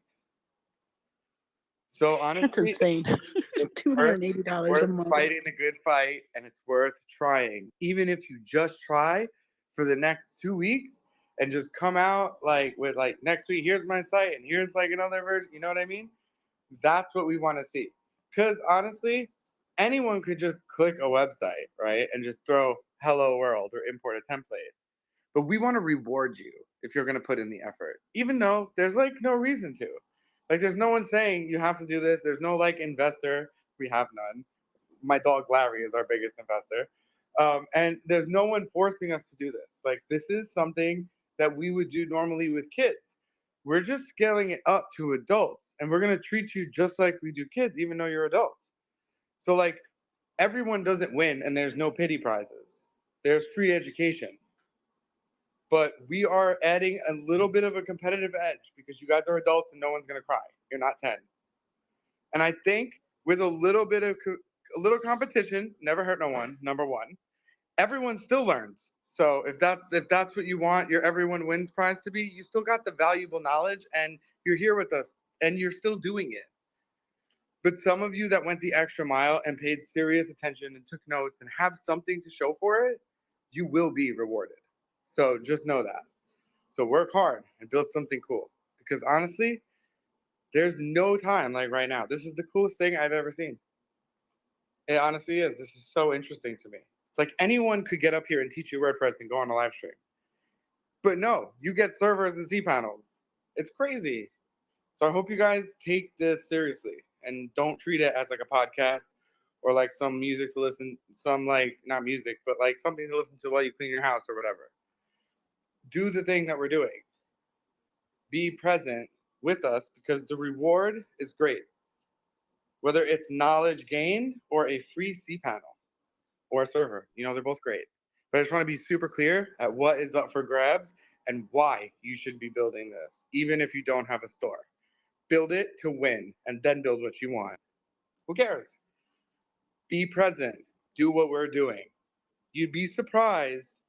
So honestly, That's insane. it's $280 a month. fighting the good fight, and it's worth trying. Even if you just try for the next 2 weeks and just come out like with like next week, here's my site and here's like another version, you know what I mean? That's what we want to see. Because honestly, anyone could just click a website, right? And just throw hello world or import a template. But we want to reward you if you're going to put in the effort, even though there's like no reason to. Like there's no one saying you have to do this. There's no like investor. We have none. My dog Larry is our biggest investor. And there's no one forcing us to do this. Like, this is something that we would do normally with kids. We're just scaling it up to adults, and we're going to treat you just like we do kids, even though you're adults. So, like, everyone doesn't win, and there's no pity prizes. There's free education. But we are adding a little bit of a competitive edge because you guys are adults and no one's going to cry. You're not 10. And I think with a little bit of a little competition, never hurt no one, number one, everyone still learns. So if that's what you want your everyone wins prize to be, you still got the valuable knowledge and you're here with us and you're still doing it. But some of you that went the extra mile and paid serious attention and took notes and have something to show for it, you will be rewarded. So just know that. So work hard and build something cool. Because honestly, there's no time like right now. This is the coolest thing I've ever seen. It honestly is. This is so interesting to me. It's like anyone could get up here and teach you WordPress and go on a live stream. But no, you get servers and cPanels. It's crazy. So I hope you guys take this seriously and don't treat it as like a podcast or like some music to listen, some like, not music, but like something to listen to while you clean your house or whatever. Do the thing that we're doing. Be present with us because the reward is great. Whether it's knowledge gained or a free cPanel or a server, they're both great. But I just want to be super clear at what is up for grabs and why you should be building this, even if you don't have a store. Build it to win and then build what you want. Who cares? Be present. Do what we're doing. You'd be surprised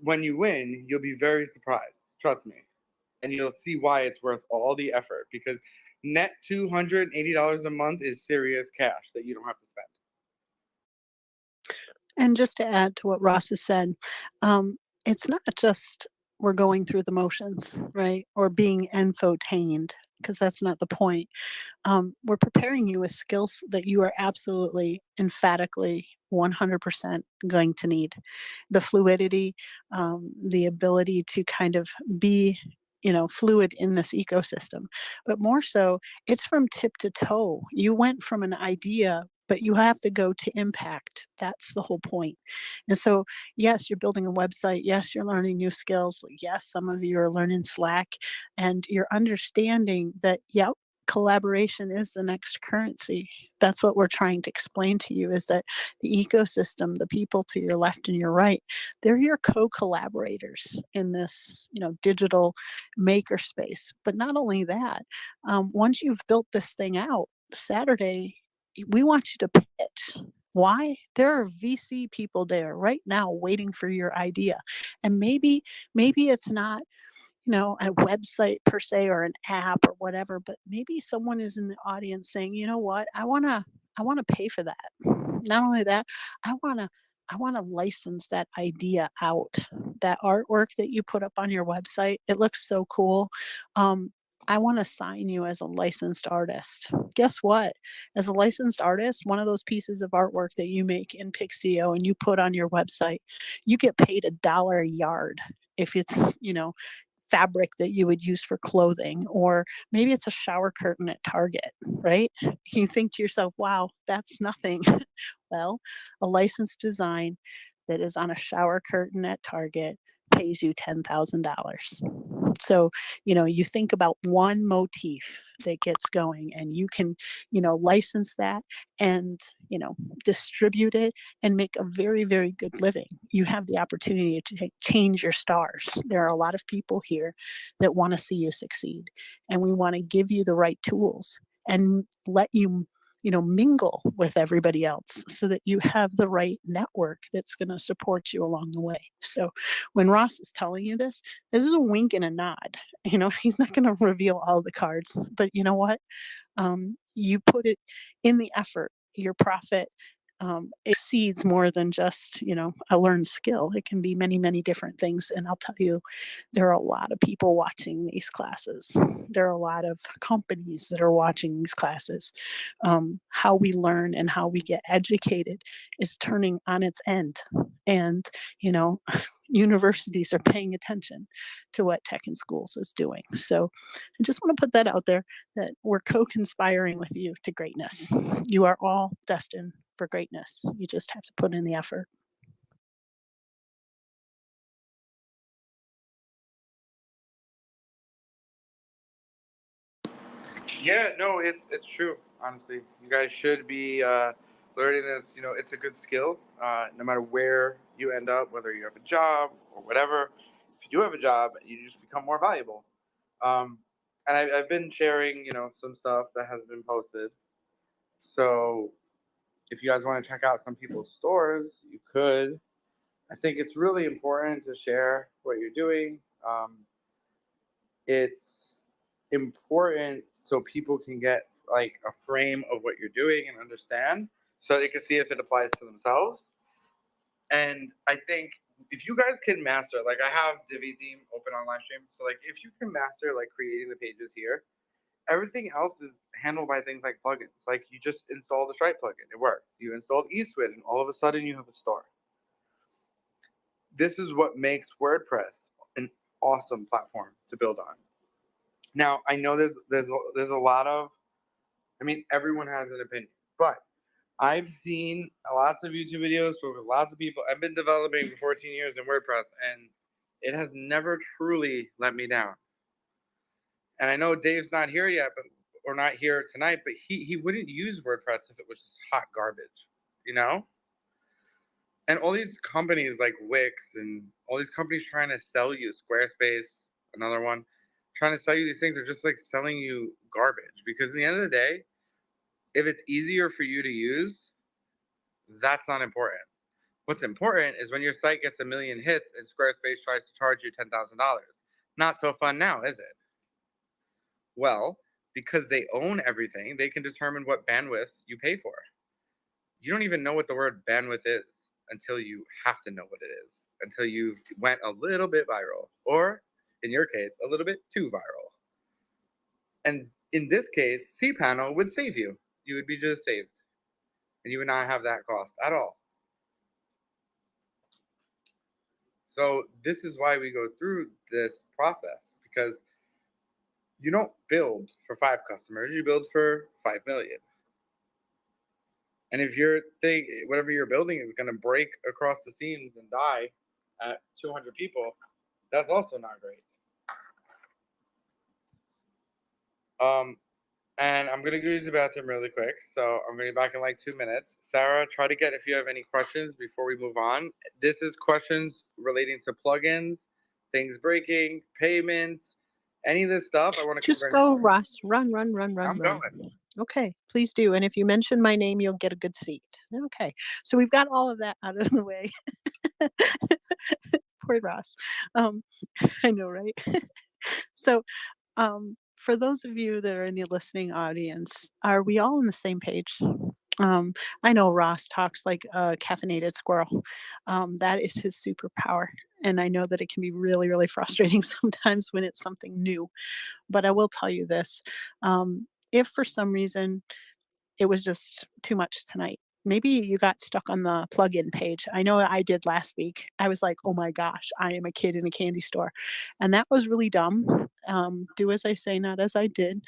when you win. You'll be very surprised. Trust me. And you'll see why it's worth all the effort because net $280 a month is serious cash that you don't have to spend. And just to add to what Ross has said, it's not just we're going through the motions, right? Or being infotained, because that's not the point. We're preparing you with skills that you are absolutely, emphatically, 100% going to need. The fluidity, the ability to kind of be fluid in this ecosystem. But more so, it's from tip to toe. You went from an idea, but you have to go to impact. That's the whole point. And so, yes, you're building a website. Yes, you're learning new skills. Yes, some of you are learning Slack, and you're understanding that, yep, collaboration is the next currency. That's what we're trying to explain to you, is that the ecosystem, the people to your left and your right, they're your co-collaborators in this, digital maker space. But not only that, once you've built this thing out, Saturday, we want you to pitch. Why? There are VC people there right now waiting for your idea. And maybe it's not a website per se or an app or whatever, but maybe someone is in the audience saying, you know what, I want to pay for that. Not only that, I want to license that idea out. That artwork that you put up on your website, it looks so cool. I want to sign you as a licensed artist. Guess what? As a licensed artist, one of those pieces of artwork that you make in Pixio and you put on your website, you get paid $1 a yard. If it's, fabric that you would use for clothing, or maybe it's a shower curtain at Target, right? You think to yourself, wow, that's nothing. Well, a licensed design that is on a shower curtain at Target pays you $10,000. So, you think about one motif that gets going and you can, license that and, distribute it and make a very, very good living. You have the opportunity to change your stars. There are a lot of people here that want to see you succeed, and we want to give you the right tools and let you mingle with everybody else so that you have the right network that's going to support you along the way. So when Ross is telling you this is a wink and a nod. He's not going to reveal all the cards, but you know what? You put it in the effort. Your profit exceeds more than just, a learned skill. It can be many, many different things. And I'll tell you, there are a lot of people watching these classes. There are a lot of companies that are watching these classes. How we learn and how we get educated is turning on its end. And, universities are paying attention to what Tech in Schools is doing. So I just want to put that out there, that we're co-conspiring with you to greatness. You are all destined for greatness. You just have to put in the effort. Yeah, no, it's true. Honestly, you guys should be learning this. You know, it's a good skill. No matter where you end up, whether you have a job or whatever, if you do have a job, you just become more valuable. Um, and I've been sharing, you know, some stuff that has been posted. So if you guys want to check out some people's stores, you could. I think it's really important to share what you're doing. It's important so people can get like a frame of what you're doing and understand so they can see if it applies to themselves. And I think if you guys can master, like I have Divi theme open on live stream. So like if you can master like creating the pages here, everything else is handled by things like plugins. Like you just install the Stripe plugin, it worked. You installed eSwid and all of a sudden you have a store. This is what makes WordPress an awesome platform to build on. Now I know there's a lot of, I mean everyone has an opinion, but I've seen lots of YouTube videos with lots of people. I've been developing for 14 years in WordPress, and it has never truly let me down. And I know Dave's not here yet, or not here tonight, but he wouldn't use WordPress if it was just hot garbage, you know? And all these companies like Wix and all these companies trying to sell you, Squarespace, another one, trying to sell you these things are just like selling you garbage. Because at the end of the day, if it's easier for you to use, that's not important. What's important is when your site gets 1 million hits and Squarespace tries to charge you $10,000. Not so fun now, is it? Well, because they own everything, they can determine what bandwidth you pay for. You don't even know what the word bandwidth is until you have to know what it is, until you went a little bit viral, or in your case, a little bit too viral. And in this case, cPanel would save you. You would be just saved, and you would not have that cost at all. So this is why we go through this process, because you don't build for 5 customers, you build for 5 million. And if your thing, whatever you're building is going to break across the seams and die at 200 people, that's also not great. And I'm going to use the bathroom really quick. So I'm going to be back in like 2 minutes. Sarah, try to get if you have any questions before we move on. This is questions relating to plugins, things breaking, payments, any of this stuff. I want to Just cover. go, Ross. Run. I'm Run. going. Okay, please do. And if you mention my name, you'll get a good seat. Okay, so we've got all of that out of the way. Poor Ross. I know, right? So, for those of you that are in the listening audience, are we all on the same page? I know Ross talks like a caffeinated squirrel. That is his superpower. And I know that it can be really, really frustrating sometimes when it's something new. But I will tell you this. If for some reason it was just too much tonight. Maybe you got stuck on the plugin page. I know I did last week. I was like, oh my gosh, I am a kid in a candy store. And that was really dumb. Do as I say, not as I did.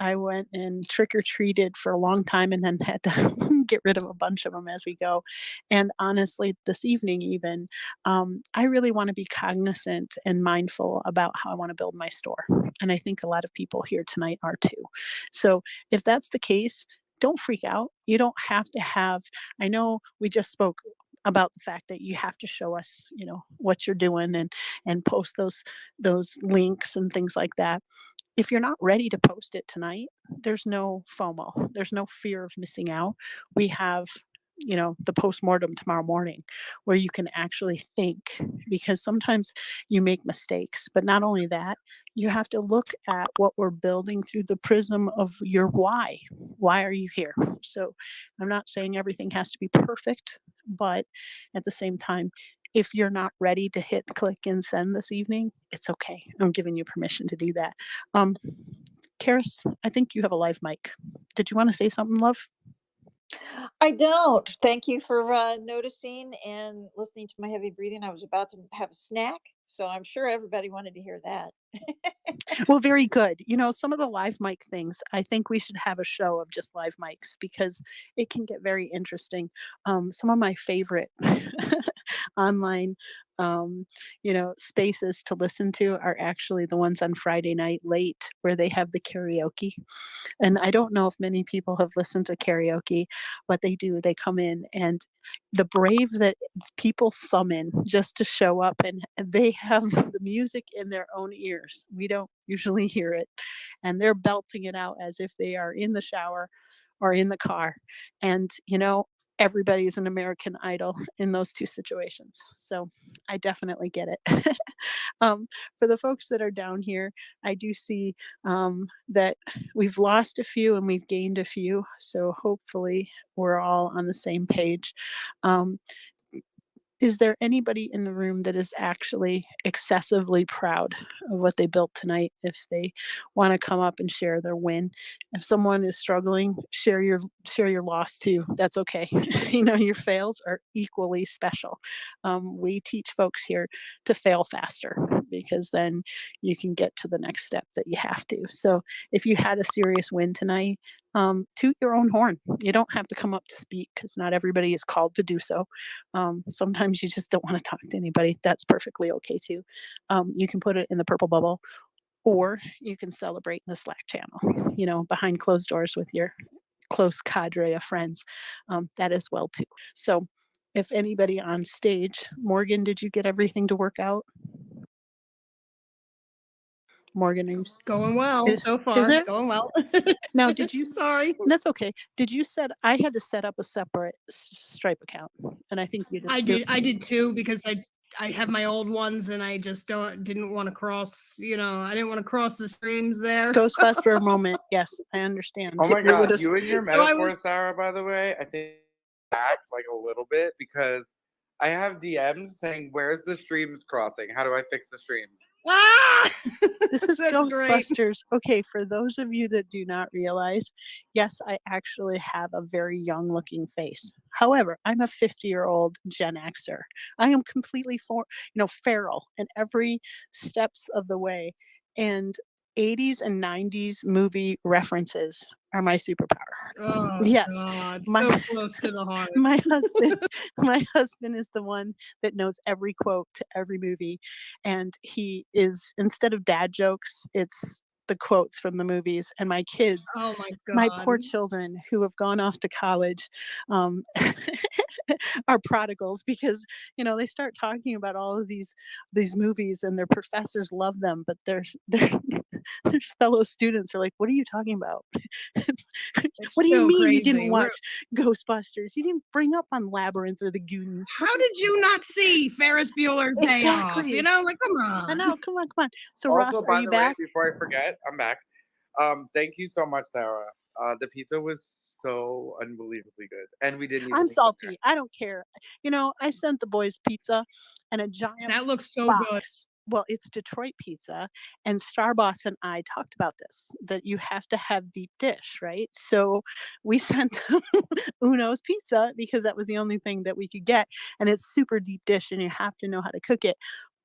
I went and trick or treated for a long time and then had to get rid of a bunch of them as we go. And honestly, this evening, even, I really want to be cognizant and mindful about how I want to build my store. And I think a lot of people here tonight are too. So if that's the case, don't freak out. You don't have to have, I know we just spoke about the fact that you have to show us, what you're doing and post those links and things like that. If you're not ready to post it tonight, there's no FOMO. There's no fear of missing out. We have, the postmortem tomorrow morning where you can actually think, because sometimes you make mistakes. But not only that, you have to look at what we're building through the prism of your why. Why are you here? So I'm not saying everything has to be perfect, but at the same time, if you're not ready to hit click and send this evening, it's okay. I'm giving you permission to do that. Karis, I think you have a live mic. Did you want to say something, love? I don't. Thank you for noticing and listening to my heavy breathing. I was about to have a snack, So I'm sure everybody wanted to hear that. Well, very good. You know, some of the live mic things, I think we should have a show of just live mics because it can get very interesting. Some of my favorite online, spaces to listen to are actually the ones on Friday night late where they have the karaoke. And I don't know if many people have listened to karaoke, but they do. They come in and the brave that people summon just to show up and they have the music in their own ears. We don't usually hear it. And they're belting it out as if they are in the shower or in the car. And, everybody is an American Idol in those two situations. So I definitely get it. um, for the folks that are down here, I do see that we've lost a few and we've gained a few. So hopefully we're all on the same page. Um, is there anybody in the room that is actually excessively proud of what they built tonight? If they want to come up and share their win, if someone is struggling, share your loss too. That's okay. Your fails are equally special. We teach folks here to fail faster because then you can get to the next step that you have to. So if you had a serious win tonight, toot your own horn. You don't have to come up to speak because not everybody is called to do so. Sometimes you just don't want to talk to anybody. That's perfectly okay too. You can put it in the purple bubble or you can celebrate in the Slack channel, behind closed doors with your close cadre of friends. That as well too. So if anybody on stage, Morgan, did you get everything to work out? Morgan, are you Going well is, so is far. it? Going well. Now, did you Sorry. That's okay. Did you set I had to set up a separate Stripe account, and I think you did too. I did too because I have my old ones and I just didn't want to cross, I didn't want to cross the streams there. Ghostbuster moment. Yes, I understand. Oh my We God, would've you and your So I metaphor, was- Sarah, by the way, I think back like a little bit because I have DMs saying, "Where's the streams crossing? How do I fix the streams?" Ah! This is That's great. Ghostbusters. Okay, for those of you that do not realize, yes, I actually have a very young looking face. However, I'm a 50-year-old Gen Xer. I am completely feral in every steps of the way. And 80s and 90s movie references are my superpower. Oh Yes. God, My so close to the heart. my husband is the one that knows every quote to every movie, and he is, instead of dad jokes, it's the quotes from the movies. And my kids, Oh my my God. poor children who have gone off to college, are prodigals because they start talking about all of these movies and their professors love them, but their fellow students are like, "What are you talking about? It's What do you so mean you crazy. didn't watch Ghostbusters? You didn't bring up on Labyrinth or the Goonies? How did you not see Ferris Bueller's Day Off? Exactly. Like, come I on. know. Come on. So Ross, Also, are by you the back? way, before I forget, I'm back. Thank you so much, Sarah. The pizza was so unbelievably good, and we didn't even. I'm eat dinner. salty. I don't care. I sent the boys pizza and a giant That looks so box. good. Well, it's Detroit pizza, and Starboss and I talked about this, that you have to have deep dish, right? So we sent them Uno's pizza because that was the only thing that we could get, and it's super deep dish, and you have to know how to cook it.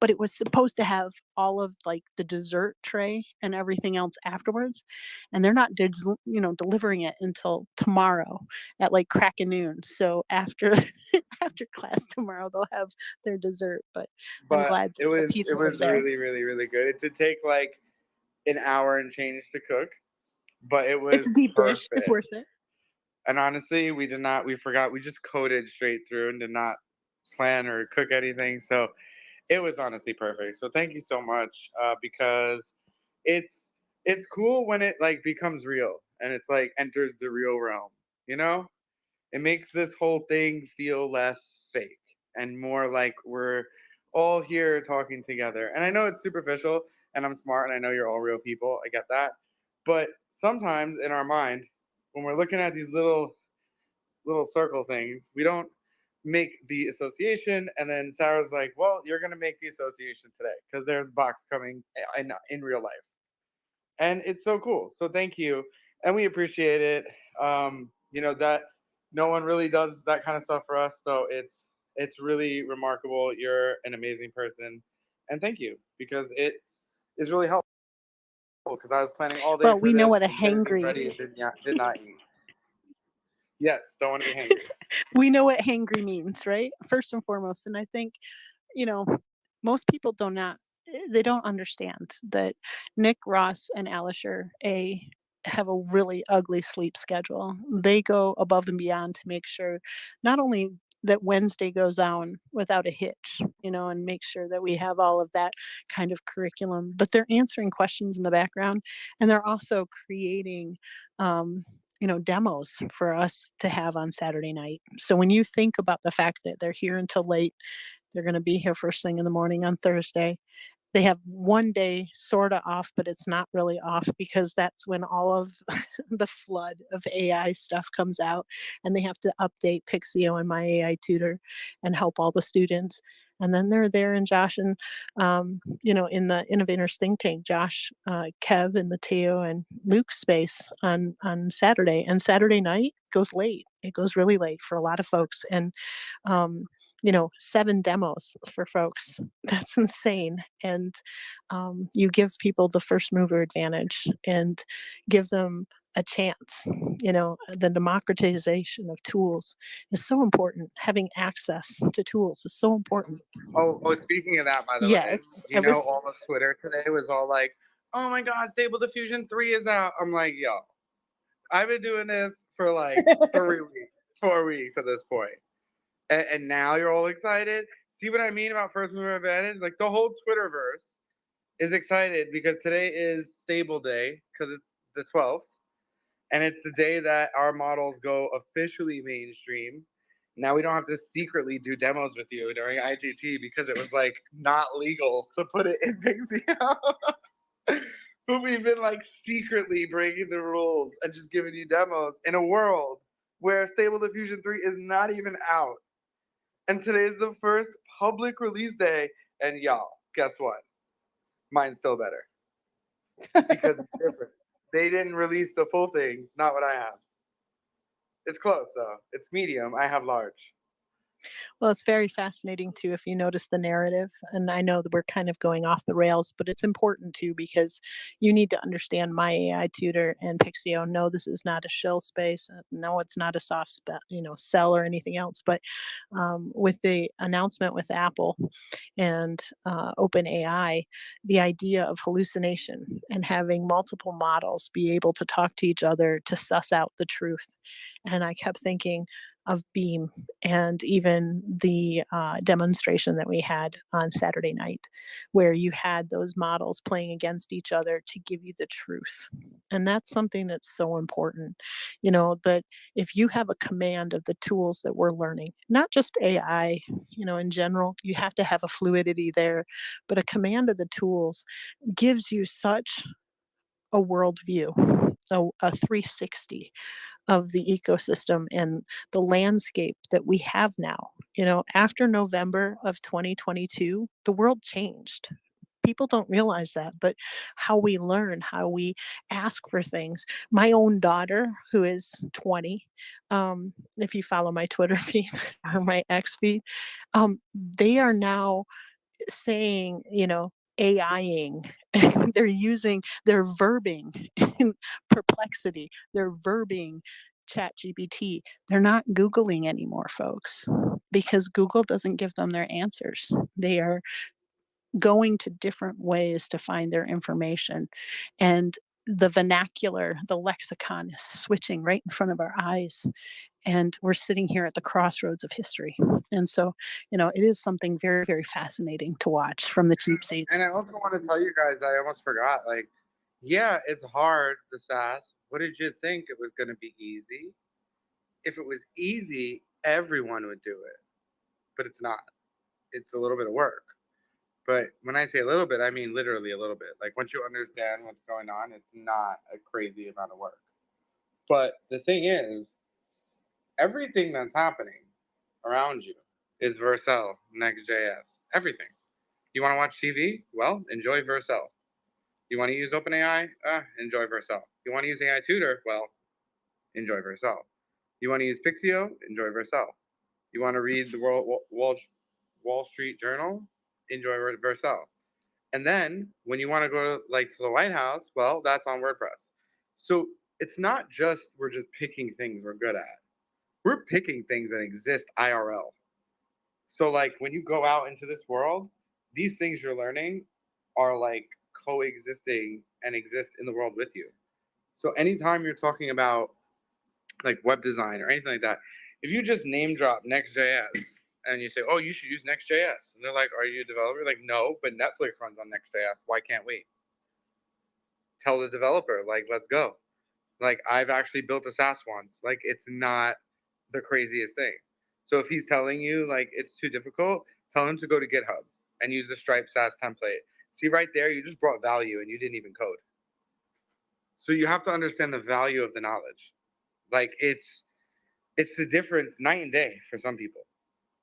But it was supposed to have all of like the dessert tray and everything else afterwards, and they're not delivering it until tomorrow at like crack of noon. So after after class tomorrow, they'll have their dessert. But I'm But glad it the was pizza was there. really, really, really good. It did take like an hour and change to cook, but it was It's deep dish. It's perfect. worth it. And honestly, we forgot. We just coded straight through and did not plan or cook anything. So it was honestly perfect. So thank you so much, because it's cool when it like becomes real and it's like enters the real realm. It makes this whole thing feel less fake and more like we're all here talking together. And I know it's superficial, and I'm smart, and I know you're all real people. I get that. But sometimes in our mind, when we're looking at these little circle things, we don't make the association. And then Sarah's like, "Well, you're gonna make the association today because there's box coming in real life." And it's so cool. So thank you, and we appreciate it. That no one really does that kind of stuff for us, so it's really remarkable. You're an amazing person, and thank you, because it is really helpful. Because I was planning all day Well, for we know this what a and getting things ready hangry. and did not eat. Yes, don't want to be hangry. We know what hangry means, right? First and foremost. And I think, most people they don't understand that Nick, Ross, and Alisher have a really ugly sleep schedule. They go above and beyond to make sure not only that Wednesday goes on without a hitch, and make sure that we have all of that kind of curriculum, but they're answering questions in the background, and they're also creating demos for us to have on Saturday night. So when you think about the fact that they're here until late, they're going to be here first thing in the morning on Thursday. They have one day sort of off, but it's not really off because that's when all of the flood of AI stuff comes out, and they have to update Pixio and My AI Tutor and help all the students. And then they're there, and Josh and, in the Innovators Think Tank, Josh, Kev, and Mateo and Luke's space on Saturday. And Saturday night goes late. It goes really late for a lot of folks. And 7 demos for folks. That's insane. And you give people the first mover advantage and give them a chance. The democratization of tools is so important. Having access to tools is so important. Oh, speaking of that, by the way, Yes, all of Twitter today was all like, "Oh my God, Stable Diffusion 3 is out." I'm like, yo, I've been doing this for like 3 weeks, 4 weeks at this point. And now you're all excited. See what I mean about first mover advantage? Like the whole Twitterverse is excited because today is Stable Day because it's the 12th, and it's the day that our models go officially mainstream. Now we don't have to secretly do demos with you during IGT because it was like not legal to put it in Pixio. But we've been like secretly breaking the rules and just giving you demos in a world where Stable Diffusion 3 is not even out. And today is the first public release day. And y'all, guess what? Mine's still better. Because it's different. They didn't release the full thing, not what I have. It's close though. It's medium. I have large. Well, it's very fascinating too, if you notice the narrative. And I know that we're kind of going off the rails, but it's important too because you need to understand My AI Tutor and Pixio. No, this is not a shell space. No, it's not a soft sell or anything else. But with the announcement with Apple and OpenAI, the idea of hallucination and having multiple models be able to talk to each other to suss out the truth. And I kept thinking of Beam and even the demonstration that we had on Saturday night, where you had those models playing against each other to give you the truth. And that's something that's so important, that if you have a command of the tools that we're learning, not just AI, in general, you have to have a fluidity there, but a command of the tools gives you such a worldview, a 360 of the ecosystem and the landscape that we have now. After November of 2022, the world changed. People don't realize that, but how we learn, how we ask for things. My own daughter, who is 20, if you follow my Twitter feed or my X feed, they are now saying, AIing. They're verbing in Perplexity. They're verbing ChatGPT. They're not Googling anymore, folks, because Google doesn't give them their answers. They are going to different ways to find their information. And the vernacular, the lexicon is switching right in front of our eyes. And we're sitting here at the crossroads of history. And so, it is something very, very fascinating to watch from the cheap seats. And I also want to tell you guys, I almost forgot, like, yeah, it's hard, the SaaS. What did you think? It was going to be easy? If it was easy, everyone would do it. But it's not. It's a little bit of work. But when I say a little bit, I mean literally a little bit. Like once you understand what's going on, it's not a crazy amount of work. But the thing is, everything that's happening around you is Vercel, Next.js, everything. You want to watch TV? Well, enjoy Vercel. You want to use OpenAI? Enjoy Vercel. You want to use AI Tutor? Well, enjoy Vercel. You want to use Pixio? Enjoy Vercel. You want to read the Wall Street Journal? Enjoy Vercel. And then when you want to go to the White House, well, that's on WordPress. So it's not just we're just picking things we're good at. We're picking things that exist IRL. So like when you go out into this world, these things you're learning are like coexisting and exist in the world with you. So anytime you're talking about like web design or anything like that, if you just name drop Next.js and you say, oh, you should use Next.js, and they're like, are you a developer? Like, no, but Netflix runs on Next.js. Why can't we? Tell the developer, like, let's go. Like, I've actually built a SaaS once. Like, it's not the craziest thing. So if he's telling you like it's too difficult, tell him to go to GitHub and use the Stripe SaaS template. See right there, you just brought value and you didn't even code. So you have to understand the value of the knowledge. Like it's the difference night and day for some people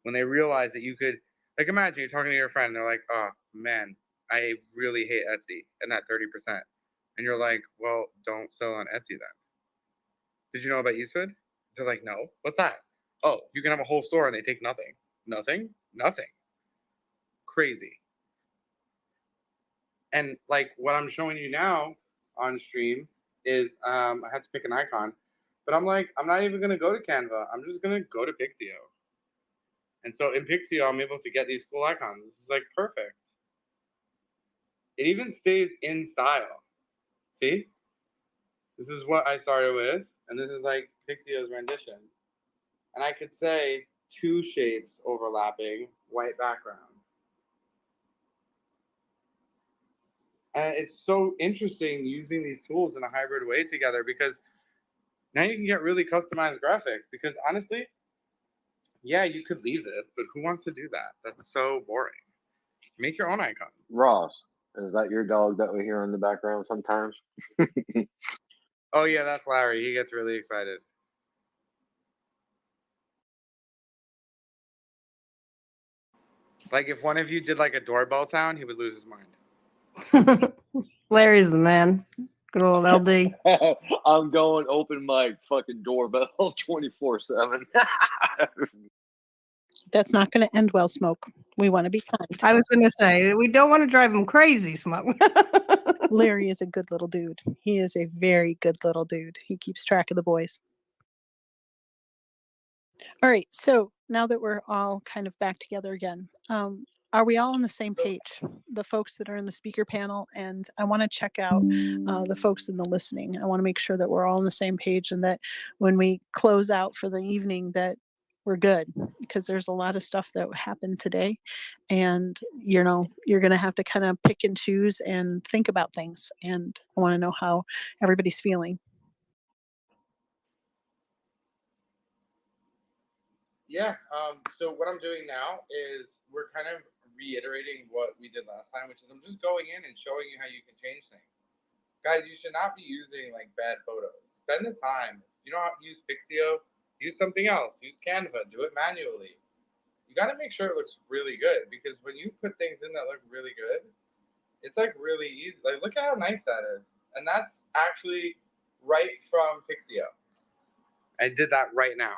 when they realize that you could, like, imagine you're talking to your friend and they're like, oh man, I really hate Etsy and that 30%. And you're like, well, don't sell on Etsy then. Did you know about Eastwood? They're like, no, what's that? Oh, you can have a whole store and they take nothing. Nothing? Nothing. Crazy. And like what I'm showing you now on stream is I had to pick an icon, but I'm like, I'm not even gonna go to Canva. I'm just gonna go to Pixio. And so in Pixio, I'm able to get these cool icons. This is like perfect. It even stays in style. See? This is what I started with, and this is like Pixio's rendition. And I could say 2 shapes overlapping, white background. And it's so interesting using these tools in a hybrid way together because now you can get really customized graphics. Because honestly, yeah, you could leave this, but who wants to do that? That's so boring. Make your own icon. Ross, is that your dog that we hear in the background sometimes? Oh yeah, that's Larry. He gets really excited. Like if one of you did like a doorbell sound, he would lose his mind. Larry's the man. Good old LD. I'm going open mic fucking doorbell 24/7. That's not going to end well, Smoke. We want to be kind. I was going to say, we don't want to drive him crazy, Smoke. Larry is a good little dude. He is a very good little dude. He keeps track of the boys. All right. So now that we're all kind of back together again, are we all on the same page? The folks that are in the speaker panel, and I want to check out the folks in the listening. I want to make sure that we're all on the same page and that when we close out for the evening that we're good, because there's a lot of stuff that happened today, and you're going to have to kind of pick and choose and think about things, and I want to know how everybody's feeling. Yeah. So what I'm doing now is we're kind of reiterating what we did last time, which is I'm just going in and showing you how you can change things. Guys, you should not be using like bad photos. Spend the time. You don't have to use Pixio. Use something else. Use Canva. Do it manually. You got to make sure it looks really good because when you put things in that look really good, it's like really easy. Like look at how nice that is, and that's actually right from Pixio. I did that right now.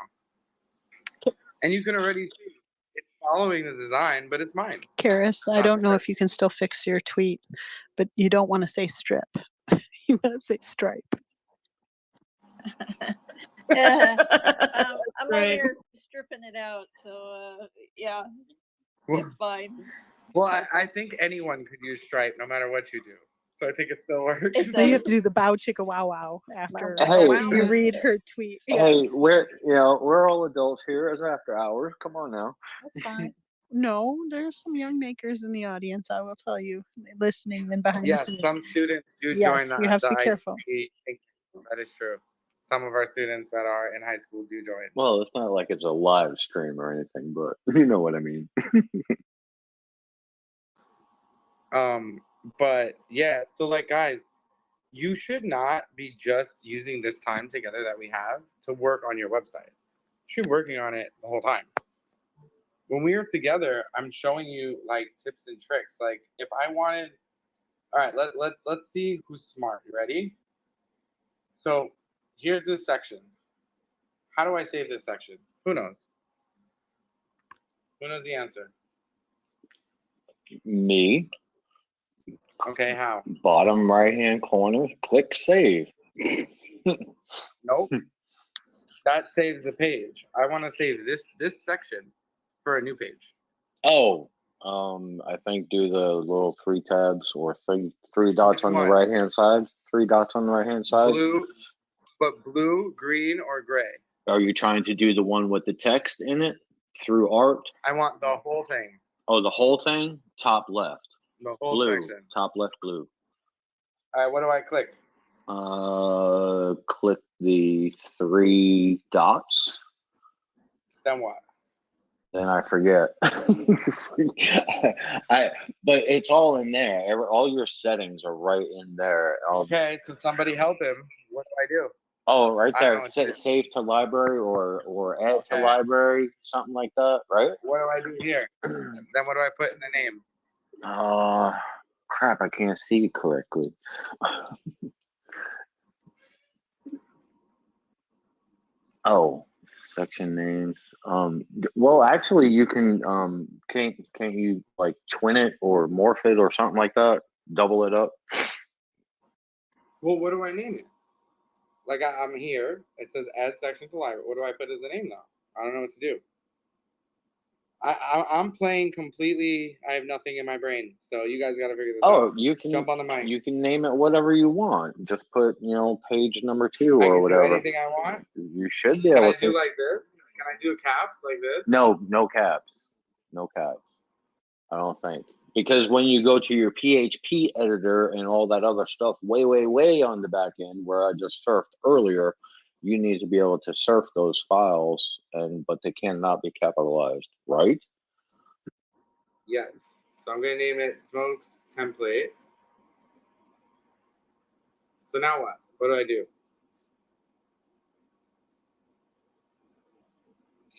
And you can already see it's following the design, but it's mine. Karis, I don't know if you can still fix your tweet, but you don't want to say strip. You want to say stripe. Yeah. I'm over Right. here stripping it out, so yeah, it's fine. Well, I think anyone could use Stripe no matter what you do. So I think it still works. So you have to do the bow chicka wow wow after Hey, you read her tweet. Hey, Yes. we're all adults here. It's after hours. Come on now. That's fine. No, there's some young makers in the audience. I will tell you, listening and behind Yes, the scenes. some students do Yes, join you have to be the careful. ICT. That is true. Some of our students that are in high school do join. Well, it's not like it's a live stream or anything, but you know what I mean. But yeah, so like guys, you should not be just using this time together that we have to work on your website. You should be working on it the whole time. When we are together, I'm showing you like tips and tricks. Like if I wanted, all right, let's see who's smart. You ready? So here's this section. How do I save this section? Who knows? Who knows the answer? Me. Okay, how? Bottom right-hand corner, click save. Nope. That saves the page. I want to save this section for a new page. Oh, I think do the little three tabs or three dots Which on the one? right-hand side. 3 dots on the right-hand side. Blue, but blue, green, or gray? Are you trying to do the one with the text in it through art? I want the whole thing. Oh, the whole thing? Top left. The whole Blue. section. Top left blue. All right, what do I click? Click the 3 dots. Then what? Then I forget. But it's all in there. All your settings are right in there. Okay, so somebody help him. What do I do? Oh, right I don't know there. what to do. Save to library or add to Okay. library, something like that, right? What do I do here? Then what do I put in the name? Crap, I can't see correctly. Oh, section names. Well, actually, you can can't you like twin it or morph it or something like that? Double it up. Well, what do I name it? Like I'm here. It says add section to library. What do I put as a name now? I don't know what to do. I'm playing completely. I have nothing in my brain, so you guys got to figure this out. Oh, you can Jump on the mic. You can name it whatever you want. Just put page number 2 I or can whatever. do anything I want. You should be Can able I to. do like this? Can I do caps like this? No caps. No caps. I don't think. Because when you go to your PHP editor and all that other stuff way, way, way on the back end where I just surfed earlier, you need to be able to surf those files, but they cannot be capitalized, right? Yes. So I'm gonna name it Smokes Template. So now what? What do I do?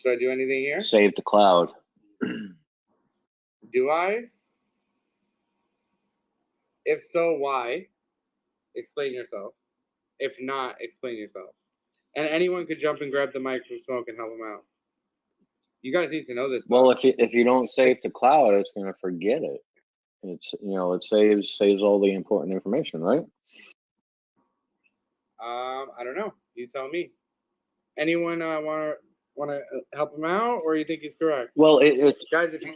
Do I do anything here? Save to cloud. Do I? If so, why? Explain yourself. If not, explain yourself. And anyone could jump and grab the mic from Smoke and help him out. You guys need to know this. Well, if you don't save to cloud, it's gonna forget it. It's it saves all the important information, right? I don't know. You tell me. Anyone want to help him out, or you think he's correct? Well, it's guys, if you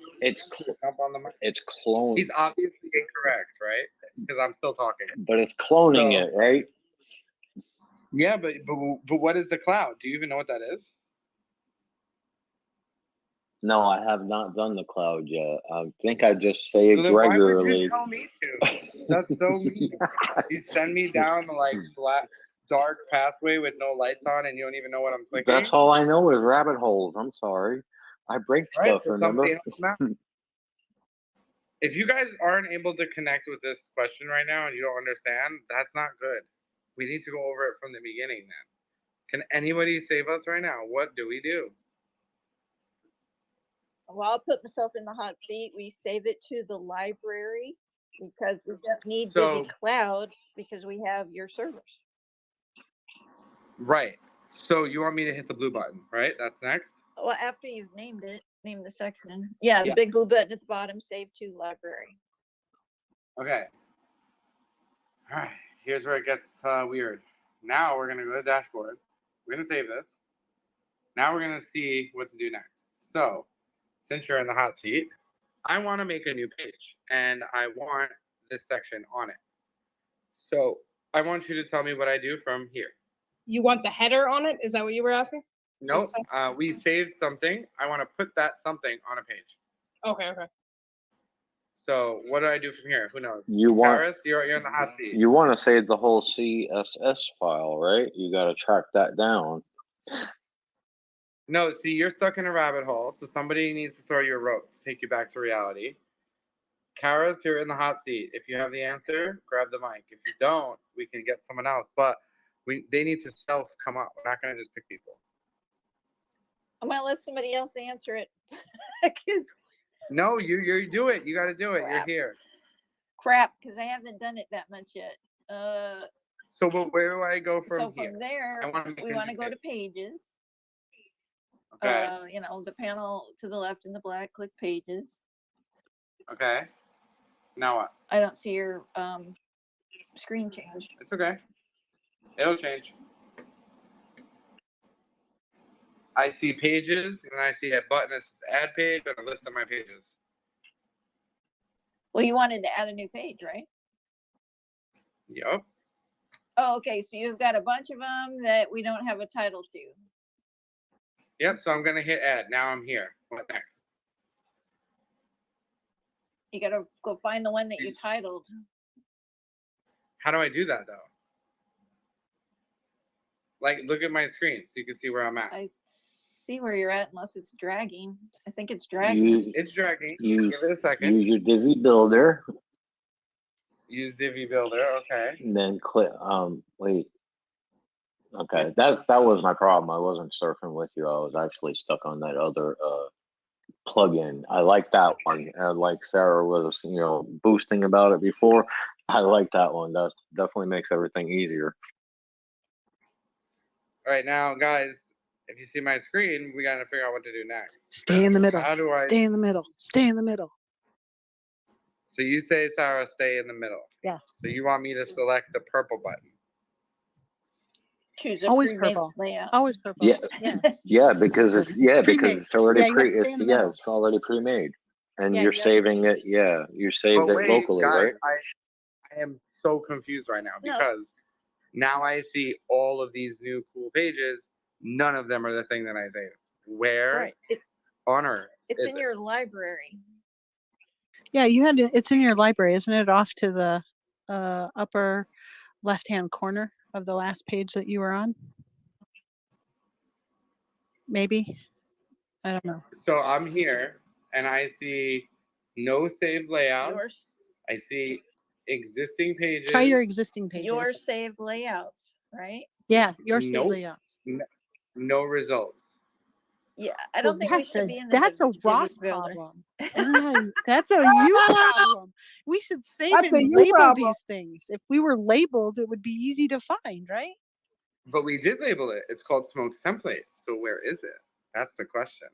jump on the mic. It's clone. He's obviously incorrect, right? Because I'm still talking. But it's cloning So- it, right? Yeah, but what is the cloud? Do you even know what that is? No, I have not done the cloud yet. I think I just saved So then why would regularly. you tell me to? That's so mean. You send me down the like black dark pathway with no lights on, and you don't even know what I'm clicking. That's all I know is rabbit holes. I'm sorry. I break Right, stuff, so remember? somebody help him out. If you guys aren't able to connect with this question right now and you don't understand, that's not good. We need to go over it from the beginning then. Can anybody save us right now? What do we do? Well, I'll put myself in the hot seat. We save it to the library because we don't need So- Divi Cloud because we have your servers. Right. So you want me to hit the blue button, right? That's next. Well, after you've named it, name the section. Yeah, Yeah. the big blue button at the bottom, save to library. Okay. All right. Here's where it gets weird. Now we're gonna go to the dashboard. We're gonna save this. Now we're gonna see what to do next. So, since you're in the hot seat, I want to make a new page, and I want this section on it. So I want you to tell me what I do from here. You want the header on it? Is that what you were asking? Nope. We saved something. I want to put that something on a page. Okay. So what do I do from here? Who knows? You want- Paris, you're in the hot seat. You want to save the whole CSS file, right? You got to track that down. No, see, you're stuck in a rabbit hole, so somebody needs to throw you a rope to take you back to reality. Karis, you're in the hot seat. If you have the answer, grab the mic. If you don't, we can get someone else. But they need to self come up. We're not going to just pick people. I'm gonna let somebody else answer it. 'Cause No, you do it. You got to do it. Crap. You're here. crap, because I haven't done it that much yet. So where do I go So from from here? there, I wanna make we a want to new go to page. pages. Okay. The panel to the left in the black, click pages. Okay. Now what? I don't see your screen change. It's okay. It'll change. I see pages, and I see a button that says add page and a list of my pages. Well, you wanted to add a new page, right? Yep. Oh, okay. So you've got a bunch of them that we don't have a title to. Yep, so I'm going to hit add. Now I'm here. What next? You got to go find the one that you titled. How do I do that, though? Like, look at my screen so you can see where I'm at. I see where you're at unless it's dragging. I think it's dragging. It's dragging. Use, Give it a second. use your Divi Builder, Use Divi Builder. Okay. and then click. Wait. Okay, that was my problem. I wasn't surfing with you. I was actually stuck on that other plugin. I like that one. Like Sarah was, boosting about it before. I like that one. That definitely makes everything easier. All right, now, guys, if you see my screen, we got to figure out what to do next. Stay in the middle. How do I? Stay in the middle. Stay in the middle. So you say, Sarah, stay in the middle. Yes. So you want me to select the purple button? Choose a Always pre-made purple. layout. Always purple. Yeah, Yes. yeah, because it's Pre-made. already Yeah, you gotta stay in the middle. it's already pre-made, and Yeah, you're you gotta saving it. Yeah, you saved But it wait, locally, guys, right? I am so confused right now No. because now I see all of these new cool pages. None of them are the thing that I saved. Where Right. on earth It's is in it? your library. Yeah, you had it. It's in your library, isn't it? Off to the upper left-hand corner of the last page that you were on. Maybe. I don't know. So I'm here and I see no saved layouts. Yours. I see existing pages. Try your existing pages. Your saved layouts, right? Yeah, your save Nope. layouts. No results. Yeah, I don't think we should be in the that's a Divi Ross Builder. problem. That's a you problem. We should save That's a and you label problem. these things. If we were labeled, it would be easy to find, right? But we did label it. It's called Smoke's Template. So where is it? That's the question.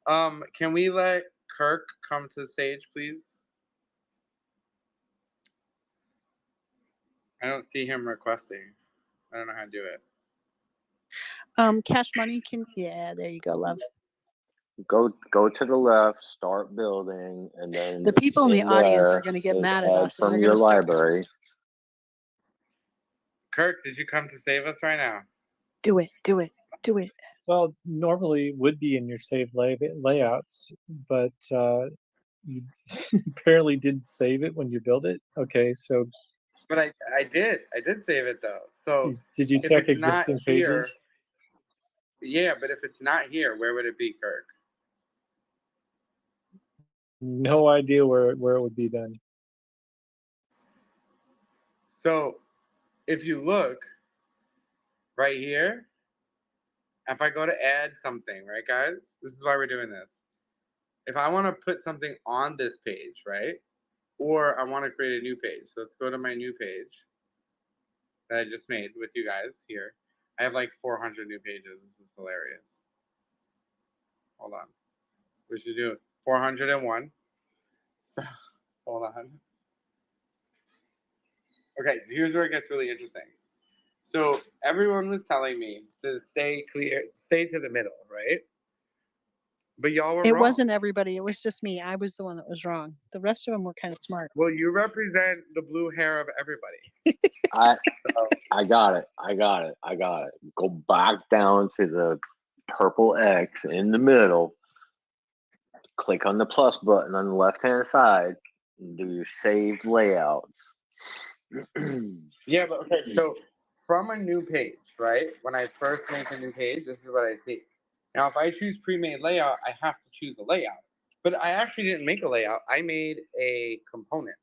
Can we let Kirk come to the stage, please? I don't see him requesting. I don't know how to do it. Cash Money can. Yeah, there you go, love. Go to the left, start building, and then The people in the audience are there going to get is mad at add us, and from they're your going to start. library. Kirk, did you come to save us right now? Do it. Do it. Do it. Well, normally it would be in your save layouts, but you apparently didn't save it when you build it. Okay, so But I did save it though. So did you if check it's not existing here- pages? Yeah, but if it's not here, where would it be, Kirk? No idea where it would be then. So if you look right here, if I go to add something, right, guys? This is why we're doing this. If I want to put something on this page, right? Or I want to create a new page. So let's go to my new page that I just made with you guys here. I have like 400 new pages. This is hilarious. Hold on. We should do 401. So, hold on. Okay, so here's where it gets really interesting. So everyone was telling me to stay to the middle, right? But y'all were It wrong. wasn't everybody. It was just me. I was the one that was wrong. The rest of them were kind of smart. Well, you represent the blue hair of everybody. I got it. Go back down to the purple X in the middle. Click on the plus button on the left-hand side and do your saved layouts. Yeah, but okay, so from a new page, right? When I first make a new page, this is what I see. Now, if I choose pre-made layout, I have to choose a layout. But I actually didn't make a layout. I made a component.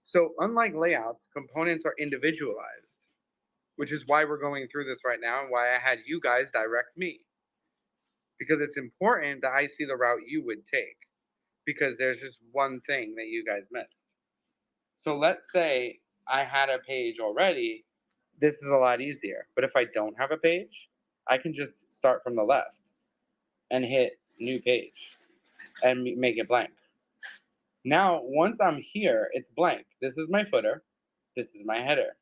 So unlike layouts, components are individualized, which is why we're going through this right now and why I had you guys direct me. Because it's important that I see the route you would take. Because there's just one thing that you guys missed. So let's say I had a page already. This is a lot easier. But if I don't have a page, I can just start from the left and hit new page and make it blank. Now, once I'm here, it's blank. This is my footer. This is my header.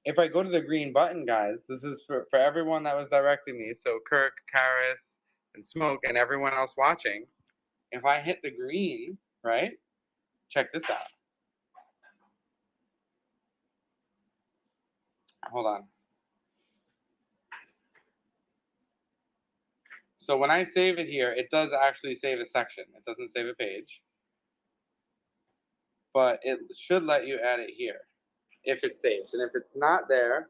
If I go to the green button, guys, this is for everyone that was directing me. So Kirk, Karis, and Smoke, and everyone else watching. If I hit the green, right? Check this out. Hold on. So when I save it here, it does actually save a section. It doesn't save a page. But it should let you add it here if it's saved. And if it's not there,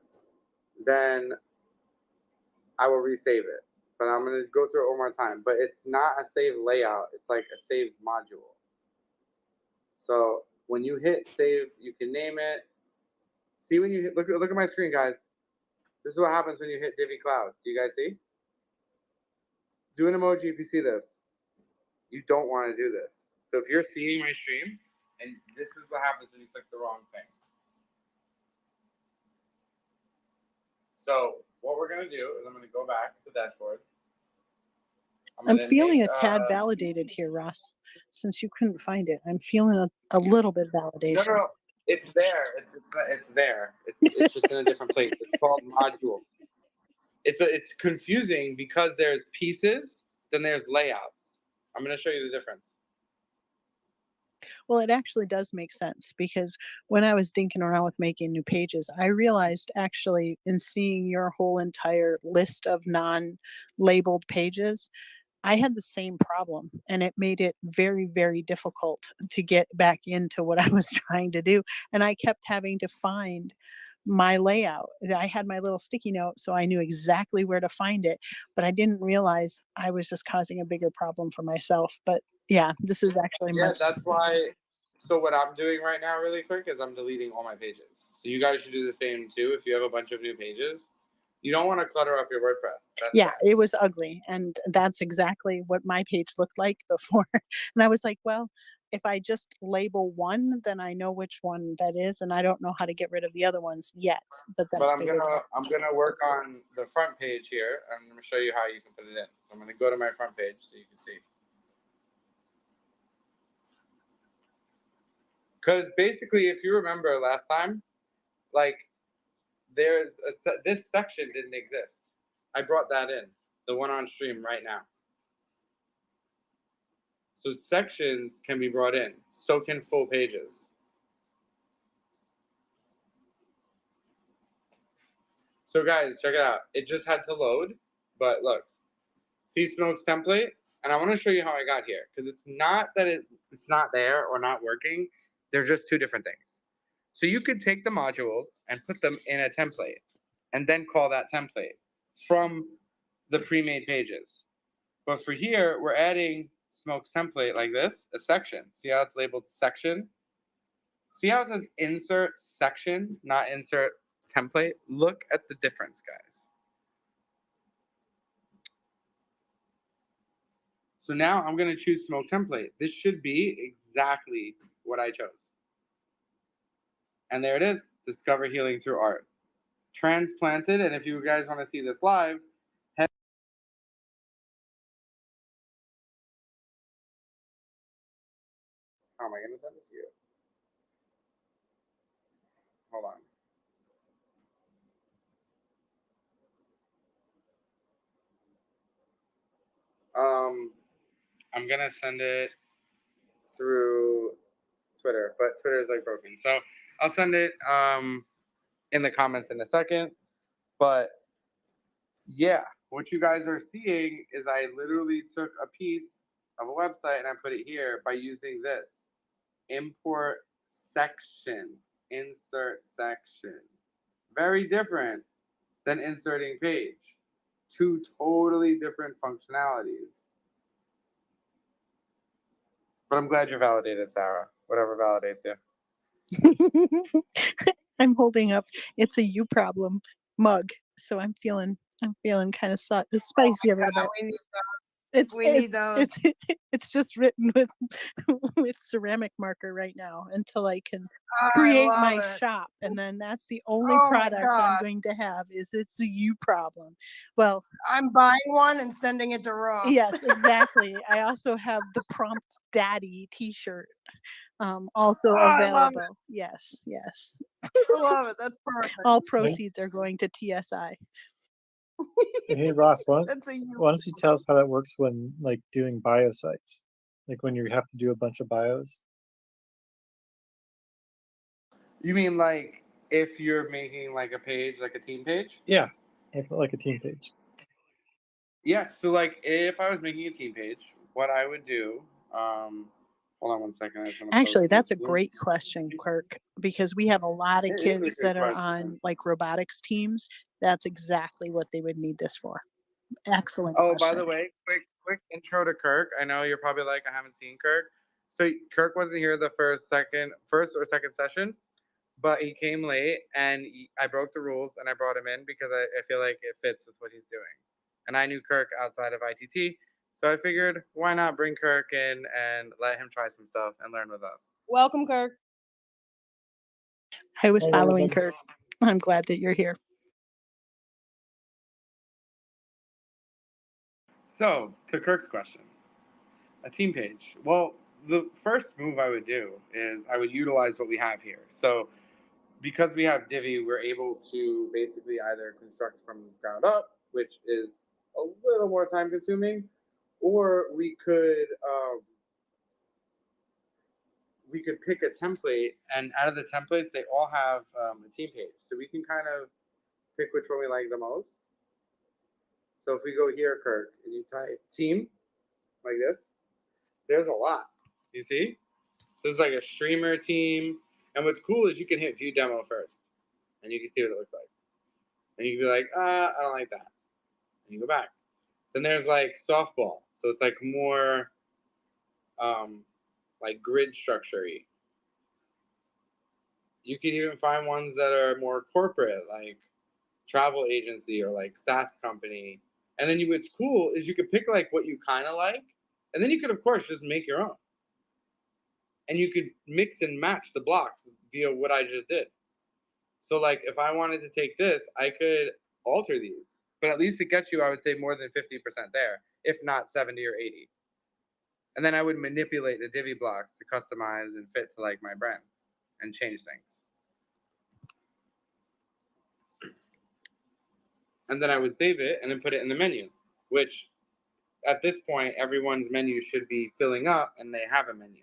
then I will resave it. But I'm going to go through it one more time. But it's not a saved layout. It's like a saved module. So when you hit save, you can name it. See when you hit, look at my screen, guys. This is what happens when you hit Divi Cloud. Do you guys see? Do an emoji if you see this. You don't want to do this. So if you're seeing my stream, and this is what happens when you click the wrong thing. So what we're going to do is I'm going to go back to the dashboard. I'm feeling a tad validated here, Ross. Since you couldn't find it, I'm feeling a little bit validation. No, it's there. It's there. It's just in a different place. It's called module. It's confusing because there's pieces, then there's layouts. I'm going to show you the difference. Well, it actually does make sense because when I was thinking around with making new pages, I realized actually in seeing your whole entire list of non-labeled pages, I had the same problem, and it made it very, very difficult to get back into what I was trying to do. And I kept having to find my layout. I had my little sticky note, so I knew exactly where to find it, but I didn't realize I was just causing a bigger problem for myself. But yeah, this is actually that's why. So what I'm doing right now really quick is I'm deleting all my pages. So you guys should do the same too. If you have a bunch of new pages, you don't want to clutter up your WordPress. Yeah, it was ugly. And that's exactly what my page looked like before. And I was like, well, if I just label one, then I know which one that is, and I don't know how to get rid of the other ones yet. But then I'm gonna work on the front page here. I'm gonna show you how you can put it in. So I'm gonna go to my front page so you can see. Because basically, if you remember last time, like this section didn't exist. I brought that in, the one on stream right now. So sections can be brought in. So can full pages. So guys, check it out. It just had to load, but look, see Smoke's template, and I want to show you how I got here because it's not that it's not there or not working. They're just two different things. So you could take the modules and put them in a template, and then call that template from the pre-made pages. But for here, we're adding Smoke's template like this, a section. See how it's labeled section? See how it says insert section, not insert template? Look at the difference, guys. So now I'm going to choose Smoke template. This should be exactly what I chose. And there it is, Discover Healing Through Art. Transplanted, and if you guys want to see this live, head how am I going to send it to you? Hold on. I'm going to send it through Twitter, but Twitter is like broken. So I'll send it in the comments in a second. But yeah, what you guys are seeing is I literally took a piece of a website and I put it here by using this. Import section, insert section. Very different than inserting page. Two totally different functionalities. But I'm glad you're validated, Sarah. Whatever validates you. I'm holding up. It's a you problem mug, so I'm feeling kind of spicy a little bit. We need those. It's just written with with ceramic marker right now until I can I create love my it. shop, and then that's the only Oh my product I'm God. going to have. Is it's a you problem. Well, I'm buying one and sending it to Ross. yes, exactly. I also have the Prompt Daddy T-shirt, also Oh, I love it. available. Yes, yes. I love it. That's perfect. All proceeds are going to TSI. Hey Ross, That's a you. why don't you tell us how that works when like doing bio sites, like when you have to do a bunch of bios? You mean like if you're making like a page, like a team page? Yeah, like a team page. Yeah. So like if I was making a team page, what I would do, hold on one second. I just wanna Actually, post that's a this. great question, Kirk, because we have a lot of It is a kids good that are question. on like robotics teams. That's exactly what they would need this for. Excellent Oh, by question. the way, quick intro to Kirk. I know you're probably like, I haven't seen Kirk. So Kirk wasn't here the first or second session, but he came late, and I broke the rules and I brought him in because I feel like it fits with what he's doing. And I knew Kirk outside of ITT, so I figured why not bring Kirk in and let him try some stuff and learn with us. Welcome, Kirk. I was Hi, following welcome. Kirk. I'm glad that you're here. So to Kirk's question, a team page. Well, the first move I would do is I would utilize what we have here. So because we have Divi, we're able to basically either construct from ground up, which is a little more time consuming, or we could pick a template, and out of the templates, they all have a team page. So we can kind of pick which one we like the most. So if we go here, Kirk, and you type team like this, there's a lot. You see? So this is like a streamer team. And what's cool is you can hit view demo first, and you can see what it looks like. And you can be like, I don't like that. And you go back. Then there's like softball. So it's like more like grid structure-y. You can even find ones that are more corporate, like travel agency or like SaaS company. And then what's cool is you could pick like what you kind of like, and then you could of course just make your own. And you could mix and match the blocks via what I just did. So like if I wanted to take this, I could alter these, but at least it gets you, I would say, more than 50% there, if not 70 or 80. And then I would manipulate the Divi blocks to customize and fit to like my brand and change things. And then I would save it and then put it in the menu, which at this point, everyone's menu should be filling up and they have a menu.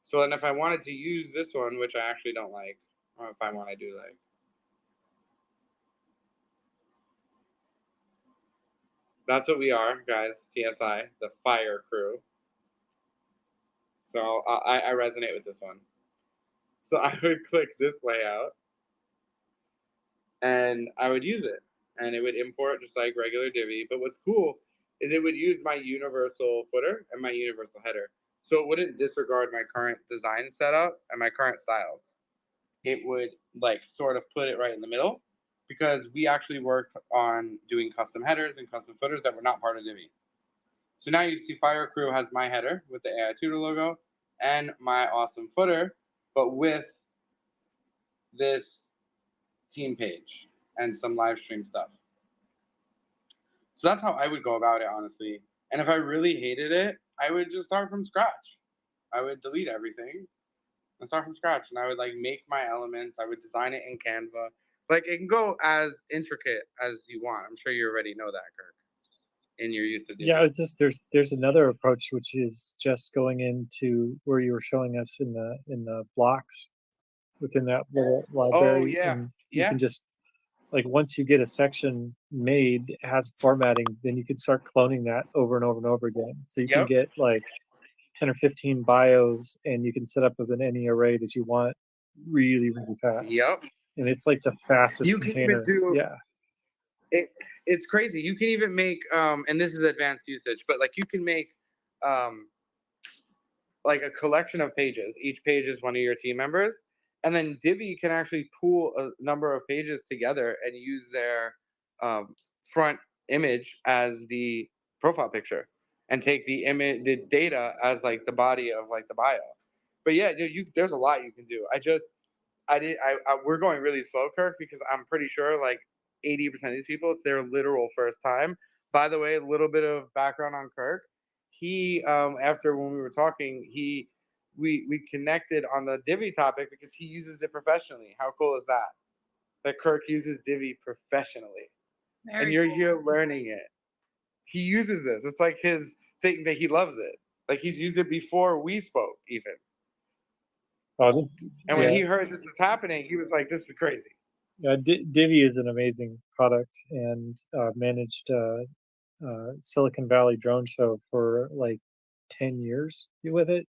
So then if I wanted to use this one, which I actually don't like, or if I want to do like, that's what we are, guys, TSI, the fire crew. So I resonate with this one. So I would click this layout and I would use it. And it would import just like regular Divi. But what's cool is it would use my universal footer and my universal header. So it wouldn't disregard my current design setup and my current styles. It would like sort of put it right in the middle, because we actually worked on doing custom headers and custom footers that were not part of Divi. So now you see Fire Crew has my header with the AI Tutor logo and my awesome footer, but with this team page and some live stream stuff. So that's how I would go about it, honestly. And if I really hated it, I would just start from scratch. I would delete everything and start from scratch. And I would like make my elements. I would design it in Canva. Like it can go as intricate as you want. I'm sure you already know that, Kirk, in your use of Divi. Yeah, it's just there's another approach which is just going into where you were showing us in the blocks within that little library. Oh yeah, and yeah. You can just like once you get a section made, it has formatting, then you can start cloning that over and over and over again. So you can get like 10 or 15 bios, and you can set up with any array that you want really, really fast. Yep. And it's like the fastest You can container. even do yeah. It's crazy. You can even make and this is advanced usage, but like you can make like a collection of pages. Each page is one of your team members, and then Divi can actually pool a number of pages together and use their front image as the profile picture and take the image, the data as like the body of like the bio. But yeah, there's a lot you can do. We're going really slow, Kirk, because I'm pretty sure like 80% of these people, it's their literal first time. By the way, a little bit of background on Kirk. He, after when we were talking, we connected on the Divi topic because he uses it professionally. How cool is that? That Kirk uses Divi professionally, and you're here learning it. He uses this. It's like his thing that he loves it. Like he's used it before we spoke, even. Oh, And when he heard this was happening, he was like, "This is crazy." Yeah, Divi is an amazing product, and managed Silicon Valley Drone Show for like 10 years with it.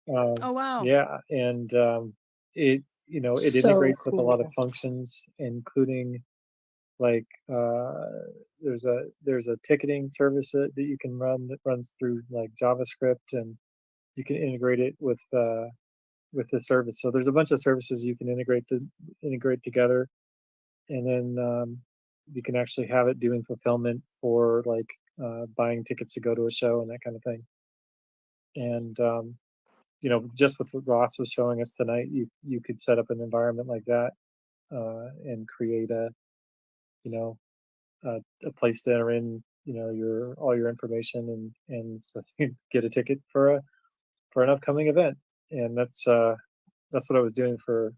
Oh, wow. Yeah, and it it So integrates with a lot of cool. functions, including like there's a ticketing service that you can run that runs through like JavaScript, and you can integrate it with the service. So there's a bunch of services you can integrate together, and then you can actually have it doing fulfillment for like buying tickets to go to a show and that kind of thing. And just with what Ross was showing us tonight, you could set up an environment like that and create a place to enter in all your information, and so you get a ticket for an upcoming event. And that's what I was doing for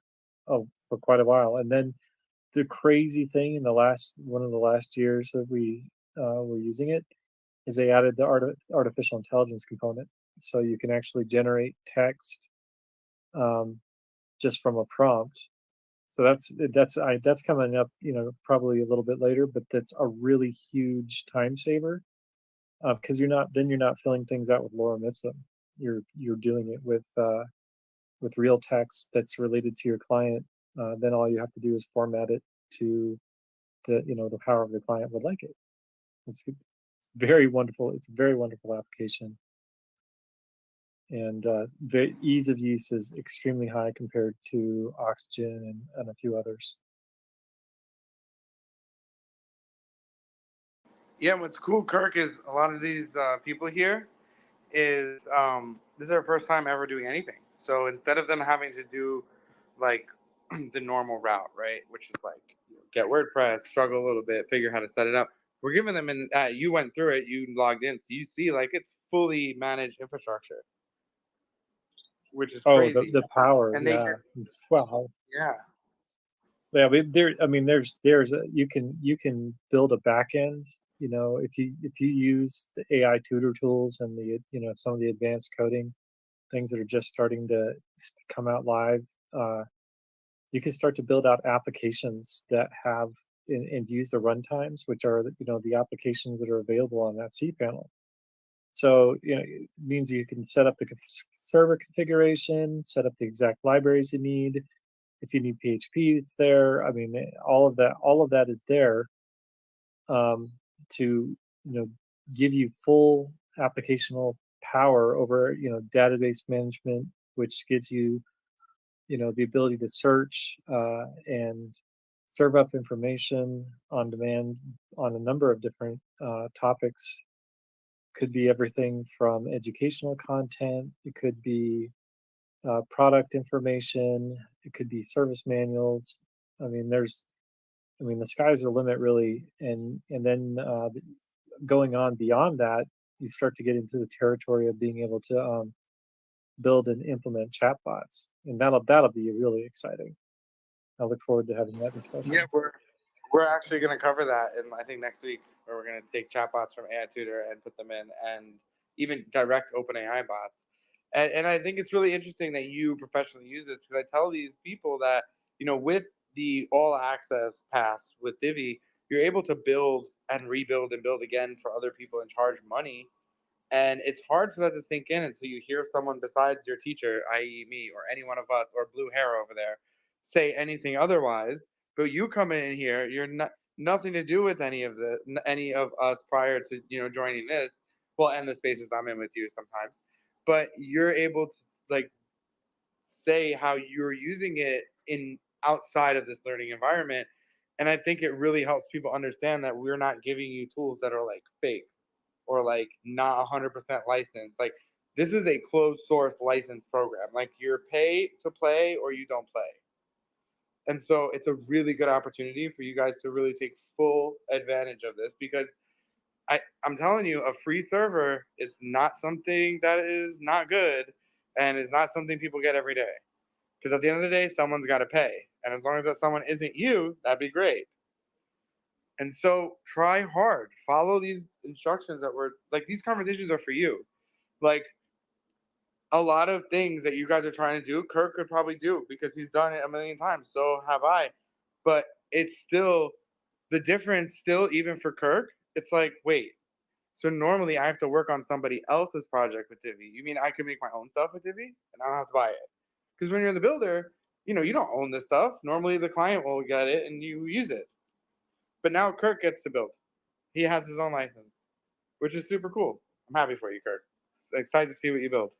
quite a while. And then the crazy thing in one of the last years that we were using it is they added the artificial intelligence component, so you can actually generate text just from a prompt. So that's coming up, probably a little bit later, but that's a really huge time saver because you're not filling things out with lorem ipsum. You're doing it with real text that's related to your client. Then all you have to do is format it to the power of the client would like it. It's very wonderful. It's a very wonderful application, and ease of use is extremely high compared to Oxygen and a few others. Yeah, what's cool, Kirk, is a lot of these people here is this is their first time ever doing anything. So instead of them having to do like the normal route, right, which is like get WordPress, struggle a little bit, figure how to set it up, we're giving them you went through it, you logged in, so you see like it's fully managed infrastructure, which is crazy. The power, and yeah. Wow. Yeah. Yeah, you can build a back end. If you use the AI tutor tools and the some of the advanced coding things that are just starting to come out live, you can start to build out applications that have and use the runtimes, which are the applications that are available on that cPanel. So it means you can set up the server configuration, set up the exact libraries you need. If you need PHP, it's there. I mean, all of that is there to give you full applicational power over database management, which gives you the ability to search and serve up information on demand on a number of different topics. Could be everything from educational content. It could be product information. It could be service manuals. I mean, the sky's the limit, really. And then going on beyond that, you start to get into the territory of being able to build and implement chatbots, and that'll be really exciting. I look forward to having that discussion. Yeah, we're actually going to cover that in I think next week, where we're going to take chatbots from AI Tutor and put them in, and even direct OpenAI bots. And I think it's really interesting that you professionally use this, because I tell these people that with the all access pass with Divi, you're able to build and rebuild and build again for other people and charge money. And it's hard for that to sink in until you hear someone besides your teacher, i.e. me or any one of us or Blue Hair over there, say anything otherwise. But you come in here, you're nothing to do with any of us prior to joining this. Well, and the spaces I'm in with you sometimes, but you're able to like say how you're using it in outside of this learning environment. And I think it really helps people understand that we're not giving you tools that are like fake. or like not 100% licensed. Like this is a closed source license program. Like you're pay to play or you don't play. And so it's a really good opportunity for you guys to really take full advantage of this, because I'm telling you, a free server is not something that is not good, and is not something people get every day. Because at the end of the day, someone's got to pay. And as long as that someone isn't you, that'd be great. And so try hard. Follow these instructions that were like, these conversations are for you. Like a lot of things that you guys are trying to do, Kirk could probably do because he's done it a million times. So have I. But it's still the difference, still, even for Kirk, it's like, wait. So normally I have to work on somebody else's project with Divi. You mean I can make my own stuff with Divi and I don't have to buy it? Because when you're the builder, you know, you don't own this stuff. Normally the client will get it and you use it. But now Kirk gets to build. He has his own license, which is super cool. I'm happy for you, Kirk. Excited to see what you build.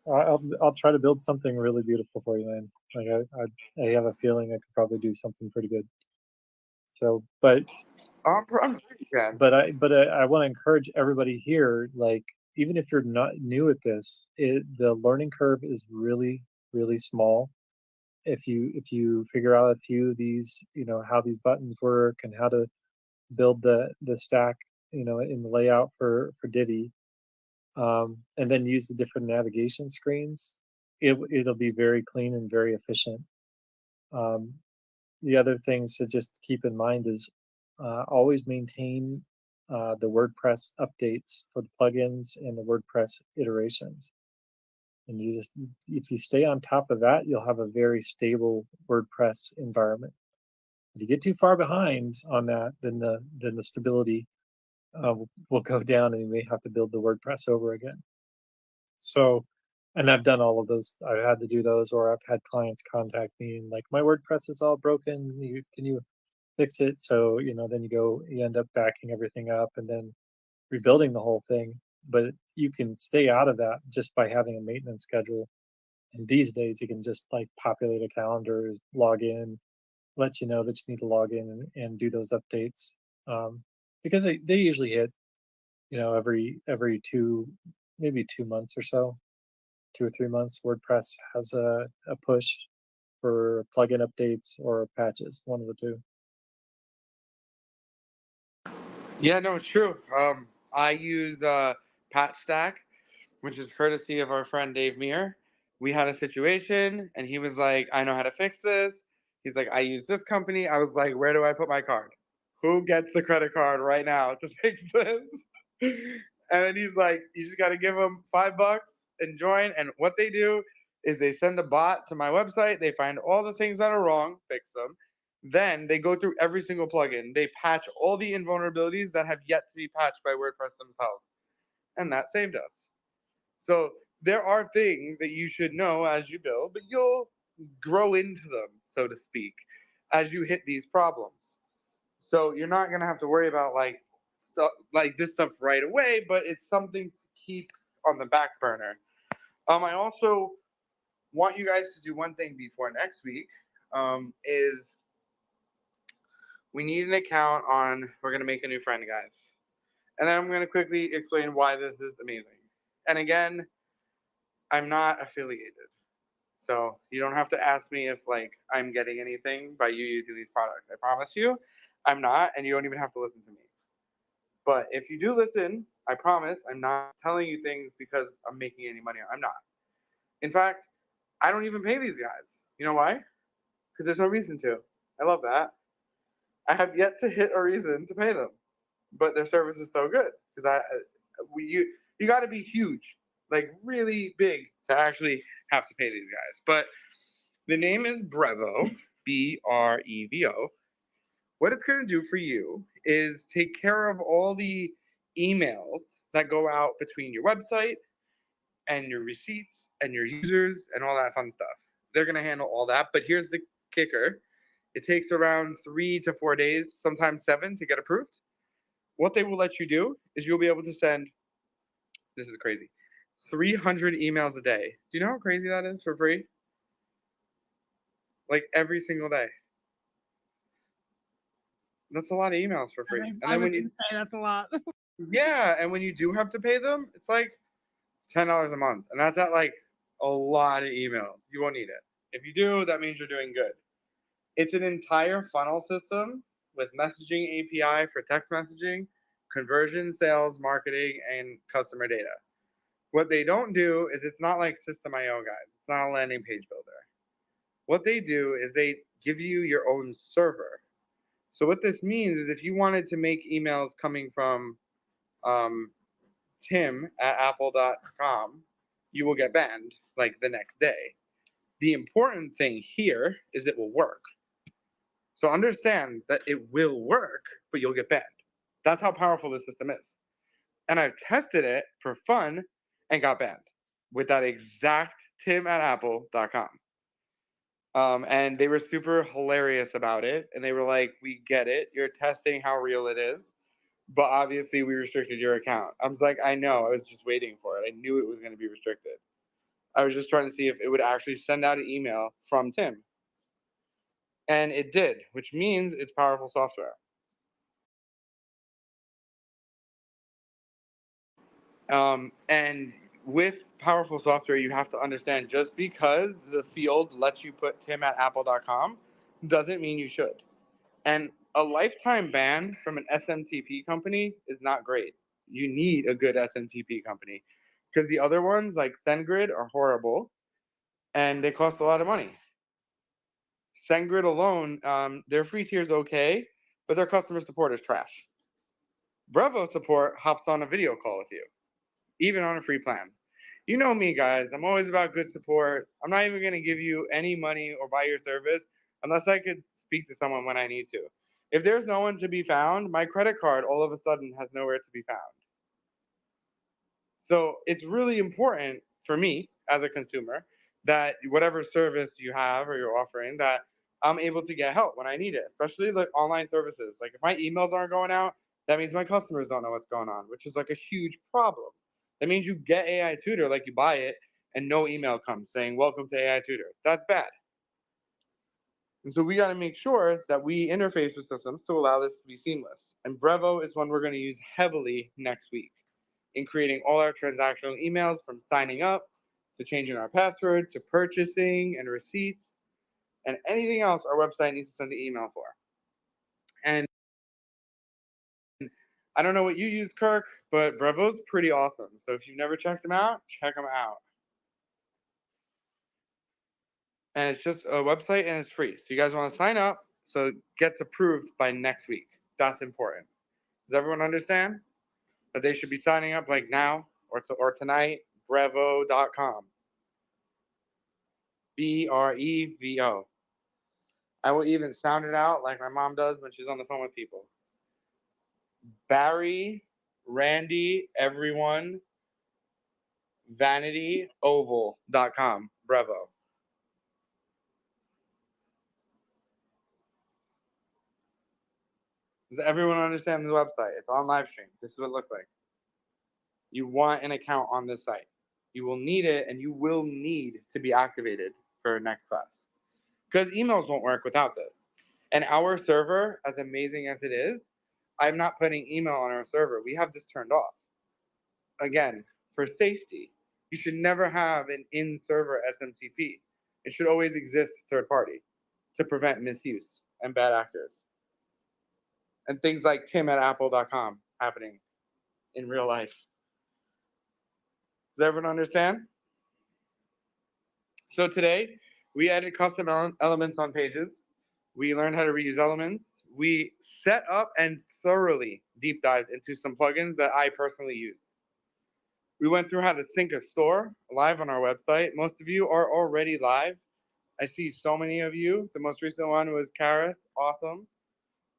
I'll try to build something really beautiful for you, man. Like I have a feeling I could probably do something pretty good. So, but I'm sure you can. But I want to encourage everybody here, like even if you're not new at this, the learning curve is really, really small. If you figure out a few of these, you know, how these buttons work and how to build the stack, you know, in the layout for Divi, and then use the different navigation screens, it'll be very clean and very efficient. The other things to just keep in mind is always maintain the WordPress updates for the plugins and the WordPress iterations. And you just, if you stay on top of that, you'll have a very stable WordPress environment. If you get too far behind on that, then the stability will go down, and you may have to build the WordPress over again. So, and I've done all of those. I've had to do those, or I've had clients contact me and like, my WordPress is all broken. Can you fix it? So, you know, then you end up backing everything up and then rebuilding the whole thing. But you can stay out of that just by having a maintenance schedule. And these days you can just like populate a calendar, log in, let you know that you need to log in and do those updates. Because they usually hit, you know, every maybe 2 months or so, 2 or 3 months, WordPress has a push for plugin updates or patches, one of the two. Yeah, no, it's true. I use PatchStack, which is courtesy of our friend Dave Meir. We had a situation, and he was like, "I know how to fix this." He's like, "I use this company." I was like, "Where do I put my card? Who gets the credit card right now to fix this?" And then he's like, "You just got to give them $5 and join." And what they do is they send a bot to my website. They find all the things that are wrong, fix them. Then they go through every single plugin. They patch all the invulnerabilities that have yet to be patched by WordPress themselves. And that saved us. So there are things that you should know as you build, but you'll grow into them, so to speak, as you hit these problems. So you're not going to have to worry about like stuff like this stuff right away, but it's something to keep on the back burner. I also want you guys to do one thing before next week, is we need an account on, we're going to make a new friend, guys. And then I'm going to quickly explain why this is amazing. And again, I'm not affiliated. So you don't have to ask me if like I'm getting anything by you using these products. I promise you, I'm not, and you don't even have to listen to me. But if you do listen, I promise I'm not telling you things because I'm making any money. I'm not. In fact, I don't even pay these guys. You know why? Because there's no reason to. I love that. I have yet to hit a reason to pay them, but their service is so good because you got to be huge, like really big, to actually have to pay these guys. But the name is Brevo, Brevo. What it's going to do for you is take care of all the emails that go out between your website and your receipts and your users and all that fun stuff. They're going to handle all that. But here's the kicker. It takes around 3 to 4 days, sometimes 7, to get approved. What they will let you do is you'll be able to send, this is crazy, 300 emails a day. Do you know how crazy that is for free? Like every single day. That's a lot of emails for free. And then when you say that's a lot. Yeah, and when you do have to pay them, it's like $10 a month, and that's at like a lot of emails. You won't need it. If you do, that means you're doing good. It's an entire funnel system with messaging API for text messaging, conversion, sales, marketing, and customer data. What they don't do is it's not like System.io, guys. It's not a landing page builder. What they do is they give you your own server. So what this means is if you wanted to make emails coming from tim@apple.com, you will get banned like the next day. The important thing here is it will work. So understand that it will work, but you'll get banned. That's how powerful the system is. And I've tested it for fun and got banned with that exact tim@apple.com. And they were super hilarious about it. And they were like, we get it. You're testing how real it is. But obviously, we restricted your account. I was like, I know. I was just waiting for it. I knew it was going to be restricted. I was just trying to see if it would actually send out an email from Tim. And it did, which means it's powerful software. And with powerful software, you have to understand just because the field lets you put tim@apple.com doesn't mean you should. And a lifetime ban from an SMTP company is not great. You need a good SMTP company because the other ones like SendGrid are horrible and they cost a lot of money. SendGrid alone, their free tier is okay, but their customer support is trash. Brevo support hops on a video call with you, even on a free plan. You know me, guys. I'm always about good support. I'm not even going to give you any money or buy your service unless I could speak to someone when I need to. If there's no one to be found, my credit card all of a sudden has nowhere to be found. So it's really important for me as a consumer that whatever service you have or you're offering, that I'm able to get help when I need it, especially like online services. Like if my emails aren't going out, that means my customers don't know what's going on, which is like a huge problem. That means you get AI Tutor, like you buy it, and no email comes saying, welcome to AI Tutor. That's bad. And so we got to make sure that we interface with systems to allow this to be seamless. And Brevo is one we're going to use heavily next week in creating all our transactional emails, from signing up to changing our password to purchasing and receipts and anything else our website needs to send the email for. And I don't know what you use, Kirk, but Brevo's pretty awesome. So if you've never checked them out, check them out. And it's just a website and it's free. So you guys want to sign up so it gets approved by next week. That's important. Does everyone understand that they should be signing up like now or tonight? Brevo.com. Brevo. I will even sound it out like my mom does when she's on the phone with people. Barry, Randy, everyone, vanityoval.com. Brevo. Does everyone understand the website? It's on live stream. This is what it looks like. You want an account on this site. You will need it, and you will need to be activated for next class. Because emails won't work without this. And our server, as amazing as it is, I'm not putting email on our server. We have this turned off. Again, for safety. You should never have an in-server SMTP. It should always exist third party to prevent misuse and bad actors. And things like tim@apple.com happening in real life. Does everyone understand? So today, we added custom elements on pages. We learned how to reuse elements. We set up and thoroughly deep dived into some plugins that I personally use. We went through how to sync a store live on our website. Most of you are already live. I see so many of you. The most recent one was Karis. Awesome.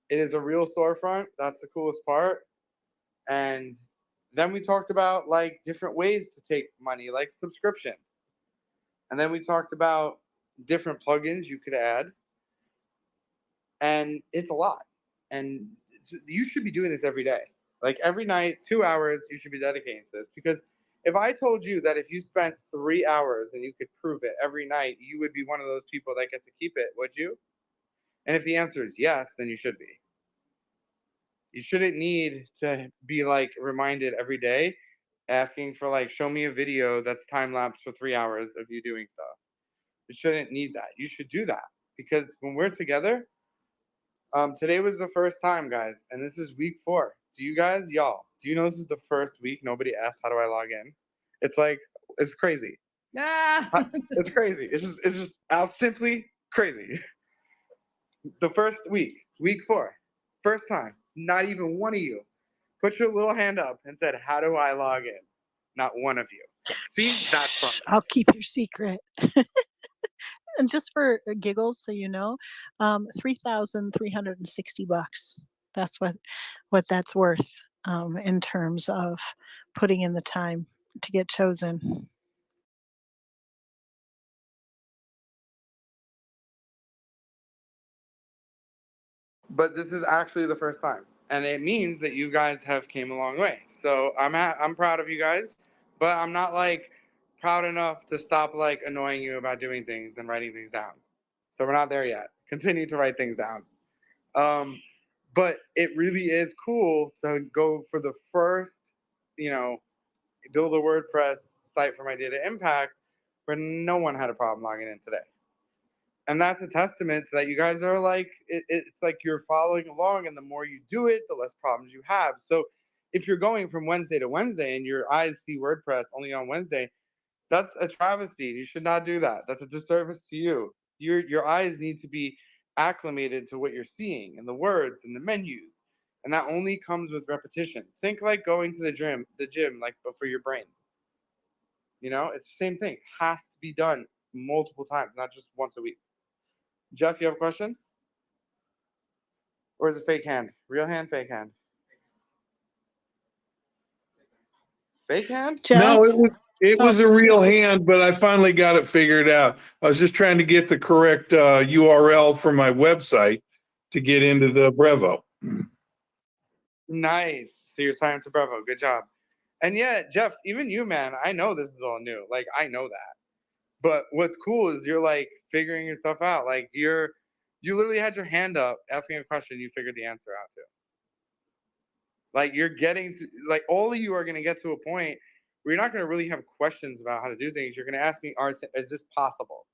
It is a real storefront. That's the coolest part. And then we talked about like different ways to take money, like subscription. And then we talked about different plugins you could add. And it's a lot. And you should be doing this every day. Like every night, 2 hours, you should be dedicating to this. Because if I told you that if you spent 3 hours and you could prove it every night, you would be one of those people that get to keep it, would you? And if the answer is yes, then you should be. You shouldn't need to be like reminded every day asking for like, show me a video that's time lapse for 3 hours of you doing stuff. You shouldn't need that. You should do that because when we're together, today was the first time, guys, and this is week 4. Do you guys, y'all, do you know this is the first week nobody asked how do I log in? It's like, it's crazy. It's crazy. It's just out simply crazy. The first week, week 4, first time, not even one of you put your little hand up and said, how do I log in? Not one of you. See, that's fun. I'll keep your secret. And just for giggles, so you know, $3,360. That's what that's worth in terms of putting in the time to get chosen. But this is actually the first time, and it means that you guys have came a long way. So I'm proud of you guys, but I'm not like proud enough to stop like annoying you about doing things and writing things down. So we're not there yet. Continue to write things down. But it really is cool to go for the first, build a WordPress site for my data impact where no one had a problem logging in today. And that's a testament to that you guys are like, it's like you're following along, and the more you do it, the less problems you have. So if you're going from Wednesday to Wednesday and your eyes see WordPress only on Wednesday, that's a travesty. You should not do that. That's a disservice to you. Your eyes need to be acclimated to what you're seeing and the words and the menus. And that only comes with repetition. Think like going to the gym like, but for your brain. It's the same thing. It has to be done multiple times, not just once a week. Jeff, you have a question? Or is it fake hand? Real hand, fake hand? Fake hand? No, it was a real hand, but I finally got it figured out. I was just trying to get the correct URL for my website to get into the Brevo. Nice. So you're signed to Brevo. Good job. And yeah, Jeff, even you, man, I know this is all new. Like, I know that. But what's cool is you're like figuring your stuff out. Like you literally had your hand up asking a question, you figured the answer out too. Like you're getting to, like all of you are going to get to a point where you're not going to really have questions about how to do things. You're going to ask me, is this possible?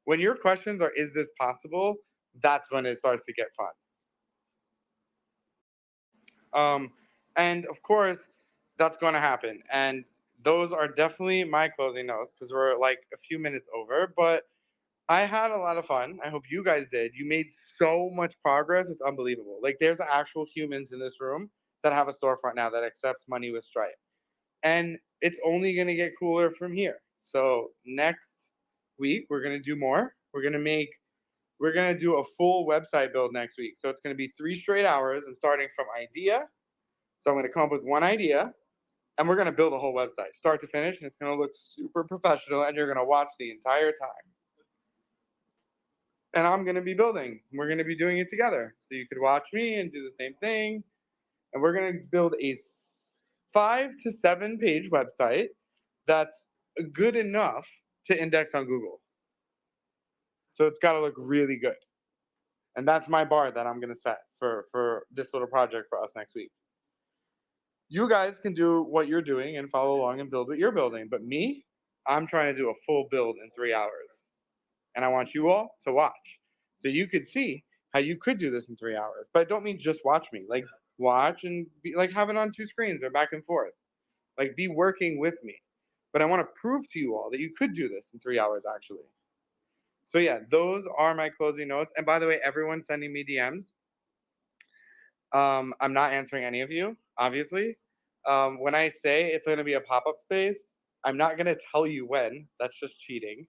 When your questions are, is this possible? That's when it starts to get fun. And of course, that's going to happen. And those are definitely my closing notes because we're like a few minutes over, but I had a lot of fun. I hope you guys did. You made so much progress. It's unbelievable. Like there's actual humans in this room that have a storefront now that accepts money with Stripe. And it's only going to get cooler from here. So next week, we're going to do more. We're going to do a full website build next week. So it's going to be 3 straight hours and starting from idea. So I'm going to come up with one idea and we're going to build a whole website start to finish. And it's going to look super professional and you're going to watch the entire time. And I'm going to be building. We're going to be doing it together. So you could watch me and do the same thing. And we're going to build a 5 to 7 page website that's good enough to index on Google. So it's got to look really good. And that's my bar that I'm going to set for this little project for us next week. You guys can do what you're doing and follow along and build what you're building. But me, I'm trying to do a full build in 3 hours. And I want you all to watch. So you could see how you could do this in 3 hours. But I don't mean just watch me. Like watch and be like have it on 2 screens or back and forth. Like be working with me. But I want to prove to you all that you could do this in 3 hours actually. So yeah, those are my closing notes. And by the way, everyone sending me DMs. I'm not answering any of you, obviously. When I say it's going to be a pop-up space, I'm not going to tell you when. That's just cheating.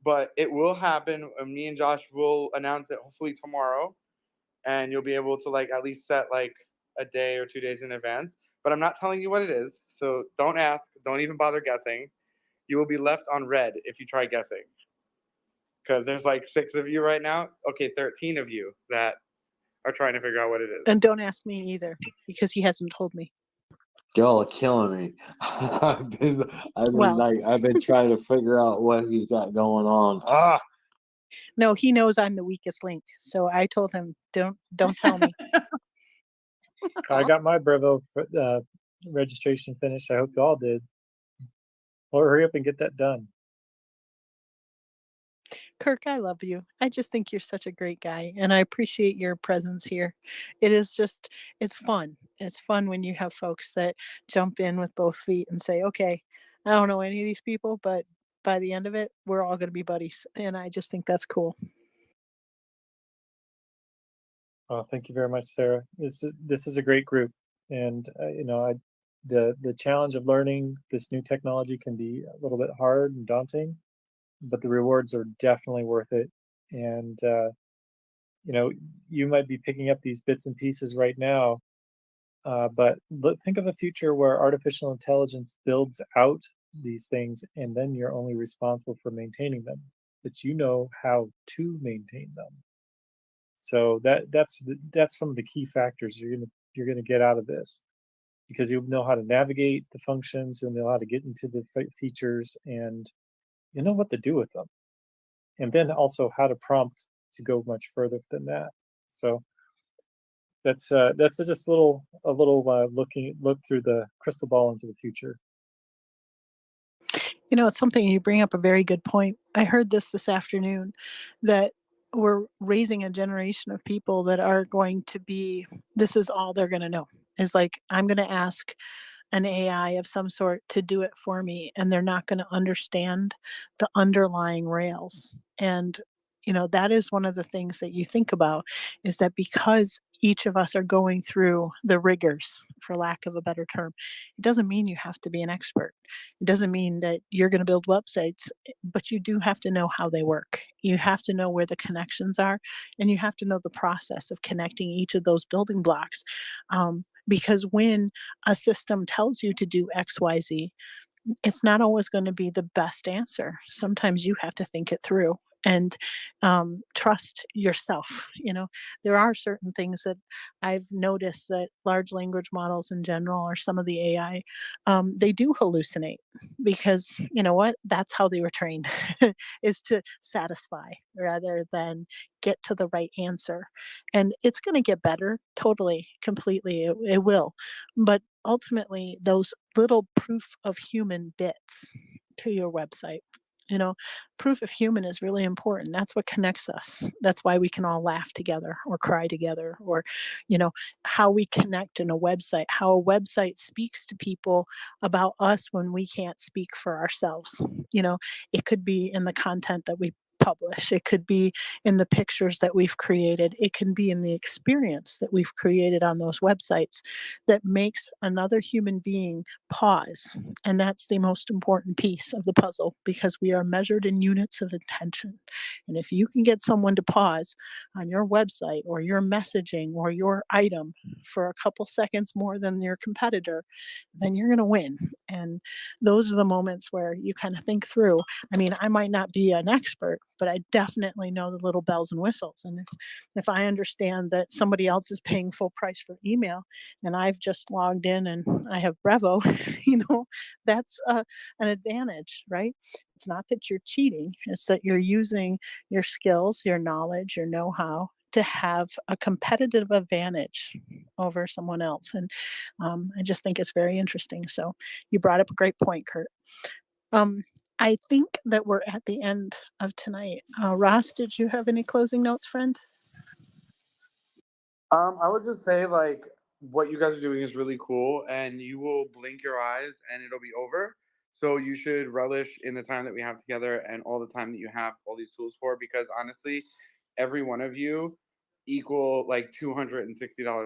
But it will happen. Me and Josh will announce it hopefully tomorrow. And you'll be able to like at least set like a day or 2 days in advance. But I'm not telling you what it is. So don't ask. Don't even bother guessing. You will be left on red if you try guessing. Because there's like 6 of you right now. Okay, 13 of you that are trying to figure out what it is. And don't ask me either because he hasn't told me. Y'all are killing me. I've been Well. I've been trying to figure out what he's got going on. No, he knows I'm the weakest link. So I told him, don't tell me. I got my Brevo registration finished. I hope you all did. Well, hurry up and get that done. Kirk, I love you. I just think you're such a great guy, and I appreciate your presence here. It is just, it's fun. It's fun when you have folks that jump in with both feet and say, okay, I don't know any of these people, but by the end of it, we're all going to be buddies. And I just think that's cool. Well, thank you very much, Sarah. This is a great group, and the challenge of learning this new technology can be a little bit hard and daunting, but the rewards are definitely worth it. And you might be picking up these bits and pieces right now, but think of a future where artificial intelligence builds out these things, and then you're only responsible for maintaining them, but you know how to maintain them. So that's some of the key factors you're gonna get out of this, because you'll know how to navigate the functions, you'll know how to get into the features, and you know what to do with them, and then also how to prompt to go much further than that. So that's just a little look through the crystal ball into the future. You know, it's something you bring up a very good point. I heard this afternoon, that we're raising a generation of people that are going to be, this is all they're going to know. Is like, I'm going to ask an AI of some sort to do it for me, and they're not going to understand the underlying rails. And that is one of the things that you think about, is that because each of us are going through the rigors, for lack of a better term, it doesn't mean you have to be an expert. It doesn't mean that you're going to build websites, but you do have to know how they work. You have to know where the connections are, and you have to know the process of connecting each of those building blocks. Because when a system tells you to do XYZ, it's not always going to be the best answer. Sometimes you have to think it through and trust yourself. There are certain things that I've noticed that large language models in general, or some of the AI, they do hallucinate, because you know what? That's how they were trained, is to satisfy rather than get to the right answer. And it's going to get better, totally, completely. It will. But ultimately, those little proof of human bits to your website, proof of human is really important. That's what connects us. That's why we can all laugh together or cry together, or how we connect in a website, how a website speaks to people about us when we can't speak for ourselves. It could be in the content that we publish, it could be in the pictures that we've created, it can be in the experience that we've created on those websites, that makes another human being pause. And that's the most important piece of the puzzle, because we are measured in units of attention. And if you can get someone to pause on your website or your messaging or your item for a couple seconds more than your competitor, then you're going to win. And those are the moments where you kind of think through. I mean, I might not be an expert, but I definitely know the little bells and whistles. And if I understand that somebody else is paying full price for email, and I've just logged in and I have Brevo, that's an advantage, right? It's not that you're cheating, it's that you're using your skills, your knowledge, your know-how to have a competitive advantage over someone else. And I just think it's very interesting. So you brought up a great point, Kurt. I think that we're at the end of tonight. Ross, did you have any closing notes, friend? I would just say, like, what you guys are doing is really cool, and you will blink your eyes and it'll be over. So you should relish in the time that we have together and all the time that you have all these tools for, because honestly, every one of you equal like $260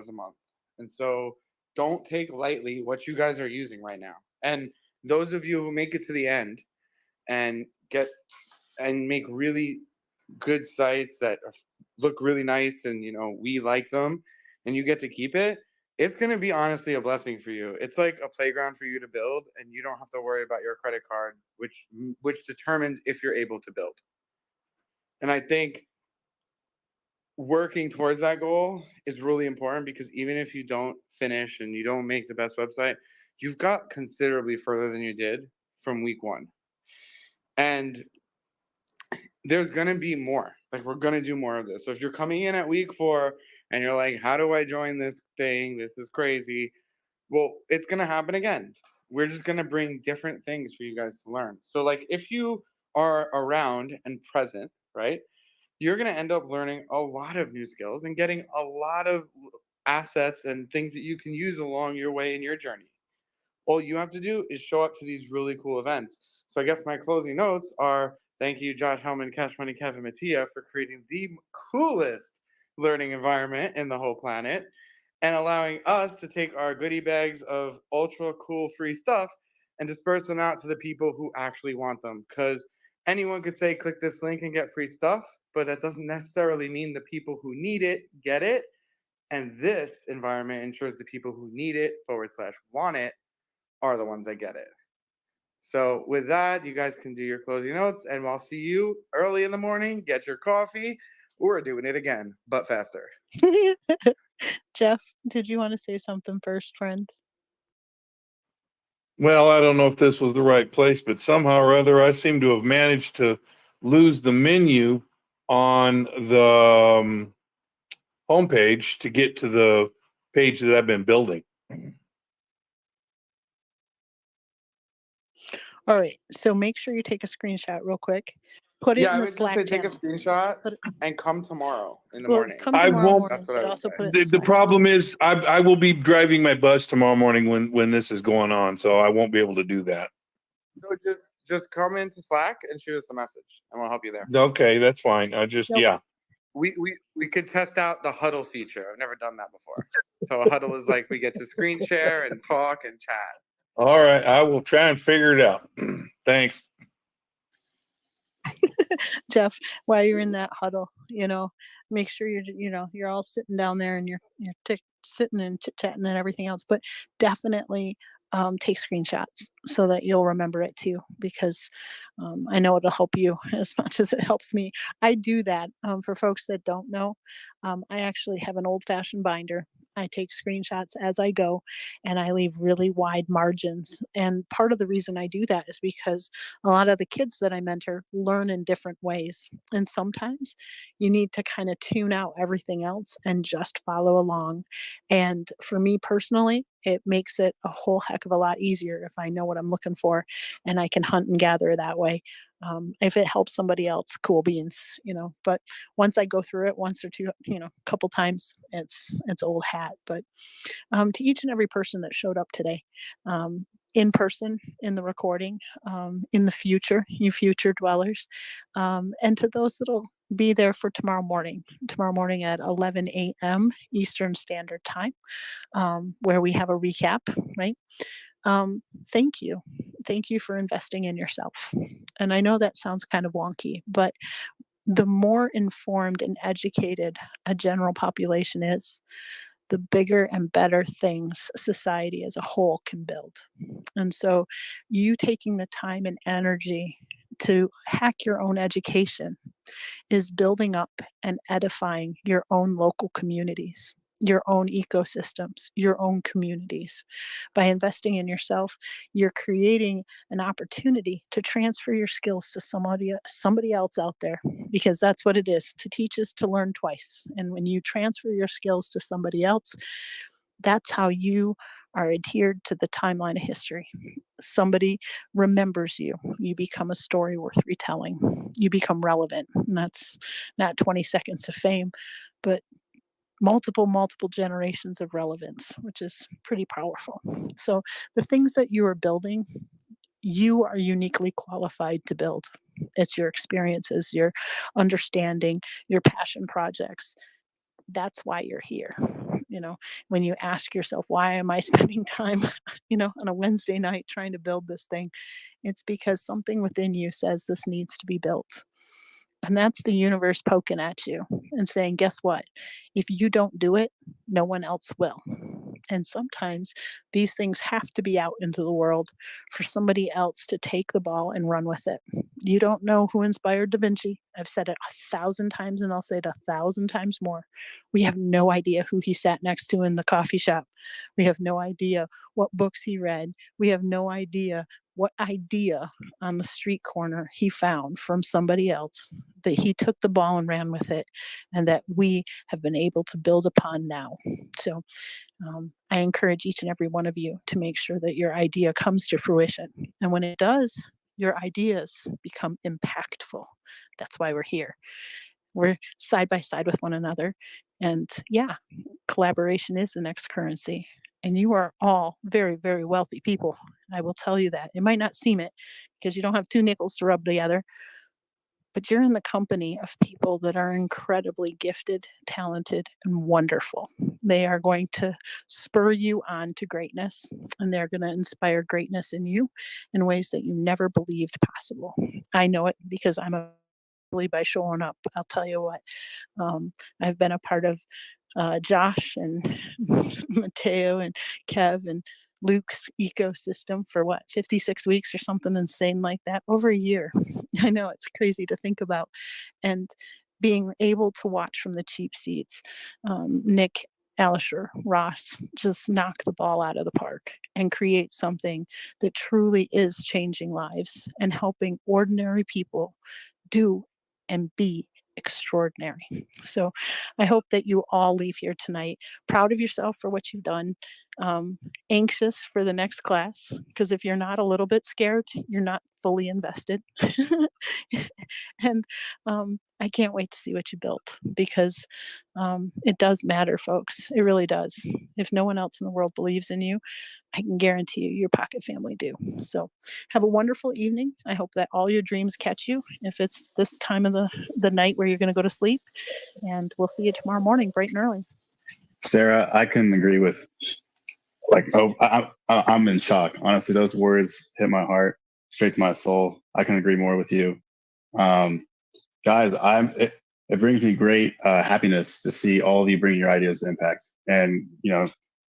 a month. And so don't take lightly what you guys are using right now. And those of you who make it to the end and make really good sites that look really nice, and we like them, and you get to keep it, it's going to be honestly a blessing for you. It's like a playground for you to build, and you don't have to worry about your credit card, which determines if you're able to build. And I think working towards that goal is really important, because even if you don't finish and you don't make the best website, you've got considerably further than you did from week one. And there's going to be more. Like, we're going to do more of this. So if you're coming in at week 4 and you're like, how do I join this thing? This is crazy. Well, it's going to happen again. We're just going to bring different things for you guys to learn. So like if you are around and present, right, you're going to end up learning a lot of new skills and getting a lot of assets and things that you can use along your way in your journey. All you have to do is show up to these really cool events. So I guess my closing notes are thank you, Josh Hellman, Cash Money, Kevin Mattia, for creating the coolest learning environment in the whole planet and allowing us to take our goodie bags of ultra cool free stuff and disperse them out to the people who actually want them. Because anyone could say, click this link and get free stuff, but that doesn't necessarily mean the people who need it get it. And this environment ensures the people who need it / want it are the ones that get it. So with that, you guys can do your closing notes and I'll see you early in the morning. Get your coffee. We're doing it again, but faster. Jeff, did you want to say something first, friend? Well, I don't know if this was the right place, but somehow or other, I seem to have managed to lose the menu on the homepage to get to the page that I've been building. All right, so make sure you take a screenshot real quick. Put it Yeah, in I the would just Slack say take a channel. screenshot and come tomorrow in the Well, morning. come I tomorrow won't. morning, That's what but I would also say. put it in The Slack. problem is I will be driving my bus tomorrow morning when this is going on, so I won't be able to do that. So just come into Slack and shoot us a message, and we'll help you there. Okay, that's fine. I just, Nope. yeah. We could test out the huddle feature. I've never done that before. So a huddle is like we get to screen share and talk and chat. All right, I will try and figure it out. Thanks. Jeff, while you're in that huddle, make sure you're all sitting down there and you're sitting and chit chatting and everything else, but definitely take screenshots so that you'll remember it too, because I know it'll help you as much as it helps me. I do that for folks that don't know. I actually have an old-fashioned binder. I take screenshots as I go and I leave really wide margins. And part of the reason I do that is because a lot of the kids that I mentor learn in different ways. And sometimes you need to kind of tune out everything else and just follow along. And for me personally, it makes it a whole heck of a lot easier if I know what I'm looking for and I can hunt and gather that way. If it helps somebody else, cool beans, but once I go through it once or two, couple times, it's old hat. But to each and every person that showed up today, in person, in the recording, in the future, you future dwellers, and to those that'll be there for tomorrow morning at 11 a.m. Eastern Standard Time, where we have a recap, right? Thank you. Thank you for investing in yourself. And I know that sounds kind of wonky, but the more informed and educated a general population is, the bigger and better things society as a whole can build. And so you taking the time and energy to hack your own education is building up and edifying your own local communities, your own ecosystems, your own communities. By investing in yourself, you're creating an opportunity to transfer your skills to somebody else out there, because that's what it is. To teach is to learn twice. And when you transfer your skills to somebody else, that's how you are adhered to the timeline of history. Somebody remembers you. You become a story worth retelling. You become relevant. And that's not 20 seconds of fame, but multiple generations of relevance, which is pretty powerful. So the things that you are building, you are uniquely qualified to build. It's your experiences, your understanding, your passion projects. That's why you're here. When you ask yourself, why am I spending time, on a Wednesday night trying to build this thing? It's because something within you says this needs to be built. And that's the universe poking at you and saying, guess what? If you don't do it, no one else will. And sometimes these things have to be out into the world for somebody else to take the ball and run with it. You don't know who inspired Da Vinci. I've said it 1,000 times and I'll say it 1,000 times more. We have no idea who he sat next to in the coffee shop. We have no idea what books he read. We have no idea what idea on the street corner he found from somebody else, that he took the ball and ran with it, and that we have been able to build upon now. So I encourage each and every one of you to make sure that your idea comes to fruition. And when it does, your ideas become impactful. That's why we're here. We're side by side with one another. And yeah, collaboration is the next currency. And you are all very, very wealthy people. I will tell you that. It might not seem it because you don't have two nickels to rub together, but you're in the company of people that are incredibly gifted, talented, and wonderful. They are going to spur you on to greatness, and they're going to inspire greatness in you in ways that you never believed possible. I know it because I'm a by showing up. I'll tell you what, I've been a part of Josh and Mateo and Kev and Luke's ecosystem for 56 weeks or something insane like that, over a year. I know, it's crazy to think about. And being able to watch from the cheap seats, Nick, Alisher, Ross just knock the ball out of the park and create something that truly is changing lives and helping ordinary people do and be extraordinary. So I hope that you all leave here tonight proud of yourself for what you've done, anxious for the next class, because if you're not a little bit scared, you're not fully invested. And I can't wait to see what you built, because it does matter, folks. It really does. If no one else in the world believes in you, I can guarantee you your Pocket family do. So have a wonderful evening. I hope that all your dreams catch you if it's this time of the night where you're going to go to sleep. And we'll see you tomorrow morning, bright and early. Sarah, I couldn't agree with, I'm in shock. Honestly, those words hit my heart, straight to my soul. I couldn't agree more with you. Guys, it brings me great happiness to see all of you bring your ideas to impact. And,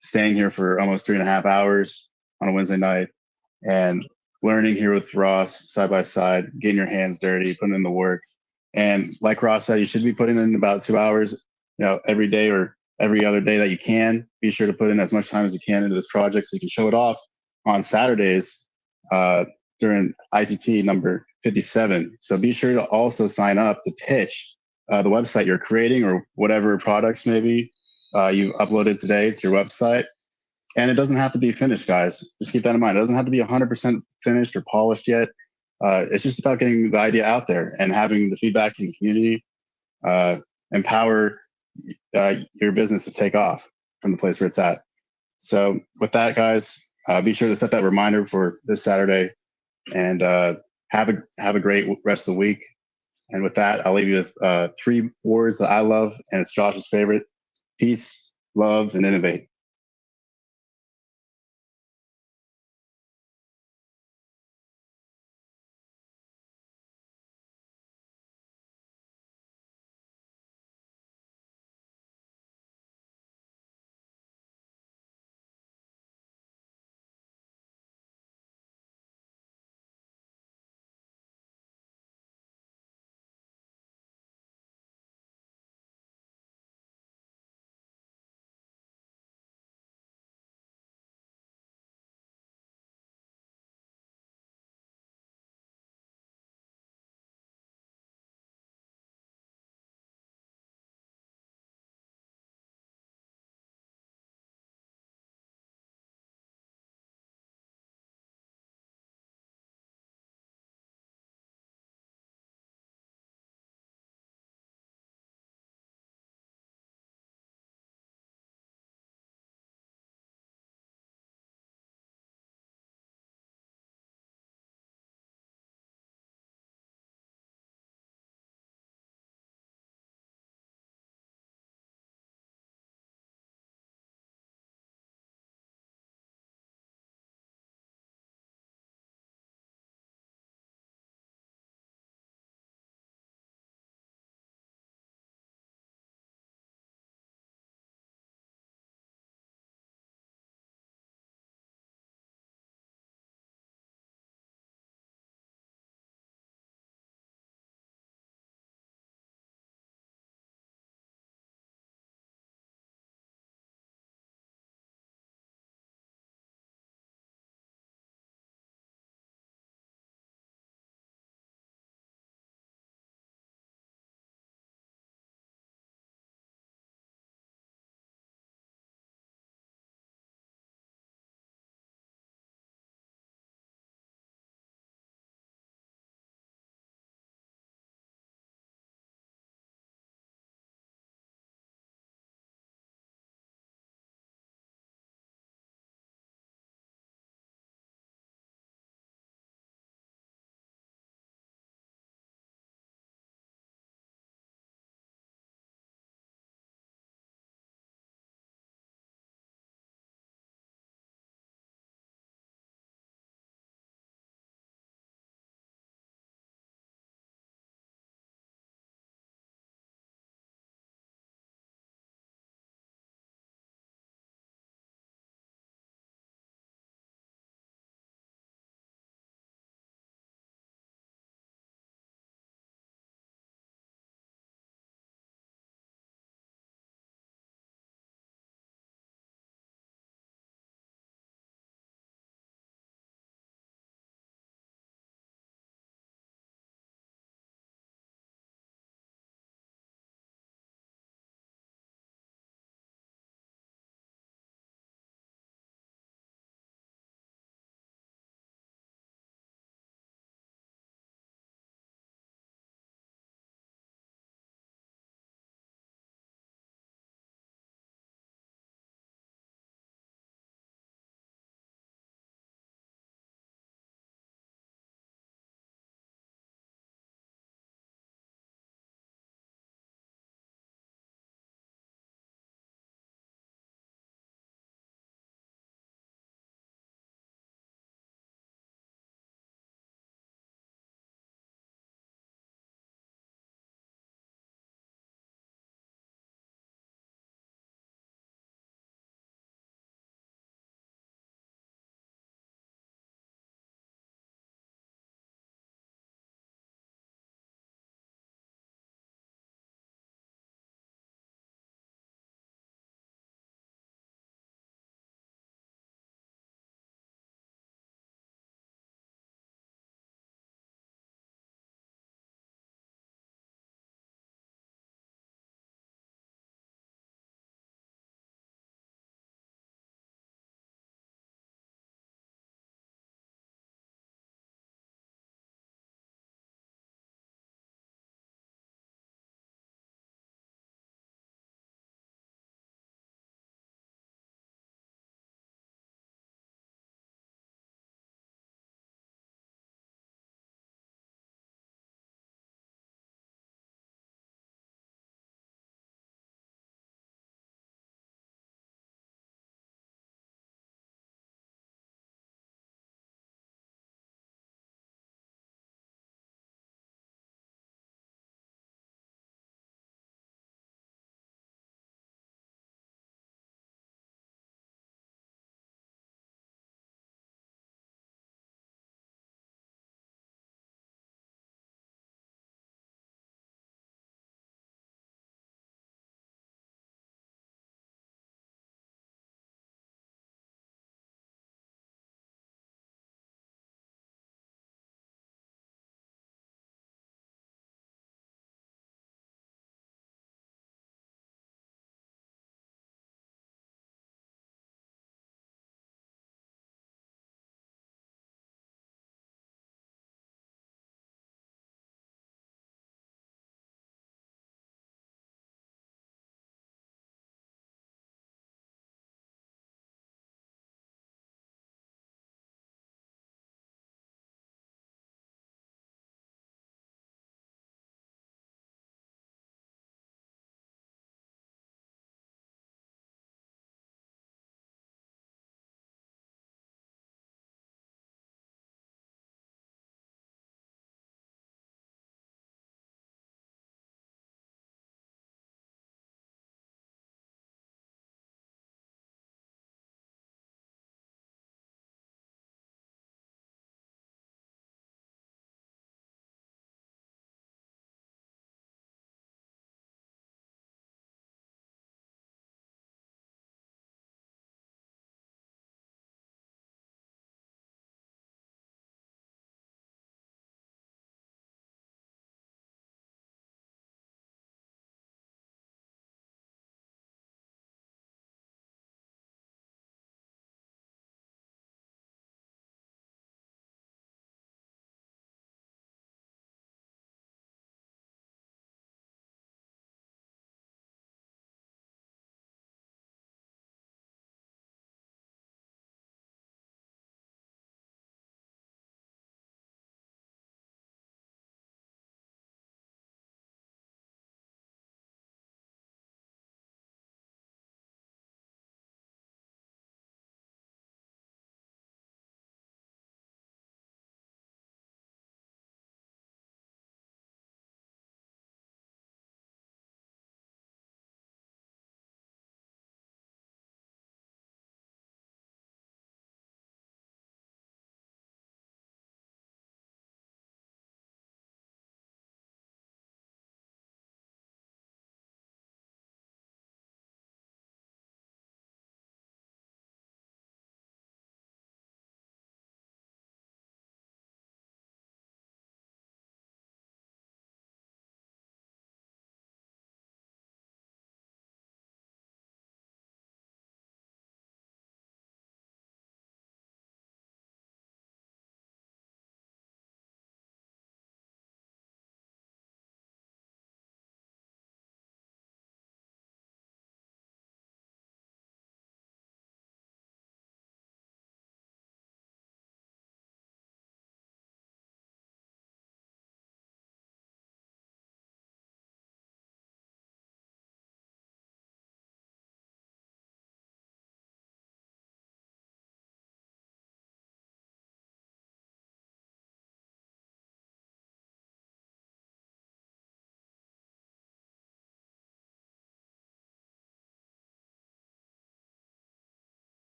staying here for almost 3.5 hours on a Wednesday night and learning here with Ross side by side, getting your hands dirty, putting in the work. And like Ross said, you should be putting in about 2 hours, every day or every other day that you can. Be sure to put in as much time as you can into this project so you can show it off on Saturdays during ITT number 57. So be sure to also sign up to pitch the website you're creating or whatever products maybe you uploaded today to your website. And it doesn't have to be finished, guys. Just keep that in mind. It doesn't have to be 100% finished or polished yet. It's just about getting the idea out there and having the feedback in the community empower your business to take off from the place where it's at. So with that, guys, be sure to set that reminder for this Saturday, and have a great rest of the week. And with that, I'll leave you with 3 words that I love, and it's Josh's favorite: peace, love, and innovate.